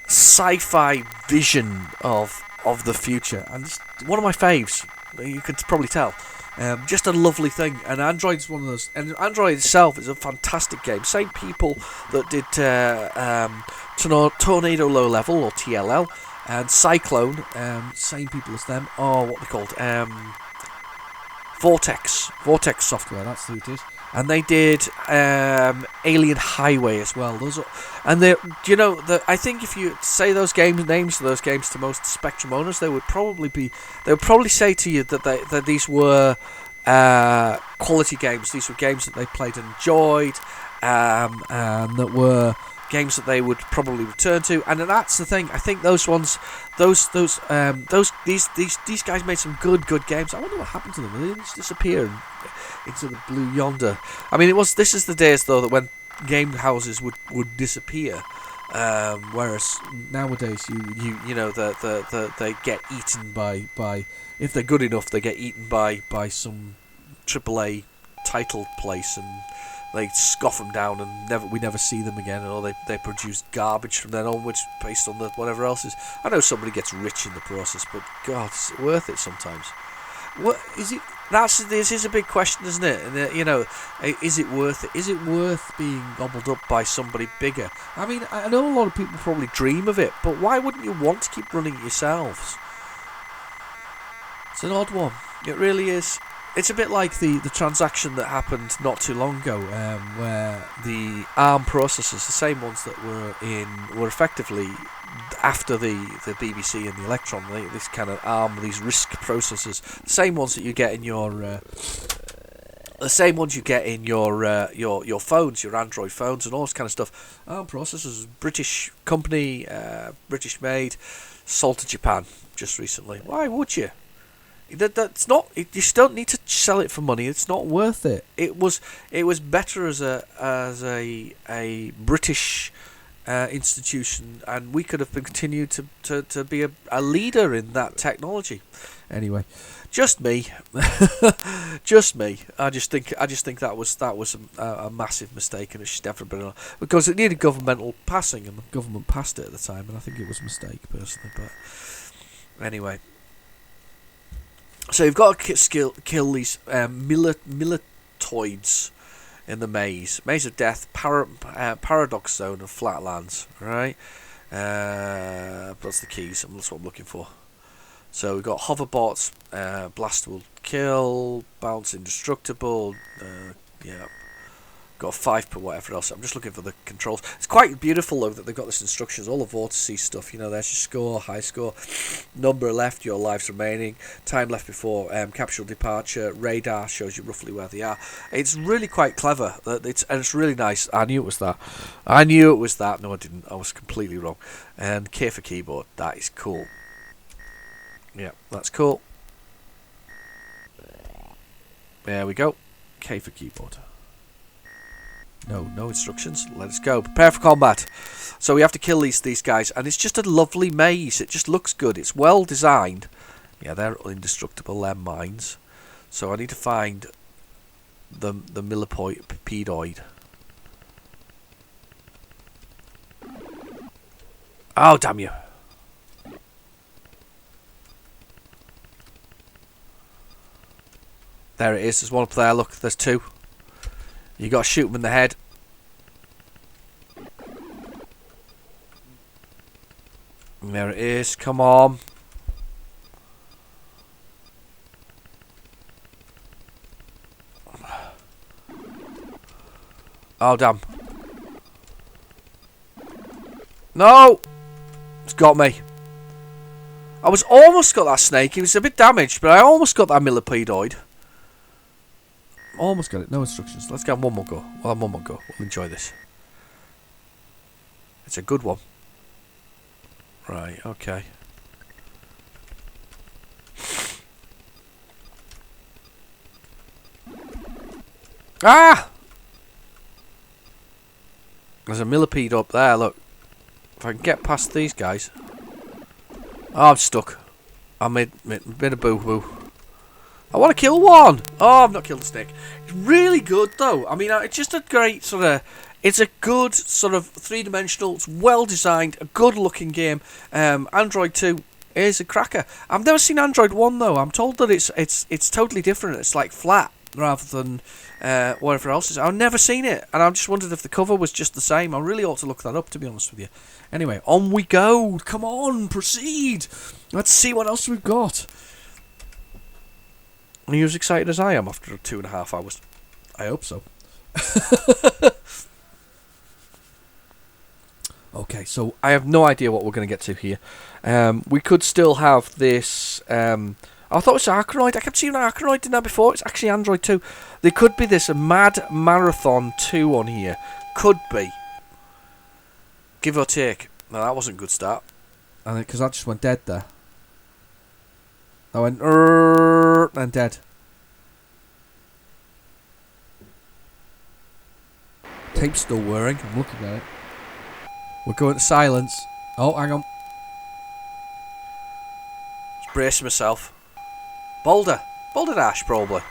sci-fi vision of the future, and it's one of my faves. You could probably tell. Just a lovely thing, and Android's one of those. And Android itself is a fantastic game. Same people that did Tornado Low Level, or TLL, and Cyclone. Same people as them. Oh, what are they called? Vortex software. That's who it is. and they did Alien Highway as well. Those are, and they, I think if you say those names of those games to most Spectrum owners, they would probably say to you that these were quality games. These were games that they played and enjoyed, and that were games that they would probably return to. And that's the thing. I think those ones, these guys made some good games. I wonder what happened to them. Did they just disappear into the blue yonder? I mean, this is the days though that when game houses would disappear. Whereas nowadays, they get eaten by if they're good enough, they get eaten by some AAA title place, and they scoff them down, and we never see them again, or they produce garbage from then onwards based on whatever else is. I know somebody gets rich in the process, but God, it's worth it sometimes. What is it? This is a big question, isn't it? And is it worth it? Is it worth being gobbled up by somebody bigger? I mean, I know a lot of people probably dream of it, but why wouldn't you want to keep running it yourselves? It's an odd one. It really is. It's a bit like the transaction that happened not too long ago, where the ARM processors, the same ones that were effectively after the BBC and the Electron, this kind of ARM, these RISC processors, the same ones that you get in your your phones, your Android phones, and all this kind of stuff. ARM processors, British company, British made, sold to Japan just recently. Why would you? That's not. You just don't need to sell it for money. It's not worth it. It was better as a British institution, and we could have continued to be a leader in that technology. Anyway, just me, just me. I just think that was a massive mistake, and it should never have been because it needed governmental passing, and the government passed it at the time, and I think it was a mistake personally. But anyway. So you've got to kill these militoids in the maze of death, paradox zone, and flatlands. Right, that's the keys. That's what I'm looking for. So we've got hoverbots, blast will kill, bounce indestructible. Got 5 per whatever else. I'm just looking for the controls. It's quite beautiful though that they've got this instructions, all the vortices stuff. There's your score, high score, number left, your lives remaining, time left before capsule departure, radar shows you roughly where they are. It's really quite clever. And it's really nice. I knew it was that. No, I didn't. I was completely wrong. And K for keyboard. That is cool. Yeah, that's cool. There we go. K for keyboard. No instructions. Let's go. Prepare for combat. So we have to kill these guys, and it's just a lovely maze. It just looks good. It's well designed. Yeah, they're indestructible. They're mines. So I need to find the millipedoid. Oh, damn you. There it is. There's one up there. Look, there's 2. You got to shoot them in the head. And there it is. Come on. Oh, damn. No! It's got me. I was almost got that snake. He was a bit damaged, but I almost got that millipedoid. Almost got it. No instructions. Let's get one more go. We'll have one more go. We'll enjoy this. It's a good one. Right, okay. Ah! There's a millipede up there, look. If I can get past these guys. Oh, I'm stuck. I made a boo-boo. I want to kill one! Oh, I've not killed the snake. It's really good, though. I mean, it's just a great sort of... It's a good sort of three-dimensional, it's well-designed, a good-looking game. Android 2 is a cracker. I've never seen Android 1, though. I'm told that it's totally different. It's like flat rather than whatever else is. I've never seen it, and I just wondered if the cover was just the same. I really ought to look that up, to be honest with you. Anyway, on we go. Come on, proceed. Let's see what else we've got. Are you as excited as I am after 2.5 hours? I hope so. Okay, so I have no idea what we're going to get to here. We could still have this... I thought it was Arkanoid. I kept seeing Arkanoid in there before. It's actually Android 2. There could be this Mad Marathon 2 on here. Could be. Give or take. No, that wasn't a good start. Because that just went dead there. That went... and dead. Tape's still whirring. I'm looking at it. We're going to silence. Oh, hang on. Just brace myself. Boulder Dash, probably.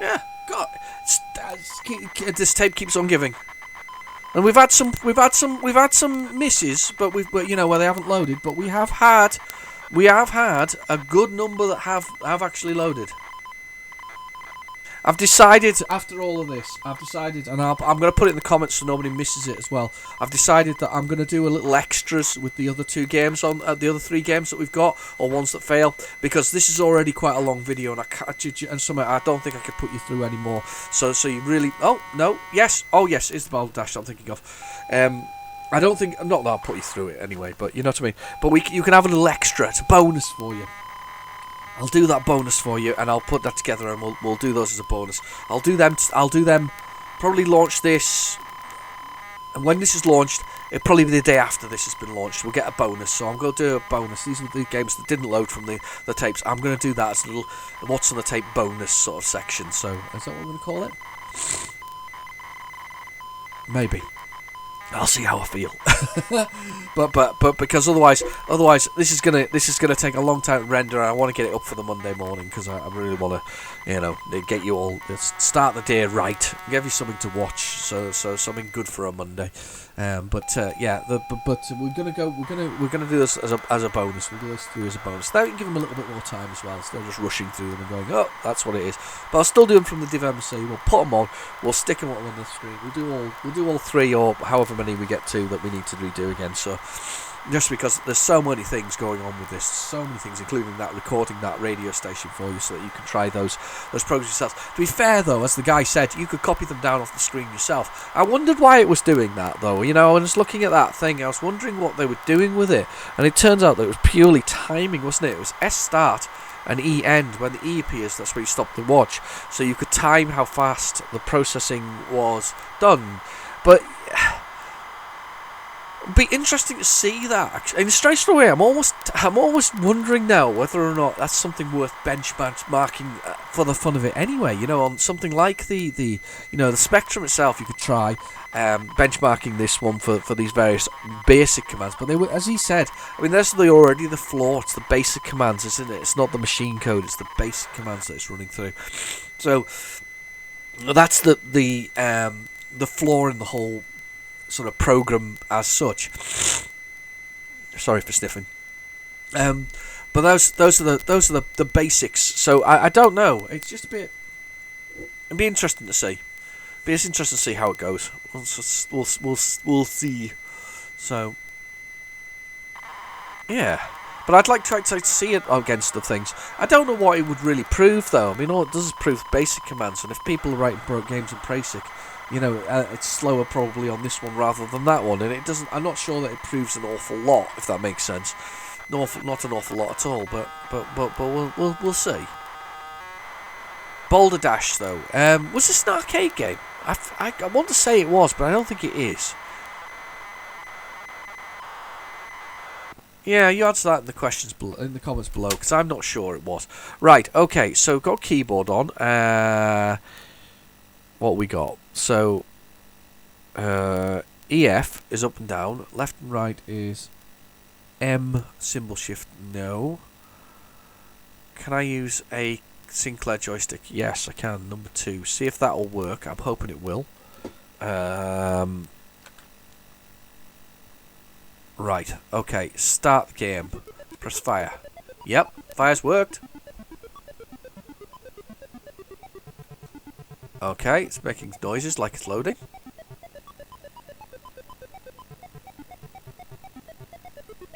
Yeah, God, this tape keeps on giving. And we've had some misses, but you know, where they haven't loaded. But we have had a good number that have actually loaded. I've decided, after all of this, and I'm going to put it in the comments so nobody misses it as well. I've decided that I'm going to do a little extras with the other 2 games on the other 3 games that we've got, or ones that fail, because this is already quite a long video, and I don't think I could put you through any more. So you really, yes, it's the Boulder Dash I'm thinking of. I don't think, not that I'll put you through it anyway, but you know what I mean. But you can have a little extra. It's a bonus for you. I'll do that bonus for you, and I'll put that together, and we'll do those as a bonus. I'll do them. Probably launch this, and when this is launched, it'll probably be the day after this has been launched. We'll get a bonus, so I'm going to do a bonus. These are the games that didn't load from the tapes. I'm going to do that as a little what's on the tape bonus sort of section. So is that what we're going to call it? Maybe. I'll see how I feel. but because otherwise this is gonna take a long time to render. And I want to get it up for the Monday morning because I really want to, get you all start the day right, give you something to watch. So something good for a Monday. But we're gonna do this as a bonus. We'll do this through as a bonus. That can give them a little bit more time as well. Instead of just rushing through them and going, oh, that's what it is. But I'll still do them from the Div MC. We'll put them on. We'll stick them on the screen. We'll do all 3 or however many we get to that we need to redo again. So just because there's so many things going on with this, so many things, including that recording that radio station for you, so that you can try those programs yourself. To be fair though, as the guy said, you could copy them down off the screen yourself. I wondered why it was doing that though. I was looking at that thing, I was wondering what they were doing with it, and it turns out that it was purely timing, wasn't it? It was S start and E end. When the E appears, that's where you stop the watch, so you could time how fast the processing was done. But it'd be interesting to see that. In a strange way, I'm almost wondering now whether or not that's something worth benchmarking for the fun of it anyway. On something like the Spectrum itself, you could try benchmarking this one for these various basic commands. But they were, as he said, that's already the flaw. It's the basic commands, isn't it? It's not the machine code. It's the basic commands that it's running through. So that's the flaw in the whole sort of program as such. Sorry for sniffing. But those are the basics. So I don't know. It's just a bit. It'd be interesting to see. It's interesting to see how it goes. We'll see. So yeah. But I'd like to see it against the things. I don't know what it would really prove though. All it does is prove basic commands, and if people are writing games in PlayZX, it's slower probably on this one rather than that one, and it doesn't. I'm not sure that it proves an awful lot, if that makes sense. Not an awful lot at all, but we'll see. Boulder Dash though, was this an arcade game? I want to say it was, but I don't think it is. Yeah, you answer that in the comments below, because I'm not sure it was. Right, okay, so got keyboard on. What we got? So EF is up and down, left and right is M symbol shift. No. Can I use a Sinclair joystick? Yes, I can. Number 2. See if that'll work. I'm hoping it will. Right, okay, start the game. Press fire. Yep, fire's worked. Okay, it's making noises like it's loading.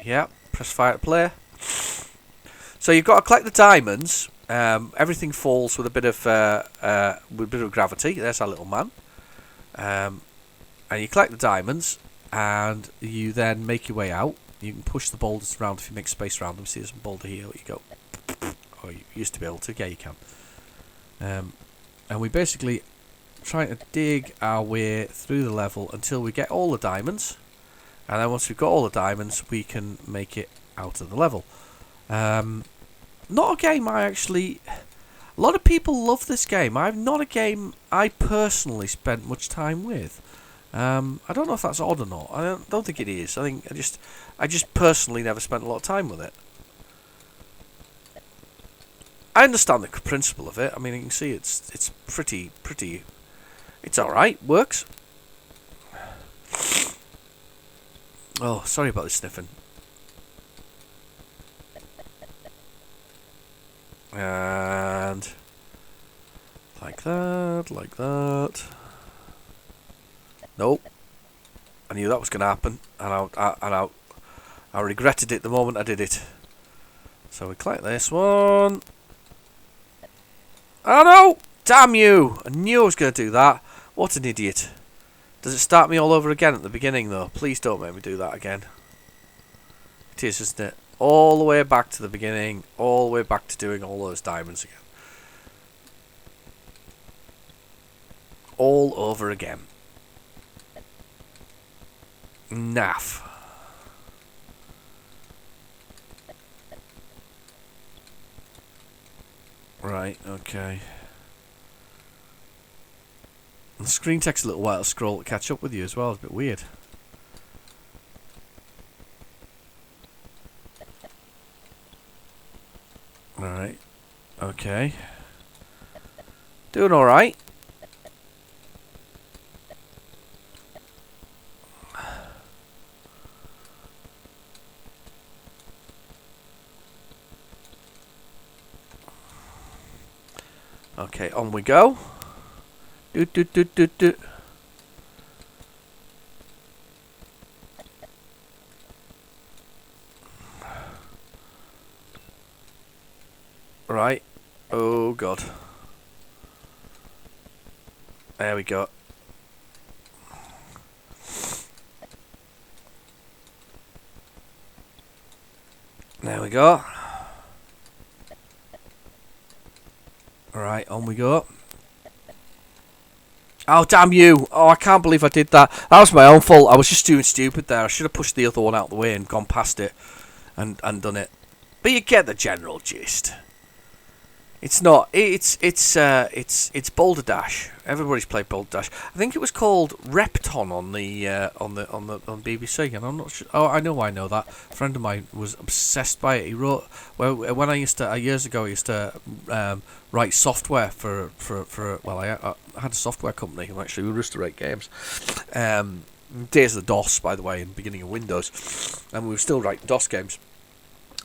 Yep, press fire to play. So you've got to collect the diamonds, everything falls with a bit of gravity. There's our little man. And you collect the diamonds, and you then make your way out. You can push the boulders around if you make space around them. See, there's a boulder here. You go. Oh, you used to be able to. Yeah, you can. And we basically try to dig our way through the level until we get all the diamonds. And then once we've got all the diamonds, we can make it out of the level. Not a game I actually... A lot of people love this game. Not a game I personally spent much time with. I don't know if that's odd or not. I don't think it is. I just personally never spent a lot of time with it. I understand the principle of it. I mean, you can see it's pretty. It's all right. Works. Oh, sorry about the sniffing. And like that. Nope. I knew that was going to happen, and I regretted it the moment I did it. So we collect this one. Oh no! Damn you! I knew I was going to do that. What an idiot. Does it start me all over again at the beginning though? Please don't make me do that again. It is, isn't it? All the way back to the beginning. All the way back to doing all those diamonds again. All over again. Naff. Right, okay. The screen takes a little while to scroll to catch up with you as well. It's a bit weird. Alright. Okay. Doing alright. Okay, on we go. Do. Right. Oh god. There we go. There we go. Alright, on we go. Oh, damn you! Oh, I can't believe I did that. That was my own fault. I was just doing stupid there. I should have pushed the other one out of the way and gone past it and done it. But you get the general gist. It's not. It's Boulder Dash. Everybody's played Boulder Dash. I think it was called Repton on BBC, and I'm not sure. Oh, I know that. A friend of mine was obsessed by it. He wrote when I used to years ago. I used to write software for well, I had a software company. Actually, we used to write games. Days of the DOS, by the way, and beginning of Windows, and we were still writing DOS games.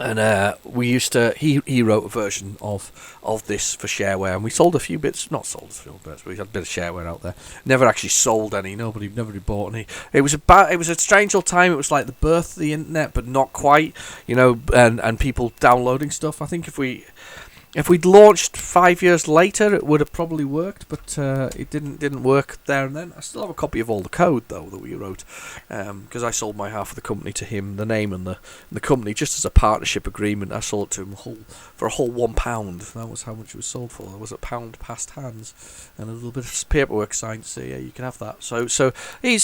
And we used to. He wrote a version of this for shareware, and we sold a few bits. Not sold a few bits, but we had a bit of shareware out there. Never actually sold any. Nobody bought any. It was a strange old time. It was like the birth of the internet, but not quite. You know, and people downloading stuff. I think if we'd launched 5 years later, it would have probably worked, but it didn't work there and then. I still have a copy of all the code though that we wrote, because I sold my half of the company to him, the name and the company, just as a partnership agreement. I sold it to him for a whole £1. That was how much it was sold for. There was a pound past hands and a little bit of paperwork signed to say, yeah, you can have that. So he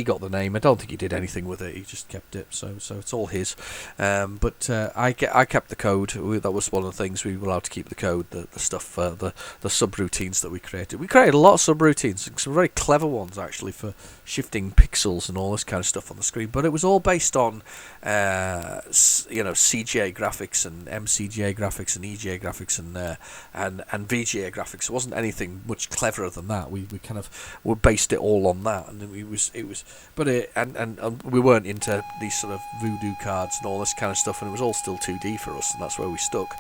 got the name. I don't think he did anything with it. He just kept it. So it's all his. But I kept the code. That was one of the things we were allowed to keep the code, the stuff, the subroutines that we created. We created a lot of subroutines, some very clever ones actually for shifting pixels and all this kind of stuff on the screen. But it was all based on, CGA graphics and MCGA graphics and EGA graphics and VGA graphics. It wasn't anything much cleverer than that. We kind of based it all on that, and we weren't into these sort of voodoo cards and all this kind of stuff, and it was all still 2D for us, and that's where we stuck.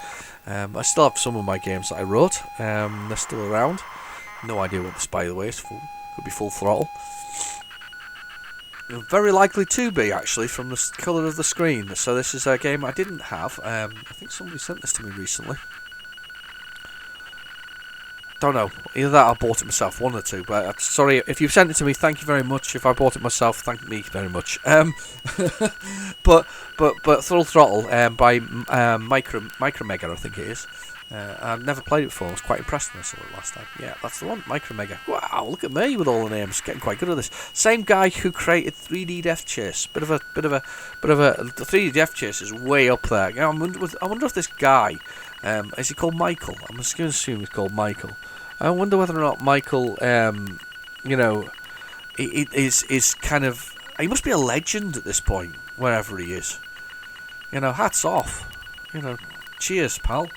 I still have some of my games that I wrote. They're still around. No idea what this, by the way, is full. Could be Full Throttle. Very likely to be, actually, from the colour of the screen. So this is a game I didn't have. I think somebody sent this to me recently. don't know. Either that or I bought it myself, one or two. But sorry, if you've sent it to me, thank you very much. If I bought it myself, thank me very much. But Full Throttle by Micromega, I think it is. I've never played it before. I was quite impressed when I saw it last time. Yeah, that's the one, Micromega. Wow, look at me with all the names. Getting quite good at this. Same guy who created 3D Death Chase. Bit of a. The 3D Death Chase is way up there. I wonder if this guy, is he called Michael? I'm just going to assume he's called Michael. I wonder whether or not Michael, is kind of. He must be a legend at this point, wherever he is. Hats off. Cheers, pal.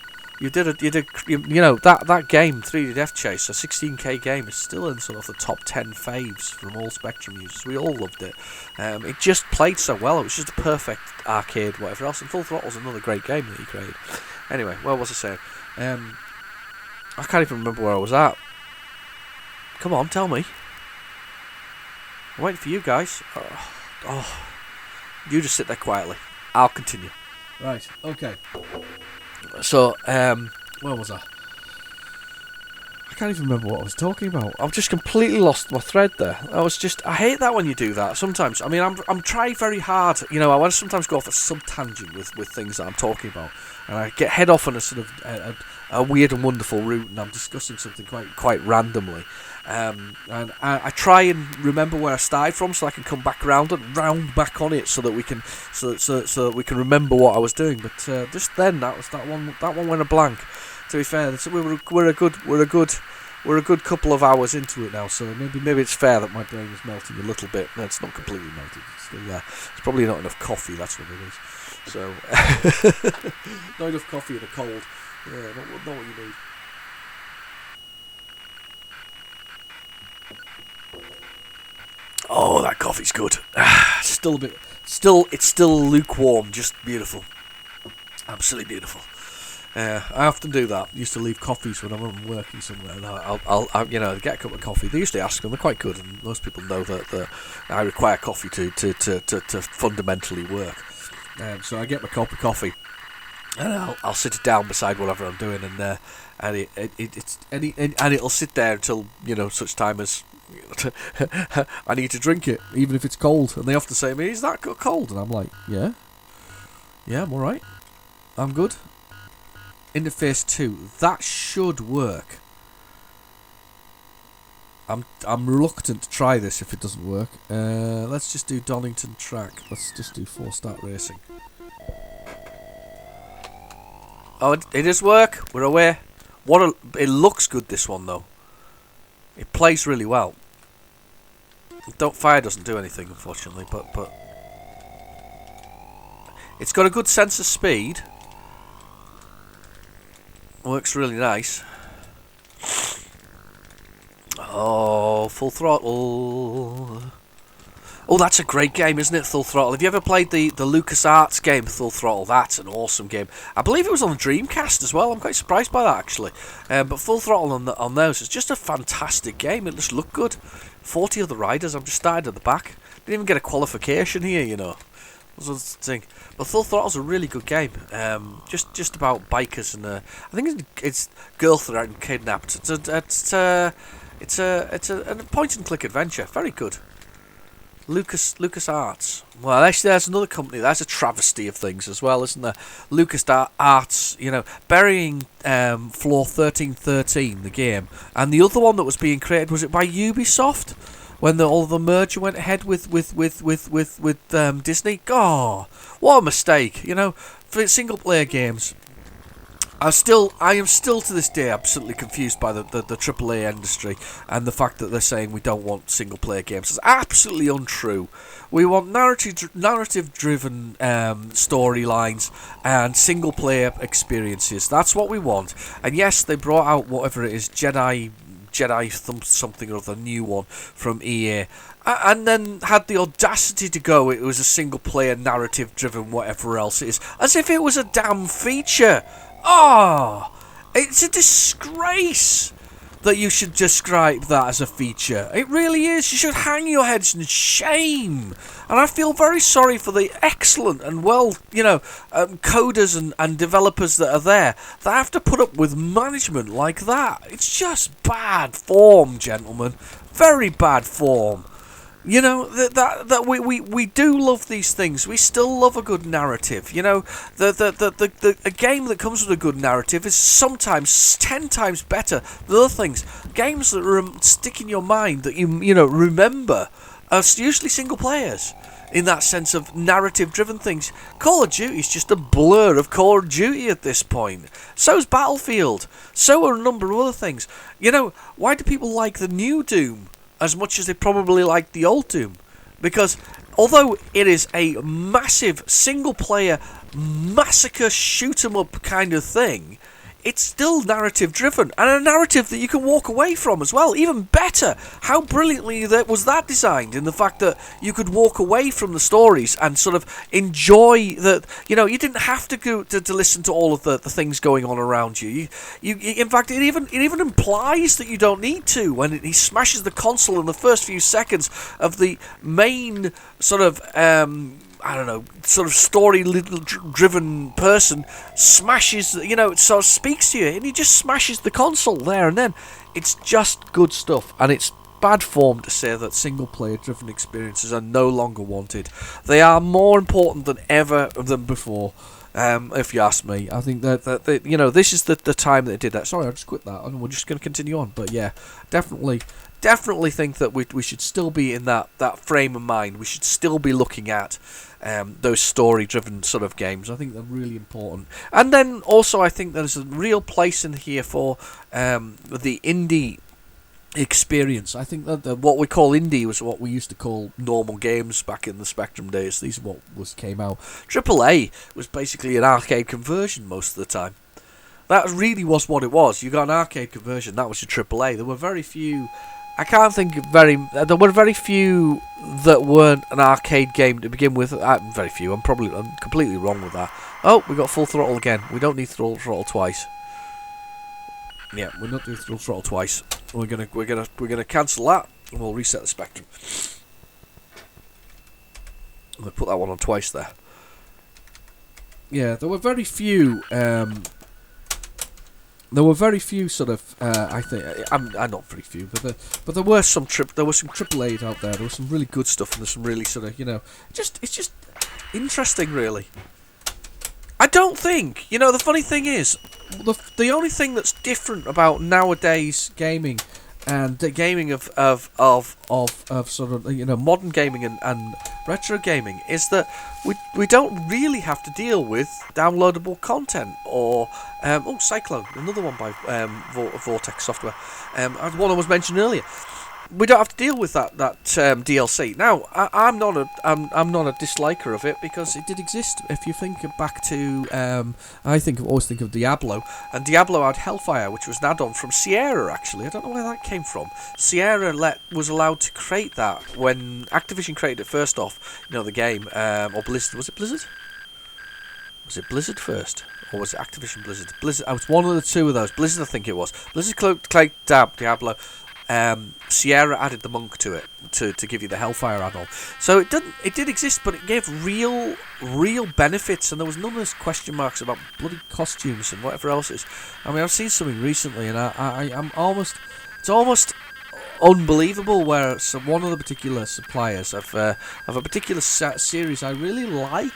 That game, 3D Death Chase, a 16K game, is still in sort of the top 10 faves from all Spectrum users. We all loved it. It just played so well. It was just a perfect arcade, whatever else. And Full Throttle's another great game that he created. Anyway, what was I saying? I can't even remember where I was at. Come on, tell me. I'm waiting for you guys. You just sit there quietly. I'll continue. Right, okay. So, where was I? I can't even remember what I was talking about. I've just completely lost my thread there. I hate that when you do that sometimes. I mean, I'm trying very hard. I want to sometimes go off at some tangent with things that I'm talking about. And I head off on a sort of a weird and wonderful route, and I'm discussing something quite randomly. And I try and remember where I started from, so I can come back around and round back on it, so that we can so that we can remember what I was doing. But just then, that one went a blank. To be fair, we're a good couple of hours into it now, so maybe it's fair that my brain is melting a little bit. No, it's not completely melted. It's still there. It's probably not enough coffee. That's what it is. So not enough coffee in a cold. Yeah, not what you need. Oh, that coffee's good. It's still lukewarm, just beautiful. Absolutely beautiful. I often do that. I used to leave coffees when I'm working somewhere. And I'll get a cup of coffee. They usually ask them. They're quite good, and most people know that I require coffee to fundamentally work. So I get my cup of coffee, and I'll sit it down beside whatever I'm doing, and it'll sit there until such time as I need to drink it, even if it's cold. And they often say to me, "Is that cold?" And I'm like, "Yeah, I'm all right. I'm good." Interface 2, that should work. I'm reluctant to try this if it doesn't work. Let's just do Donington Track. Let's just do 4-start racing. Oh, it does work. We're aware. It looks good, this one though. It plays really well. Fire doesn't do anything, unfortunately, but it's got a good sense of speed. Works really nice. Oh, Full Throttle. Oh, that's a great game, isn't it, Full Throttle? Have you ever played the LucasArts game, Full Throttle? That's an awesome game. I believe it was on the Dreamcast as well. I'm quite surprised by that, actually. But Full Throttle on those is just a fantastic game. It just looked good. 40 other riders. I'm just started at the back. Didn't even get a qualification here, That's the thing. But Full Throttle's a really good game. Just about bikers and I think it's girl threatened kidnapped. It's a point and click adventure. Very good. LucasArts. Well, actually, there's another company. That's a travesty of things as well, isn't there? LucasArts, burying Floor 1313, the game, and the other one that was being created, was it by Ubisoft? When all the merger went ahead with Disney. God, what a mistake! For single player games. I am still to this day absolutely confused by the AAA industry and the fact that they're saying we don't want single player games. It's absolutely untrue. We want narrative driven storylines and single player experiences. That's what we want. And yes, they brought out whatever it is, Jedi something or other, new one from EA, and then had the audacity to go it was a single player narrative driven whatever else it is, as if it was a damn feature. Oh, it's a disgrace. that you should describe that as a feature. It really is. You should hang your heads in shame. And I feel very sorry for the excellent and well, coders and developers that are there that have to put up with management like that. It's just bad form, gentlemen. Very bad form. You know, that we do love these things. We still love a good narrative. You know, a game that comes with a good narrative is sometimes 10 times better than other things. Games that stick in your mind that you remember are usually single players. In that sense of narrative-driven things, Call of Duty is just a blur of Call of Duty at this point. So's Battlefield. So are a number of other things. You know, why do people like the new Doom as much as they probably like the old Doom? Because although it is a massive single-player massacre shoot-'em-up kind of thing, it's still narrative-driven, and a narrative that you can walk away from as well. Even better, how brilliantly was that designed, in the fact that you could walk away from the stories and sort of enjoy that. You know, you didn't have to go to listen to all of the things going on around you. You in fact, it even implies that you don't need to when he smashes the console in the first few seconds of the main sort of sort of story-driven person smashes, sort of speaks to you, and he just smashes the console there and then. It's just good stuff, and it's bad form to say that single-player-driven experiences are no longer wanted. They are more important than ever than before, if you ask me. I think that this is the time that they did that. Sorry, I just quit that, and we're just going to continue on. But yeah, definitely think that we should still be in that frame of mind. We should still be looking at those story-driven sort of games. I think they're really important. And then also I think there's a real place in here for the indie experience. I think that what we call indie was what we used to call normal games back in the Spectrum days. These are what came out. AAA was basically an arcade conversion most of the time. That really was what it was. You got an arcade conversion, that was your AAA. There were very few. I can't think of there were very few that weren't an arcade game to begin with. Very few. I'm completely wrong with that. Oh, we got full throttle again. We don't need full throttle twice. Yeah, we're not doing full throttle twice. We're gonna cancel that, and we'll reset the Spectrum. I'm gonna put that one on twice there. Yeah, there were very few. There were very few sort of. I think I'm not very few, but there were some AAAs out there. There was some really good stuff, and there's some really sort of it's just interesting, really. I don't think the funny thing is the only thing that's different about nowadays gaming and the gaming of sort of modern gaming and retro gaming is that we don't really have to deal with downloadable content or Cyclone, another one by Vortex Software, one I was mentioned earlier. We don't have to deal with that DLC. Now, I'm not a disliker of it because it did exist. If you think back to, always think of Diablo, and Diablo had Hellfire, which was an add-on from Sierra. Actually, I don't know where that came from. Sierra was allowed to create that when Activision created it first off. The game or Blizzard. Was it Blizzard? Was it Blizzard first? Or was it Activision Blizzard? Blizzard. I was one of the two of those. Blizzard, I think it was. Blizzard created Diablo. Sierra added the monk to it to give you the Hellfire add-on. So it did exist, but it gave real benefits, and there was none of those question marks about bloody costumes and whatever else it is. I mean, I've seen something recently, and it's almost unbelievable where one of the particular suppliers of a particular series I really like,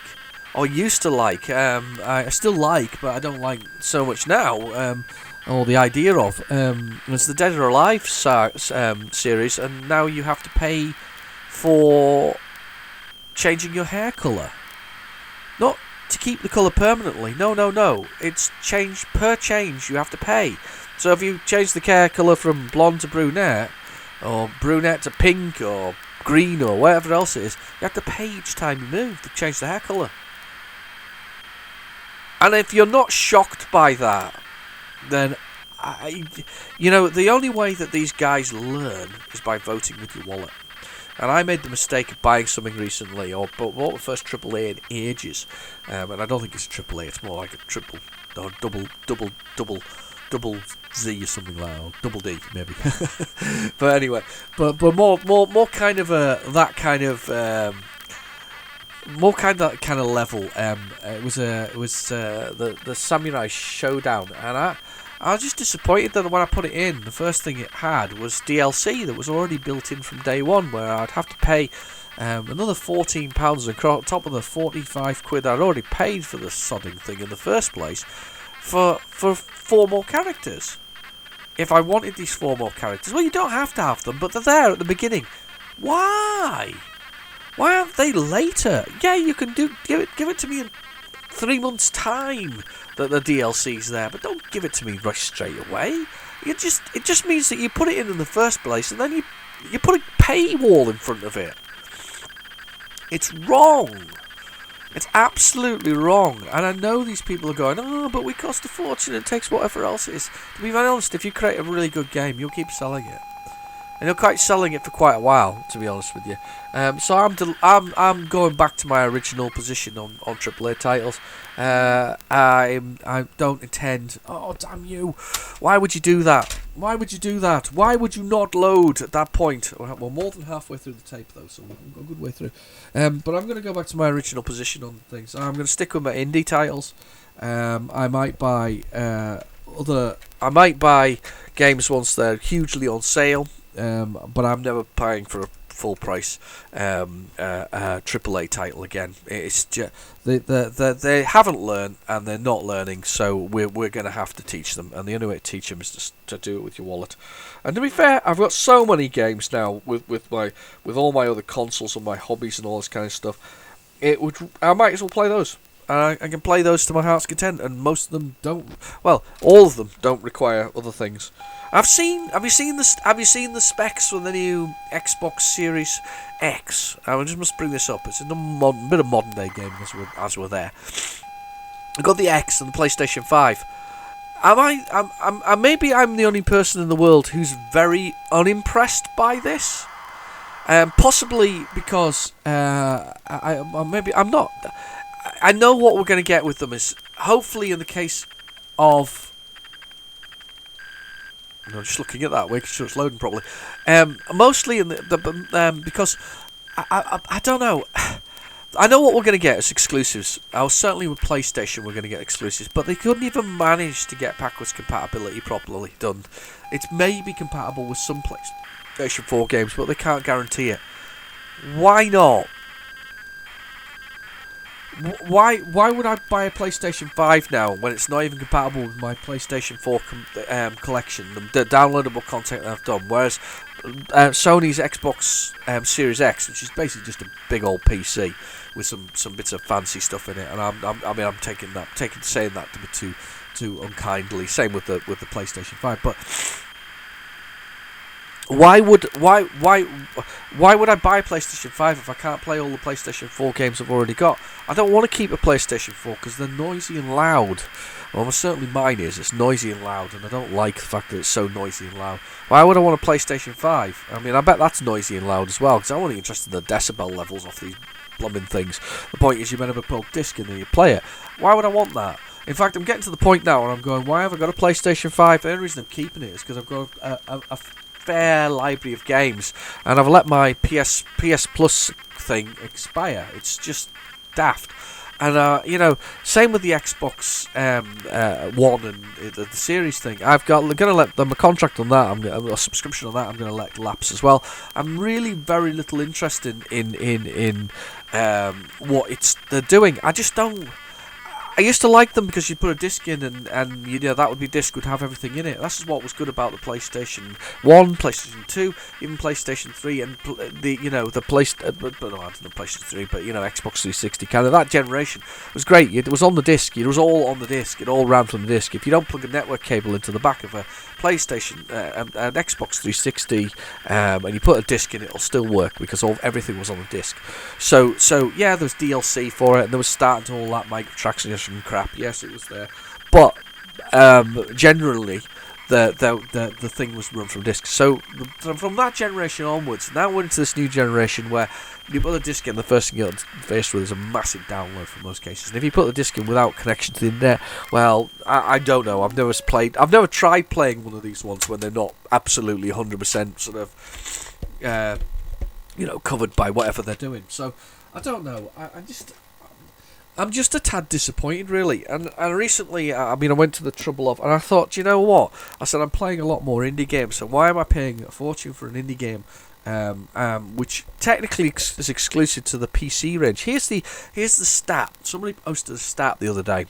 or used to like, I still like, but I don't like so much now. Or the idea of it's the Dead or Alive series, and now you have to pay for changing your hair colour. Not to keep the colour permanently. No. It's per change you have to pay. So if you change the hair colour from blonde to brunette, or brunette to pink, or green, or whatever else it is, you have to pay each time you move to change the hair colour. And if you're not shocked by that, then the only way that these guys learn is by voting with your wallet. And I made the mistake of buying something recently, but bought the first AAA in ages, and I don't think it's a AAA. It's more like a double double Z or something like that, or double D maybe. But anyway, but more kind of that kind of more kind of that kind of level. It was the Samurai Showdown, and I was just disappointed that when I put it in, the first thing it had was DLC that was already built in from day one, where I'd have to pay another £14 on top of the £45 I'd already paid for the sodding thing in the first place, for 4 more characters. If I wanted these 4 more characters, well, you don't have to have them, but they're there at the beginning. Why? Why aren't they later? Yeah, you can give it to me in 3 months' time that the DLC's there, but don't give it to me right straight away. It just means that you put it in the first place, and then you put a paywall in front of it. It's wrong. It's absolutely wrong. And I know these people are going, oh, but we cost a fortune, it takes whatever else it is. To be very honest, if you create a really good game, you'll keep selling it. And you'll keep selling it for quite a while, to be honest with you. So I'm going back to my original position on AAA titles. I don't intend. Oh, damn you! Why would you do that? Why would you do that? Why would you not load at that point? Well, more than halfway through the tape though, so we've got a good way through. But I'm going to go back to my original position on things. I'm going to stick with my indie titles. I might buy I might buy games once they're hugely on sale. But I'm never paying for a full price AAA title again. It's just they haven't learned, and they're not learning. So we're going to have to teach them, and the only way to teach them is to do it with your wallet. And to be fair, I've got so many games now with all my other consoles and my hobbies and all this kind of stuff. I might as well play those. I can play those to my heart's content, and most of them don't. Well, all of them don't require other things. Have you seen the specs for the new Xbox Series X? I just must bring this up. It's a bit of modern day gaming as we're there. I've got the X and the PlayStation 5. Maybe I'm the only person in the world who's very unimpressed by this. Possibly because maybe I'm not. I know what we're going to get with them is, hopefully in the case of... I'm just looking at that, making sure it's loading properly. Mostly in because I don't know. I know what we're going to get as exclusives. Certainly with PlayStation we're going to get exclusives, but they couldn't even manage to get backwards compatibility properly done. It's maybe compatible with some PlayStation 4 games, but they can't guarantee it. Why not? Why would I buy a PlayStation 5 now when it's not even compatible with my PlayStation 4 collection, the downloadable content that I've done? Whereas Sony's Xbox Series X, which is basically just a big old PC with some bits of fancy stuff in it, and I'm taking saying that to be too unkindly. Same with the PlayStation 5, but. Why would I buy a PlayStation 5 if I can't play all the PlayStation 4 games I've already got? I don't want to keep a PlayStation 4 because they're noisy and loud. Well, certainly mine is. It's noisy and loud, and I don't like the fact that it's so noisy and loud. Why would I want a PlayStation 5? I mean, I bet that's noisy and loud as well, because I'm only interested in the decibel levels off these plumbing things. The point is, you better put a disc in and you play it. Why would I want that? In fact, I'm getting to the point now where I'm going, why have I got a PlayStation 5? The only reason I'm keeping it is because I've got a fair library of games, and I've let my PS Plus thing expire. It's just daft. And same with the Xbox One and the Series thing. I'm going to let them a contract on that. A subscription on that. I'm going to let lapse as well. I'm really very little interested in what they're doing. I just don't. I used to like them because you put a disc in and that would be disc would have everything in it. That's just what was good about the PlayStation 1, PlayStation 2, even PlayStation 3, and the PlayStation 3, but Xbox 360 kind of that generation was great. It was on the disc. It was all on the disc. It all ran from the disc. If you don't plug a network cable into the back of a PlayStation, an Xbox 360, and you put a disc in, it'll still work because everything was on the disc. So yeah, there was DLC for it, and there was starting to all that microtransactions and crap. Yes, it was there, but generally the thing was run from disc. So from that generation onwards, now we're into this new generation where you put the disc in, the first thing you're faced with is a massive download for most cases. And if you put the disc in without connection to the internet, well, I don't know. I've never tried playing one of these ones when they're not absolutely 100% sort of covered by whatever they're doing. So I don't know. I'm just a tad disappointed, really. And recently, I went to the trouble of, and I thought, do you know what? I said, I'm playing a lot more indie games, so why am I paying a fortune for an indie game, which technically is exclusive to the PC range? Here's the stat. Somebody posted a stat the other day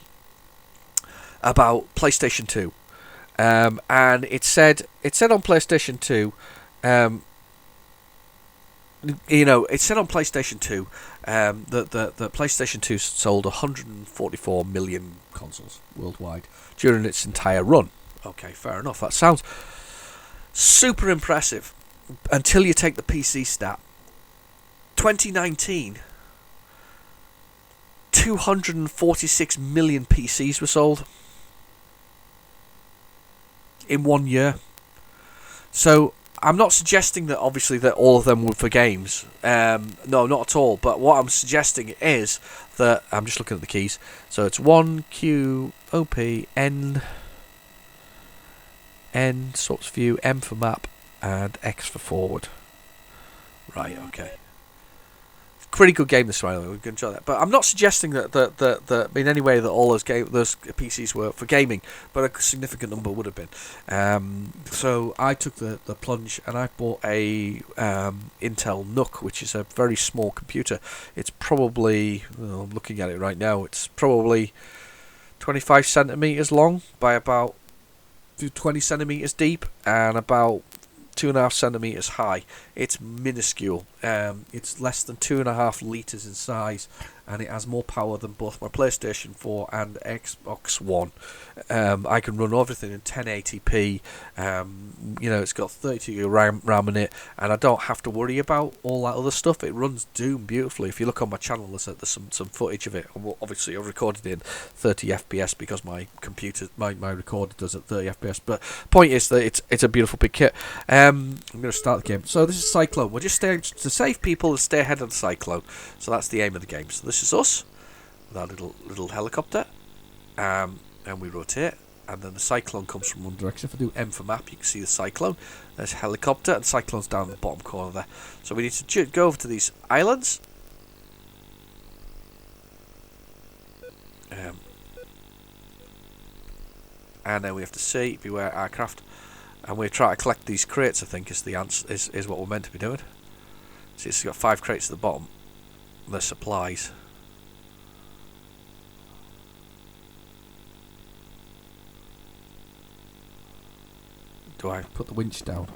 about PlayStation 2, and it said on PlayStation 2, it said on PlayStation 2 that PlayStation 2 sold 144 million consoles worldwide during its entire run. Okay, fair enough. That sounds super impressive until you take the PC stat. 2019, 246 million PCs were sold in 1 year. So I'm not suggesting that obviously that all of them were for games. No, not at all. But what I'm suggesting is that I'm just looking at the keys. So it's 1 Q O P N sorts view, M for map, and X for forward. Right. Okay. Pretty good game this one. We can enjoy that. But I'm not suggesting that in any way that all those PCs were for gaming, but a significant number would have been. So I took the plunge and I bought a Intel NUC, which is a very small computer. It's probably, I'm looking at it right now, it's probably 25 centimeters long by about 20 centimeters deep and about 2.5 centimeters high. It's minuscule. It's less than 2.5 litres in size, and it has more power than both my PlayStation 4 and Xbox One. I can run everything in 1080p. It's got 32 RAM in it, and I don't have to worry about all that other stuff. It runs Doom beautifully. If you look on my channel, there's some footage of it. Obviously, I've recorded it in 30 FPS because my computer, my recorder does at 30 FPS. But point is that it's a beautiful big kit. I'm going to start the game. So this is Cyclone. We're just staying to save people and stay ahead of the Cyclone. So that's the aim of the game. So this is us with our little helicopter, and we rotate, and then the Cyclone comes from one direction. If I do M for map, you can see the Cyclone. There's a helicopter, and Cyclone's down in the bottom corner there. So we need to go over to these islands. And then we have to see, beware aircraft, and we try to collect these crates. I think is the answer, is what we're meant to be doing. See, it's got 5 crates at the bottom. They're supplies. Do I put the winch down?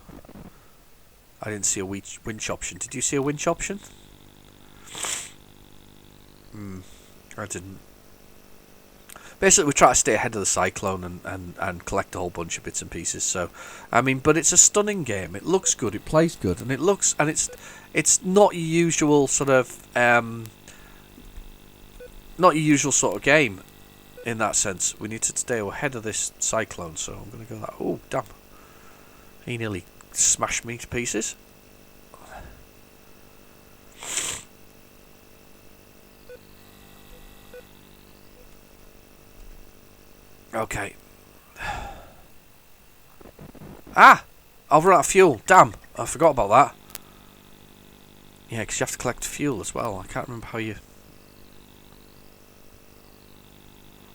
I didn't see a winch option. Did you see a winch option? I didn't. Basically, we try to stay ahead of the Cyclone and collect a whole bunch of bits and pieces. So, but it's a stunning game. It looks good. It plays good, and it's not your usual sort of game. In that sense, we need to stay ahead of this Cyclone. So I'm going to go that. Oh, damn! He nearly smashed me to pieces. Okay. I've run out of fuel. Damn, I forgot about that. Yeah, because you have to collect fuel as well. I can't remember how you...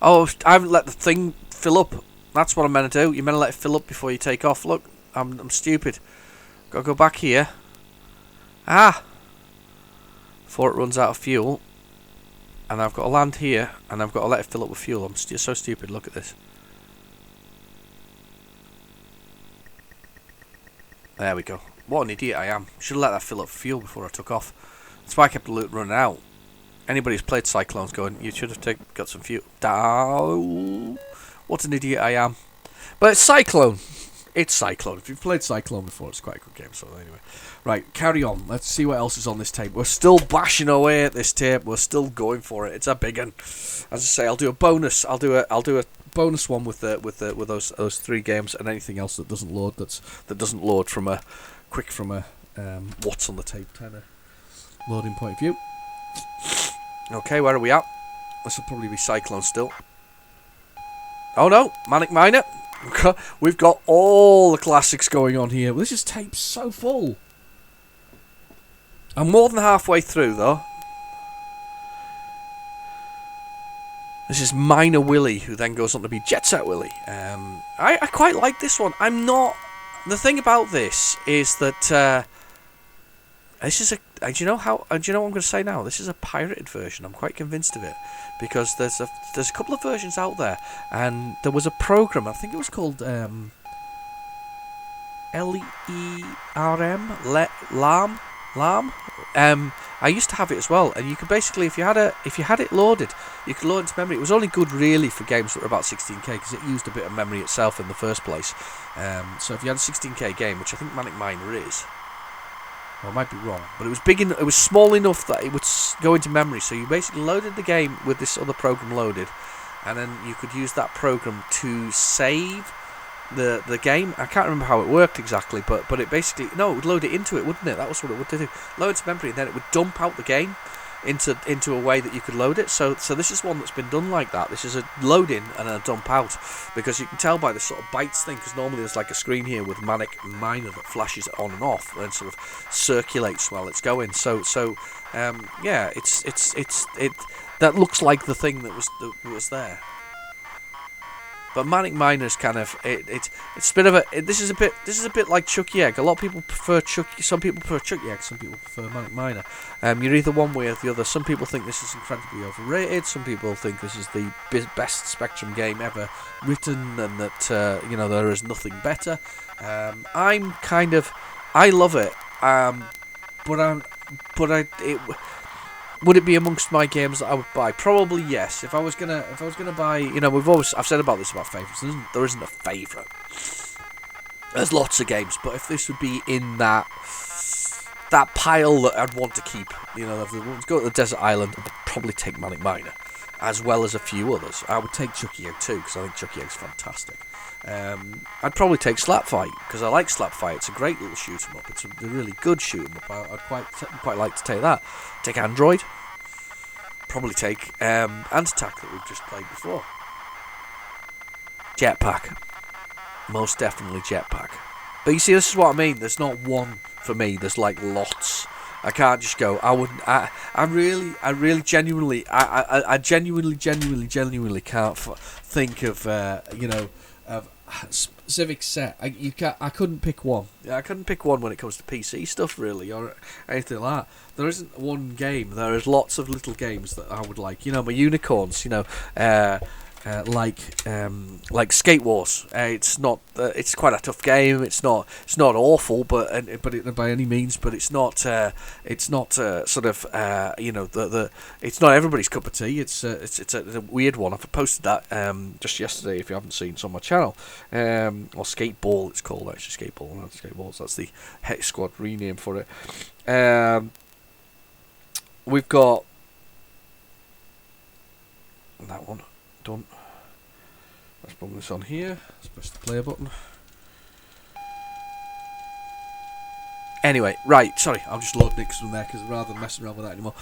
Oh, I haven't let the thing fill up. That's what I'm meant to do. You're meant to let it fill up before you take off. Look, I'm stupid. Gotta go back here. Before it runs out of fuel. And I've got to land here, and I've got to let it fill up with fuel. I'm so stupid. Look at this. There we go. What an idiot I am. Should have let that fill up with fuel before I took off. That's why I kept running out. Anybody who's played Cyclone's going, you should have got some fuel. What an idiot I am. But it's Cyclone. It's Cyclone. If you've played Cyclone before, it's quite a good game. So anyway, right, carry on. Let's see what else is on this tape. We're still bashing away at this tape. We're still going for it. It's a big one. As I say, I'll do a bonus. I'll do a bonus one with those 3 games, and anything else that doesn't load that doesn't load from a what's on the tape kind of loading point of view. Okay, where are we at? This will probably be Cyclone still. Oh no, Manic Miner. We've got all the classics going on here. This is tape so full. I'm more than halfway through though. This is Miner Willie, who then goes on to be Jet Set Willie. I quite like this one. I'm not. The thing about this is that this is a. Do you know what I'm going to say now? This is a pirated version. I'm quite convinced of it because there's a couple of versions out there, and there was a program. I think it was called LERM. I used to have it as well, and you could basically, if you had it loaded, you could load it into memory. It was only good really for games that were about 16k because it used a bit of memory itself in the first place. So if you had a 16k game, which I think Manic Miner is, well, I might be wrong, but it was big. It was small enough that it would go into memory. So you basically loaded the game with this other program loaded, and then you could use that program to save the game. I can't remember how it worked exactly, but it basically it would load it into it, wouldn't it? That was what it would do. Load it to memory, and then it would dump out the game into a way that you could load it. So this is one that's been done like that. This is a load in and a dump out, because you can tell by the sort of bytes thing. Because normally there's like a screen here with Manic Miner that flashes on and off and sort of circulates while it's going. Yeah, it that looks like the thing that was there. But Manic Miner's kind of it's a bit of a this is a bit like Chucky Egg. A lot of people prefer Chucky. Some people prefer Chucky Egg. Some people prefer Manic Miner. You're either one way or the other. Some people think this is incredibly overrated. Some people think this is the best Spectrum game ever written, and that there is nothing better. I love it. Would it be amongst my games that I would buy? Probably yes. If I was gonna buy, I've said about this about favourites. There isn't a favourite. There's lots of games, but if this would be in that pile that I'd want to keep, if I was going to the desert island, I'd probably take Manic Miner, as well as a few others. I would take Chucky Egg too, because I think Chucky Egg's fantastic. I'd probably take Slap Fight, because I like Slap Fight. It's a great little shoot 'em up. It's a really good shoot 'em up. I'd quite like to take that. Take Android. Probably take Ant Attack that we've just played before. Jetpack. Most definitely Jetpack. But you see, this is what I mean. There's not one for me. There's like lots. I can't just go. I wouldn't. I genuinely can't think of of Civic Set. I couldn't pick one. I couldn't pick one when it comes to PC stuff, really, or anything like that. There isn't one game. There is lots of little games that I would like. My unicorns. Like Skate Wars. It's not. It's quite a tough game. It's not awful, but by any means. But it's not. It's not it's not everybody's cup of tea. It's a weird one. I've posted that just yesterday. If you haven't seen, it's on my channel. Or Skateball, it's called actually. Skateball, not Skateballs. That's the Hex Squad rename for it. We've got that one. Done. Let's bring this on here. Let's press the play button. Anyway, right. Sorry, I'll just load Nick's from there because rather than messing around with that anymore.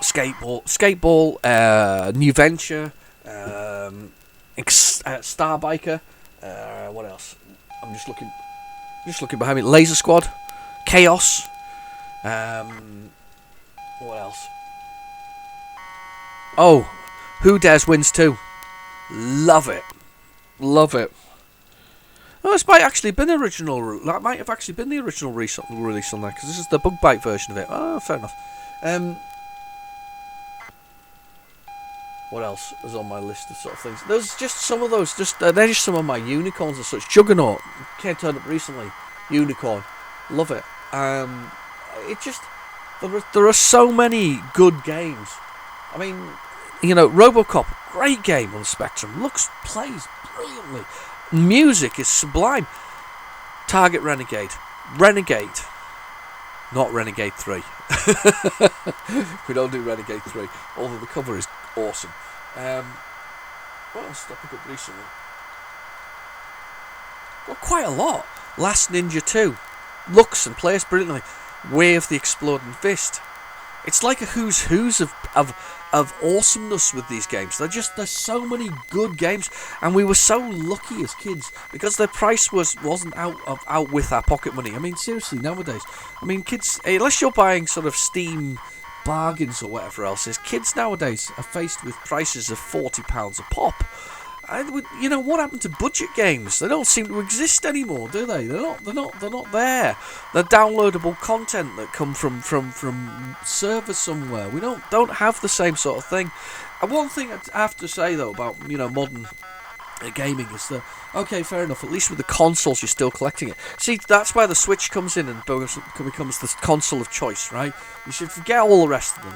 Skateball, New Venture, Star Biker. What else? I'm just looking behind me. Laser Squad, Chaos. What else? Oh, Who Dares Wins 2. Love it. Oh, this might actually been the original. That might have actually been the original release on there, because this is the bug bite version of it. Oh, fair enough. What else is on my list of sort of things? There's just some of those. They're just some of my unicorns and such. Juggernaut came turned up recently. Unicorn, love it. It just there are so many good games. I mean, RoboCop, great game on the Spectrum. Plays brilliantly. Music is sublime. Target Renegade, not Renegade 3. We don't do Renegade 3, although the cover is awesome. What else did I pick up recently? Well, quite a lot. Last Ninja 2 looks and plays brilliantly. Way of the Exploding Fist. It's like a who's of awesomeness with these games. There's so many good games, and we were so lucky as kids because the price wasn't out with our pocket money. I mean, seriously, nowadays, I mean, kids, unless you're buying sort of Steam bargains or whatever else is, kids nowadays are faced with prices of £40 a pop. You know, what happened to budget games? They don't seem to exist anymore, do they? They're not there. They're downloadable content that come from servers somewhere. We don't have the same sort of thing. And one thing I have to say though about, you know, modern gaming is that, okay, fair enough, at least with the consoles you're still collecting it. See, that's where the Switch comes in and becomes the console of choice, right? You should forget all the rest of them.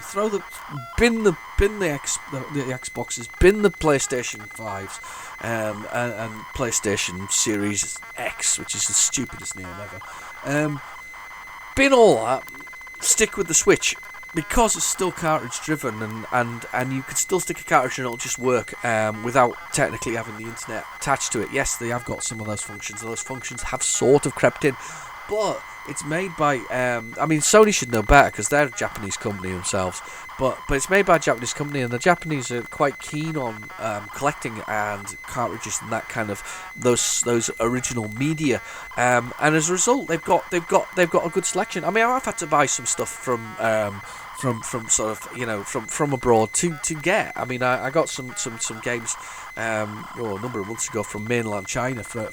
Bin the Xboxes, bin the PlayStation 5s, and PlayStation Series X, which is the stupidest name ever. Bin all that, stick with the Switch. Because it's still cartridge driven and you can still stick a cartridge and it'll just work without technically having the internet attached to it. Yes, they have got some of those functions, and those functions have sort of crept in. But it's made by, I mean, Sony should know better because they're a Japanese company themselves. But it's made by a Japanese company, and the Japanese are quite keen on collecting and cartridges and that kind of those original media. And as a result, they've got a good selection. I mean, I've had to buy some stuff from sort of, you know, from abroad to get. I mean, I got some games a number of months ago from mainland China for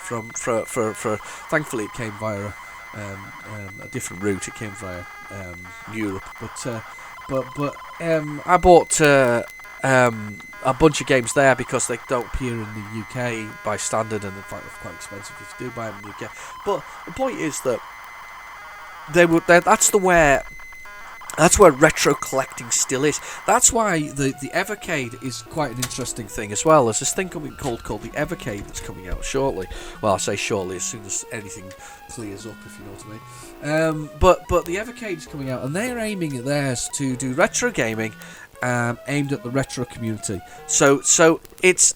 thankfully it came via a different route. It came via Europe, but I bought a bunch of games there because they don't appear in the UK by standard, and in fact they're quite expensive if you do buy them in the UK. But the point is that that's where retro collecting still is. That's why the Evercade is quite an interesting thing as well. There's this thing called the Evercade that's coming out shortly. Well, I say shortly, as soon as anything clears up, if you know what I mean. But the Evercade is coming out, and they're aiming at theirs to do retro gaming, aimed at the retro community. So it's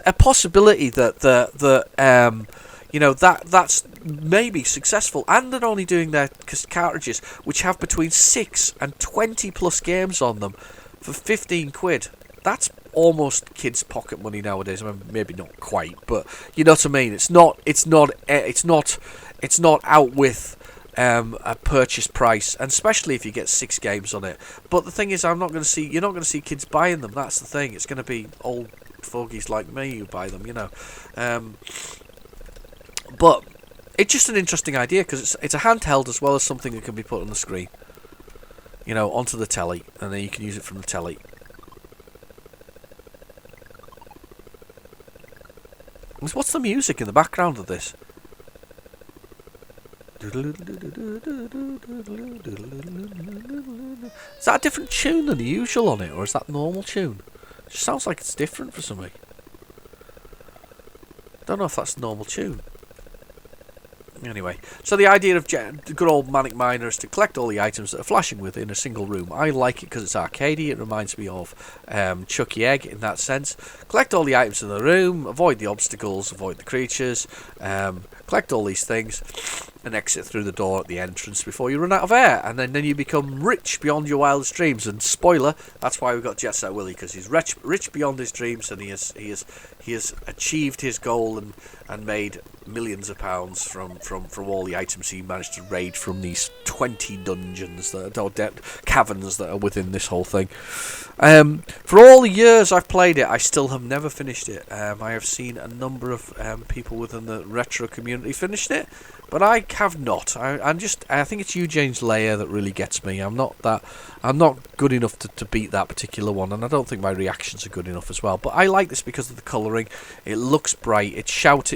a possibility that you know, that's maybe successful, and they're only doing their cartridges, which have between 6 and 20 plus games on them, for £15. That's almost kids' pocket money nowadays. I mean, maybe not quite, but you know what I mean. It's not out with a purchase price, and especially if you get 6 games on it. But the thing is, you're not going to see kids buying them. That's the thing. It's going to be old fogies like me who buy them, you know. But it's just an interesting idea because it's a handheld as well as something that can be put on the screen, you know, onto the telly, and then you can use it from the telly. What's the music in the background of this? Is that a different tune than the usual on it, or is that normal tune? It just sounds like it's different for something. Don't know if that's normal tune. Anyway, so the idea of the good old Manic Miner is to collect all the items that are flashing within a single room. I like it because it's arcadey. It reminds me of Chucky Egg in that sense. Collect all the items in the room, avoid the obstacles, avoid the creatures, collect all these things, and exit through the door at the entrance before you run out of air. And then you become rich beyond your wildest dreams. And spoiler, that's why we've got Jet Set Willy, because he's rich beyond his dreams, and he has achieved his goal and made millions of pounds from all the items he managed to raid from these 20 dungeons caverns that are within this whole thing. For all the years I've played it, I still have never finished it. I have seen a number of people within the retro community finish it, but I have not. I think it's Eugene's Lair that really gets me. I'm not good enough to beat that particular one, and I don't think my reactions are good enough as well. But I like this because of the colouring. It looks bright. It shouts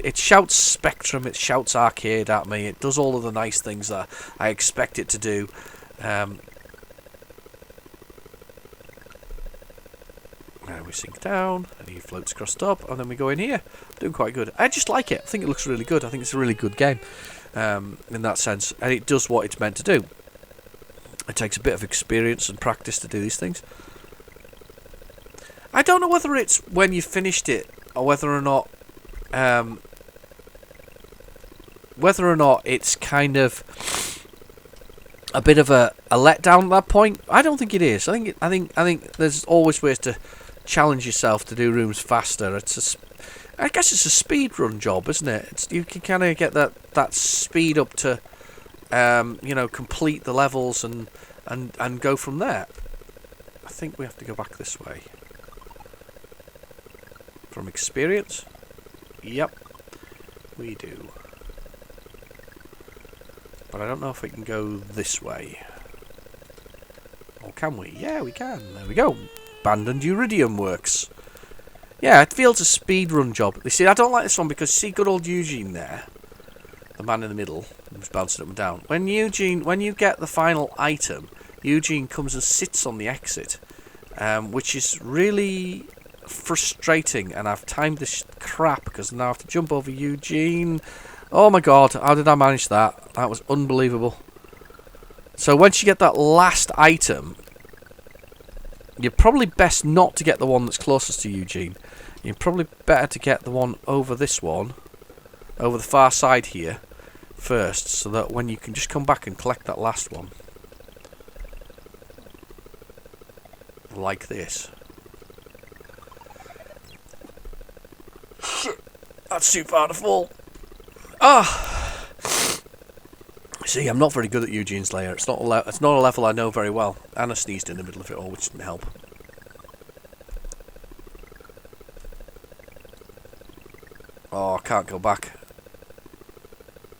Spectrum. It shouts arcade at me. It does all of the nice things that I expect it to do. Now we sink down, and he floats across the top, and then we go in here. Doing quite good. I just like it. I think it looks really good. I think it's a really good game in that sense, and it does what it's meant to do. It takes a bit of experience and practice to do these things. I don't know whether it's when you finished it or whether or not it's kind of a bit of a letdown at that point. I don't think it is. I think there's always ways to challenge yourself to do rooms faster. I guess it's a speed run job, isn't it? You can kind of get that speed up to complete the levels and go from there. I think we have to go back this way. From experience? Yep, we do. But I don't know if we can go this way. Or can we? Yeah, we can. There we go. Abandoned Iridium Works. Yeah, it feels a speedrun job. You see, I don't like this one because see good old Eugene there? The man in the middle who's bouncing up and down. When you get the final item, Eugene comes and sits on the exit. Which is really frustrating, and I've timed this crap because now I have to jump over Eugene. Oh my god, how did I manage that? That was unbelievable. So once you get that last item, you're probably best not to get the one that's closest to Eugene. You're probably better to get the one over this one, over the far side here, first, so that when you can just come back and collect that last one. Like this. Shit, that's too far to fall. Ah! See, I'm not very good at Eugene's lair. It's not a level I know very well. Anna sneezed in the middle of it all, which didn't help. Oh, I can't go back.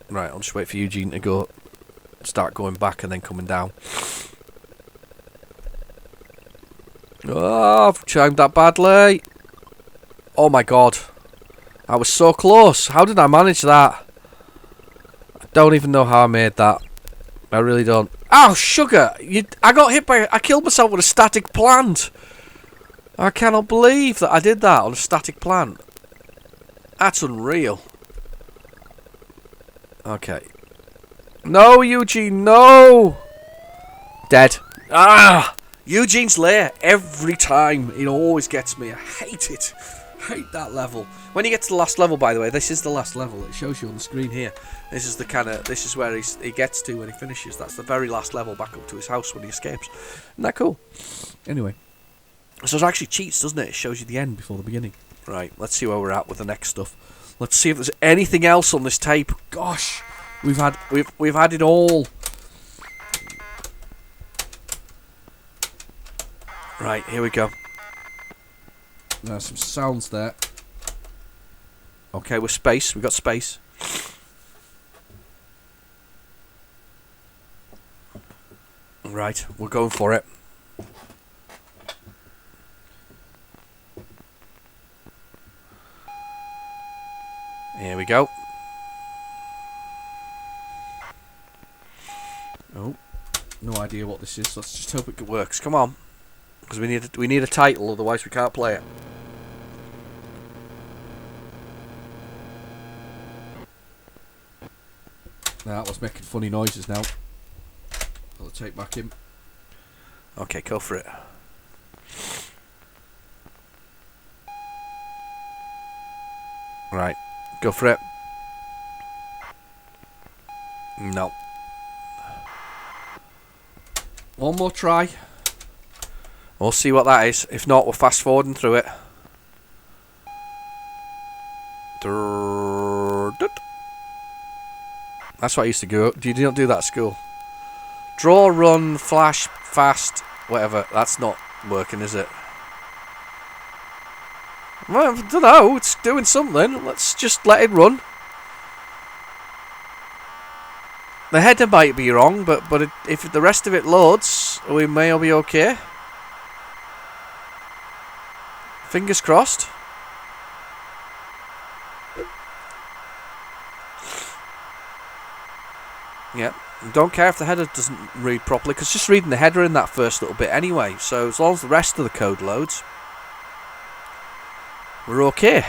Right, I'll just wait for Eugene to start going back and then coming down. Oh, I've chimed that badly. Oh my god. I was so close. How did I manage that? I don't even know how I made that. I really don't. Oh, sugar! I got hit by... I killed myself with a static plant. I cannot believe that I did that on a static plant. That's unreal. Okay. No, Eugene, no! Dead. Ah! Eugene's lair, every time, it always gets me. I hate it. I hate that level. When you get to the last level, by the way, this is the last level. It shows you on the screen here. This is where he gets to when he finishes. That's the very last level back up to his house when he escapes. Isn't that cool? Anyway. So it actually cheats, doesn't it? It shows you the end before the beginning. Right, let's see where we're at with the next stuff. Let's see if there's anything else on this tape. Gosh, we've had it all. Right, here we go. There's some sounds there. Okay, we're space. We got space. Right, we're going for it. Here we go. Oh, no idea what this is. Let's just hope it works. Come on. Because we need a title, otherwise we can't play it. Now that was making funny noises now. I'll take back in. Okay, go for it. Right, go for it. No. One more try. We'll see what that is. If not, we're fast forwarding through it. That's what I used to go. You don't do that at school. Draw, run, flash, fast, whatever. That's not working, is it? Well, I don't know. It's doing something. Let's just let it run. The header might be wrong, but if the rest of it loads, we may all be okay. Fingers crossed. Yep. Don't care if the header doesn't read properly, because just reading the header in that first little bit anyway. So as long as the rest of the code loads, we're okay.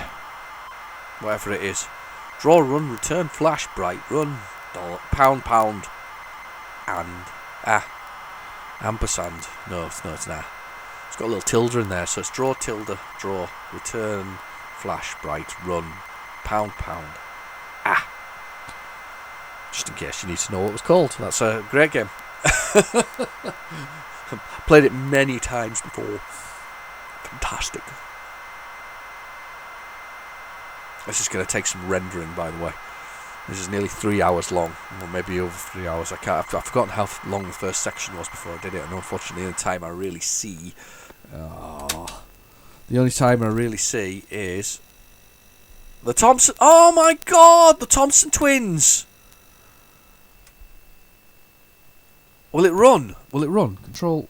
Whatever it is. Draw, run, return, flash, bright, run, pound, and ampersand. No, it's not. It's got a little tilde in there, so it's draw, tilde, draw, return, flash, bright, run, pound, pound. Ah! Just in case you need to know what it was called. That's a great game. Played it many times before. Fantastic. This is going to take some rendering, by the way. This is nearly 3 hours long, or maybe over 3 hours. I've forgotten how long the first section was before I did it, and unfortunately, the time I really see, the only time I really see is the Thompson. Oh my God, the Thompson twins. Will it run? Will it run? Control.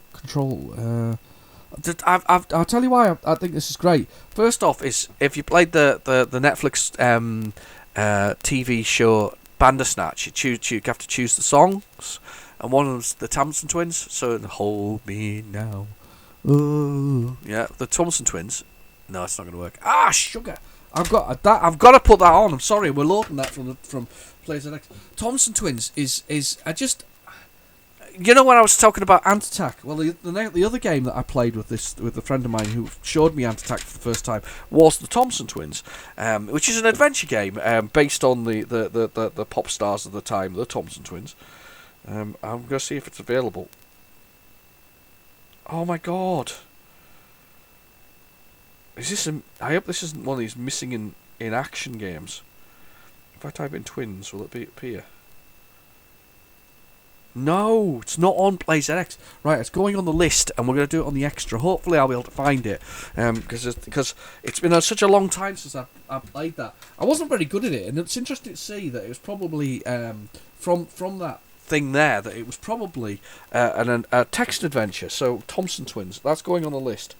I'll tell you why I think this is great. First off, is if you played the Netflix TV show Bandersnatch, you have to choose the songs, and one of them's the Thompson twins. So hold me now, ooh, yeah, the Thompson twins. No, it's not going to work. Ah, sugar! I've got to put that on. I'm sorry, we're loading that from PlayZX. Thompson twins is I just. You know when I was talking about Ant Attack? Well, the other game that I played with a friend of mine who showed me Ant Attack for the first time was the Thompson Twins, which is an adventure game based on the pop stars of the time, the Thompson Twins. I'm going to see if it's available. Oh my God! Is this? I hope this isn't one of these missing in action games. If I type in twins, will it appear? No, it's not on PlayZX. Right, it's going on the list, and we're going to do it on the extra. Hopefully, I'll be able to find it, because it's been such a long time since I've played that. I wasn't very good at it, and it's interesting to see that it was probably from that thing there that it was probably a text adventure. So Thompson Twins, that's going on the list.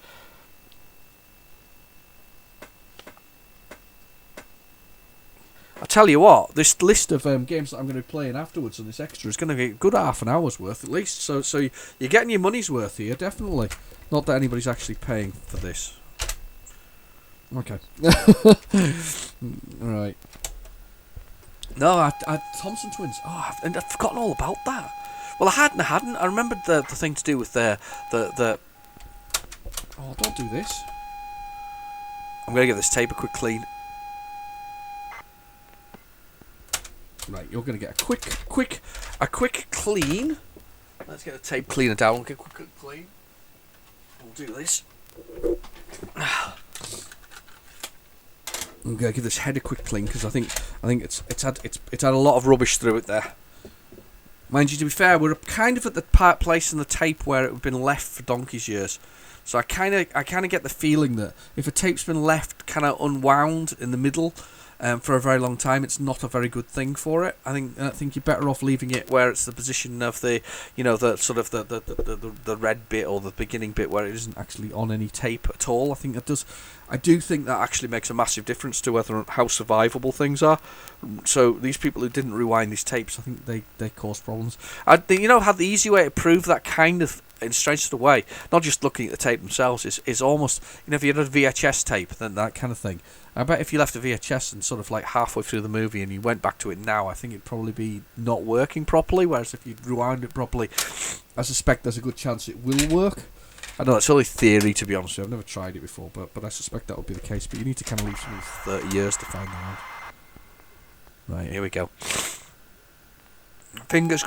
I tell you what, this list of games that I'm going to be playing afterwards on this extra is going to be a good half an hour's worth at least. So you're getting your money's worth here, definitely. Not that anybody's actually paying for this. Okay. Right. No, Thompson Twins. Oh, I've forgotten all about that. Well, I hadn't. I remembered the thing to do with the. Oh, don't do this. I'm going to give this tape a quick clean. Right, you're going to get a quick clean. Let's get the tape cleaner down. We'll get a quick clean. We'll do this. I'm going to give this head a quick clean because I think it's had a lot of rubbish through it there. Mind you, to be fair, we're kind of at the place in the tape where it had been left for donkey's years. So I kind of get the feeling that if a tape's been left kind of unwound in the middle for a very long time, it's not a very good thing for it. I think you're better off leaving it where it's the position of the sort of the red bit or the beginning bit where it isn't actually on any tape at all. I do think that actually makes a massive difference to how survivable things are. So these people who didn't rewind these tapes, I think they caused problems. Had the easy way to prove that kind of in strange sort of way, not just looking at the tape themselves, is almost, if you had a VHS tape, then that kind of thing. I bet if you left a VHS and sort of like halfway through the movie and you went back to it now, I think it'd probably be not working properly, whereas if you rewound it properly, I suspect there's a good chance it will work. I know it's only theory, to be honest with you. I've never tried it before, but I suspect that would be the case. But you need to kind of leave something for 30 years to find that out. Right, here we go. Fingers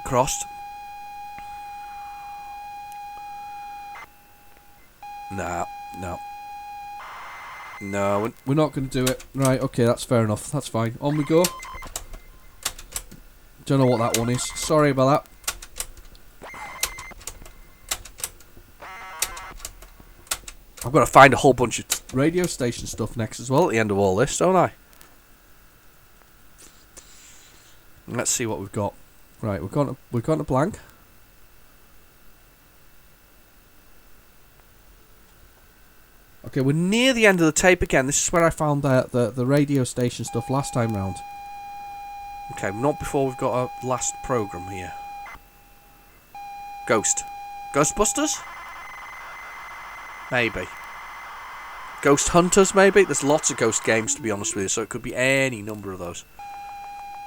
crossed. No, we're not going to do it. Right, okay, that's fair enough. That's fine. On we go. Don't know what that one is. Sorry about that. I've got to find a whole bunch of radio station stuff next as well at the end of all this, don't I? Let's see what we've got. Right, we've got a blank. Okay, we're near the end of the tape again. This is where I found the radio station stuff last time round. Okay, not before we've got a last program here. Ghostbusters? Maybe. Ghost Hunters, maybe? There's lots of ghost games, to be honest with you, so it could be any number of those.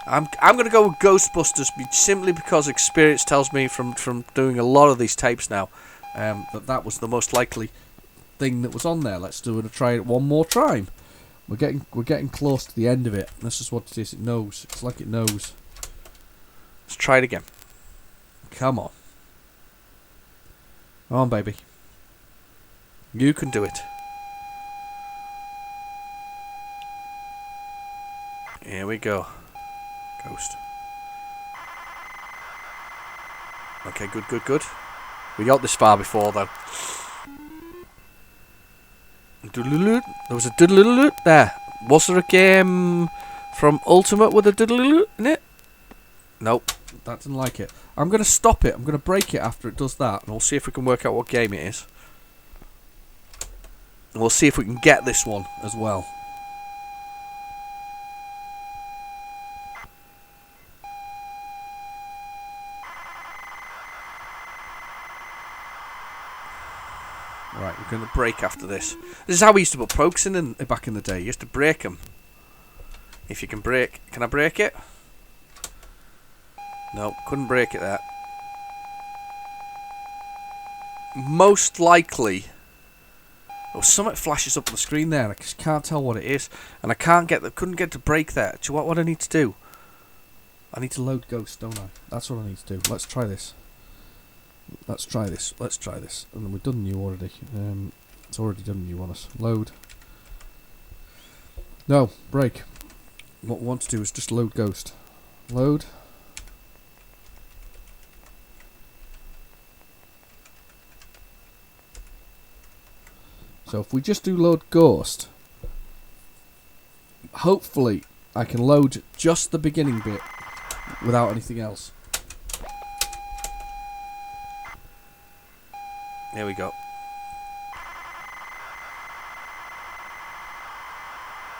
I'm going to go with Ghostbusters simply because experience tells me from doing a lot of these tapes now that was the most likely thing that was on there. Let's try it one more time. We're getting close to the end of it. This is what it is. It knows. It's like it knows. Let's try it again. Come on. Come on, baby. You can do it. Here we go. Ghost. Okay, good. We got this far before, though. There was a doodle there. Was there a game from Ultimate with a doodle in it? Nope, that didn't like it. I'm going to stop it. I'm going to break it after it does that, and we'll see if we can work out what game it is. And we'll see if we can get this one as well. Right, we're going to break after this. This is how we used to put progs in back in the day. You used to break them. If you can break... Can I break it? No, couldn't break it there. Most likely... Oh, something flashes up on the screen there and I just can't tell what it is. And I couldn't get to break there. Do you know what I need to do? I need to load Ghost, don't I? That's what I need to do. Let's try this. Let's try this. And we've done new already. It's already done new on us. Load. No, break. What we want to do is just load Ghost. Load. So if we just do load Ghost, hopefully I can load just the beginning bit without anything else. There we go.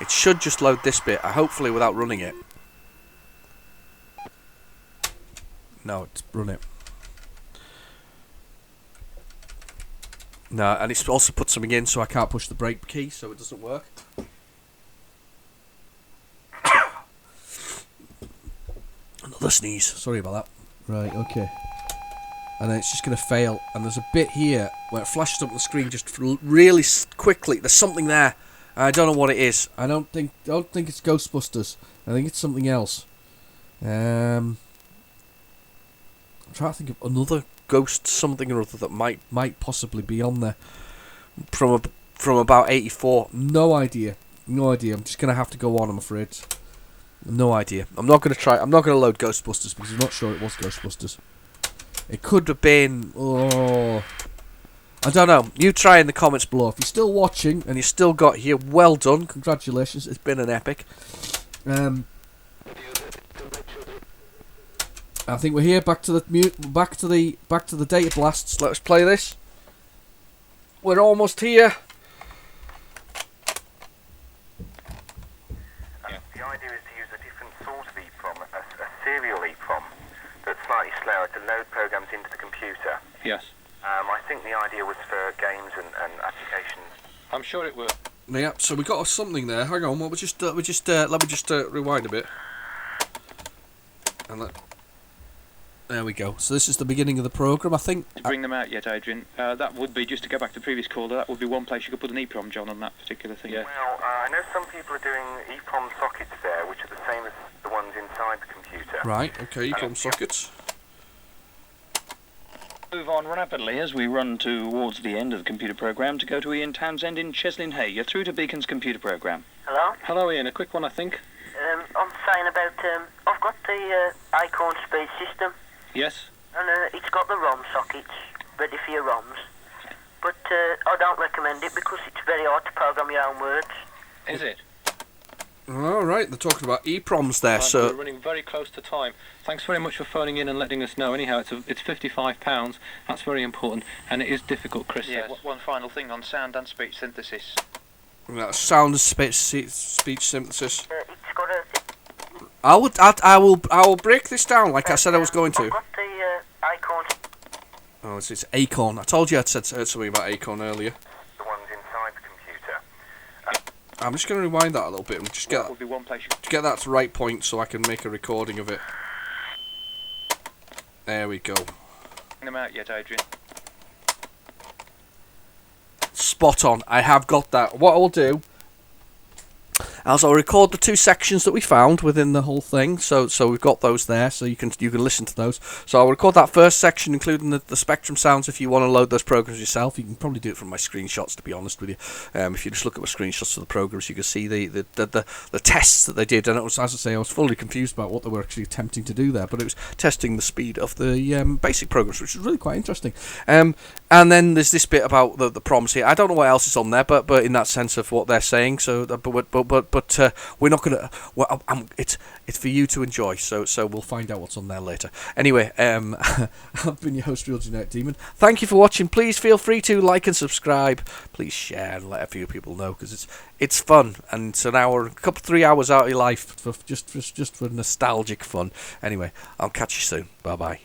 It should just load this bit, hopefully without running it. No, it's run it. No, and it's also put something in so I can't push the brake key, so it doesn't work. Another sneeze. Sorry about that. Right, okay. And then it's just going to fail. And there's a bit here where it flashes up on the screen just really quickly. There's something there. I don't know what it is. I don't think it's Ghostbusters. I think it's something else. I'm trying to think of another ghost something or other that might possibly be on there from about 84. No idea. I'm just going to have to go on, I'm afraid. No idea. I'm not going to load Ghostbusters because I'm not sure it was Ghostbusters. It could have been... Oh, I don't know. You try in the comments below. If you're still watching and you still got here, well done. Congratulations. It's been an epic. I think we're here. Back to the data blasts. Let's play this. We're almost here. The idea is to use a different sort of EEPROM, a serial EEPROM that's slightly slower to load programs into the computer. Yes. I think the idea was for games and applications. I'm sure it will. Yeah. So we got something there. Hang on. Let me just rewind a bit. And there we go. So this is the beginning of the program, I think. To bring them out yet, Adrian? That would be, just to go back to the previous caller, that would be one place you could put an EEPROM, John, on that particular thing. Yeah. Well, I know some people are doing EEPROM sockets there, which are the same as the ones inside the computer. Right. Okay. EEPROM sockets. Move on rapidly as we run towards the end of the computer program to go to Ian Townsend in Cheslin Hay. You're through to Beacon's computer program. Hello? Hello, Ian. A quick one, I think. I'm saying about, I've got the Acorn Speed system, Yes. and it's got the ROM sockets ready for your ROMs, but I don't recommend it because it's very hard to program your own words. Is it? All right. They're talking about EEPROMs there. So we're running very close to time. Thanks very much for phoning in and letting us know. Anyhow, it's £55. That's very important, and it is difficult, Chris. Yeah, one final thing on sound and speech synthesis. that's sound and speech synthesis. It's got a... I will break this down like I said I was going to. I've got the Acorn... Oh, it's Acorn. I told you I'd heard something about Acorn earlier. The ones inside the computer. I'm just going to rewind that a little bit and just That would be one place you get that to the right point so I can make a recording of it. There we go. bring them out yet, Adrian? spot on. I have got that. What I'll do, as I'll record the 2 sections that we found within the whole thing, so we've got those there, so you can listen to those. So I'll record that first section, including the Spectrum sounds. If you want to load those programs yourself, you can probably do it from my screenshots. To be honest with you, if you just look at my screenshots of the programs, you can see the tests that they did. And it was, as I say, I was fully confused about what they were actually attempting to do there, but it was testing the speed of the basic programs, which was really quite interesting. And then there's this bit about the prompts here. I don't know what else is on there, but in that sense of what they're saying. So, but we're not gonna. Well, it's for you to enjoy. So we'll find out what's on there later. Anyway, I've been your host, Real Genetic Demon. Thank you for watching. Please feel free to like and subscribe. Please share and let a few people know, because it's fun, and it's an hour, 3 hours out of your life for just for nostalgic fun. Anyway, I'll catch you soon. Bye bye.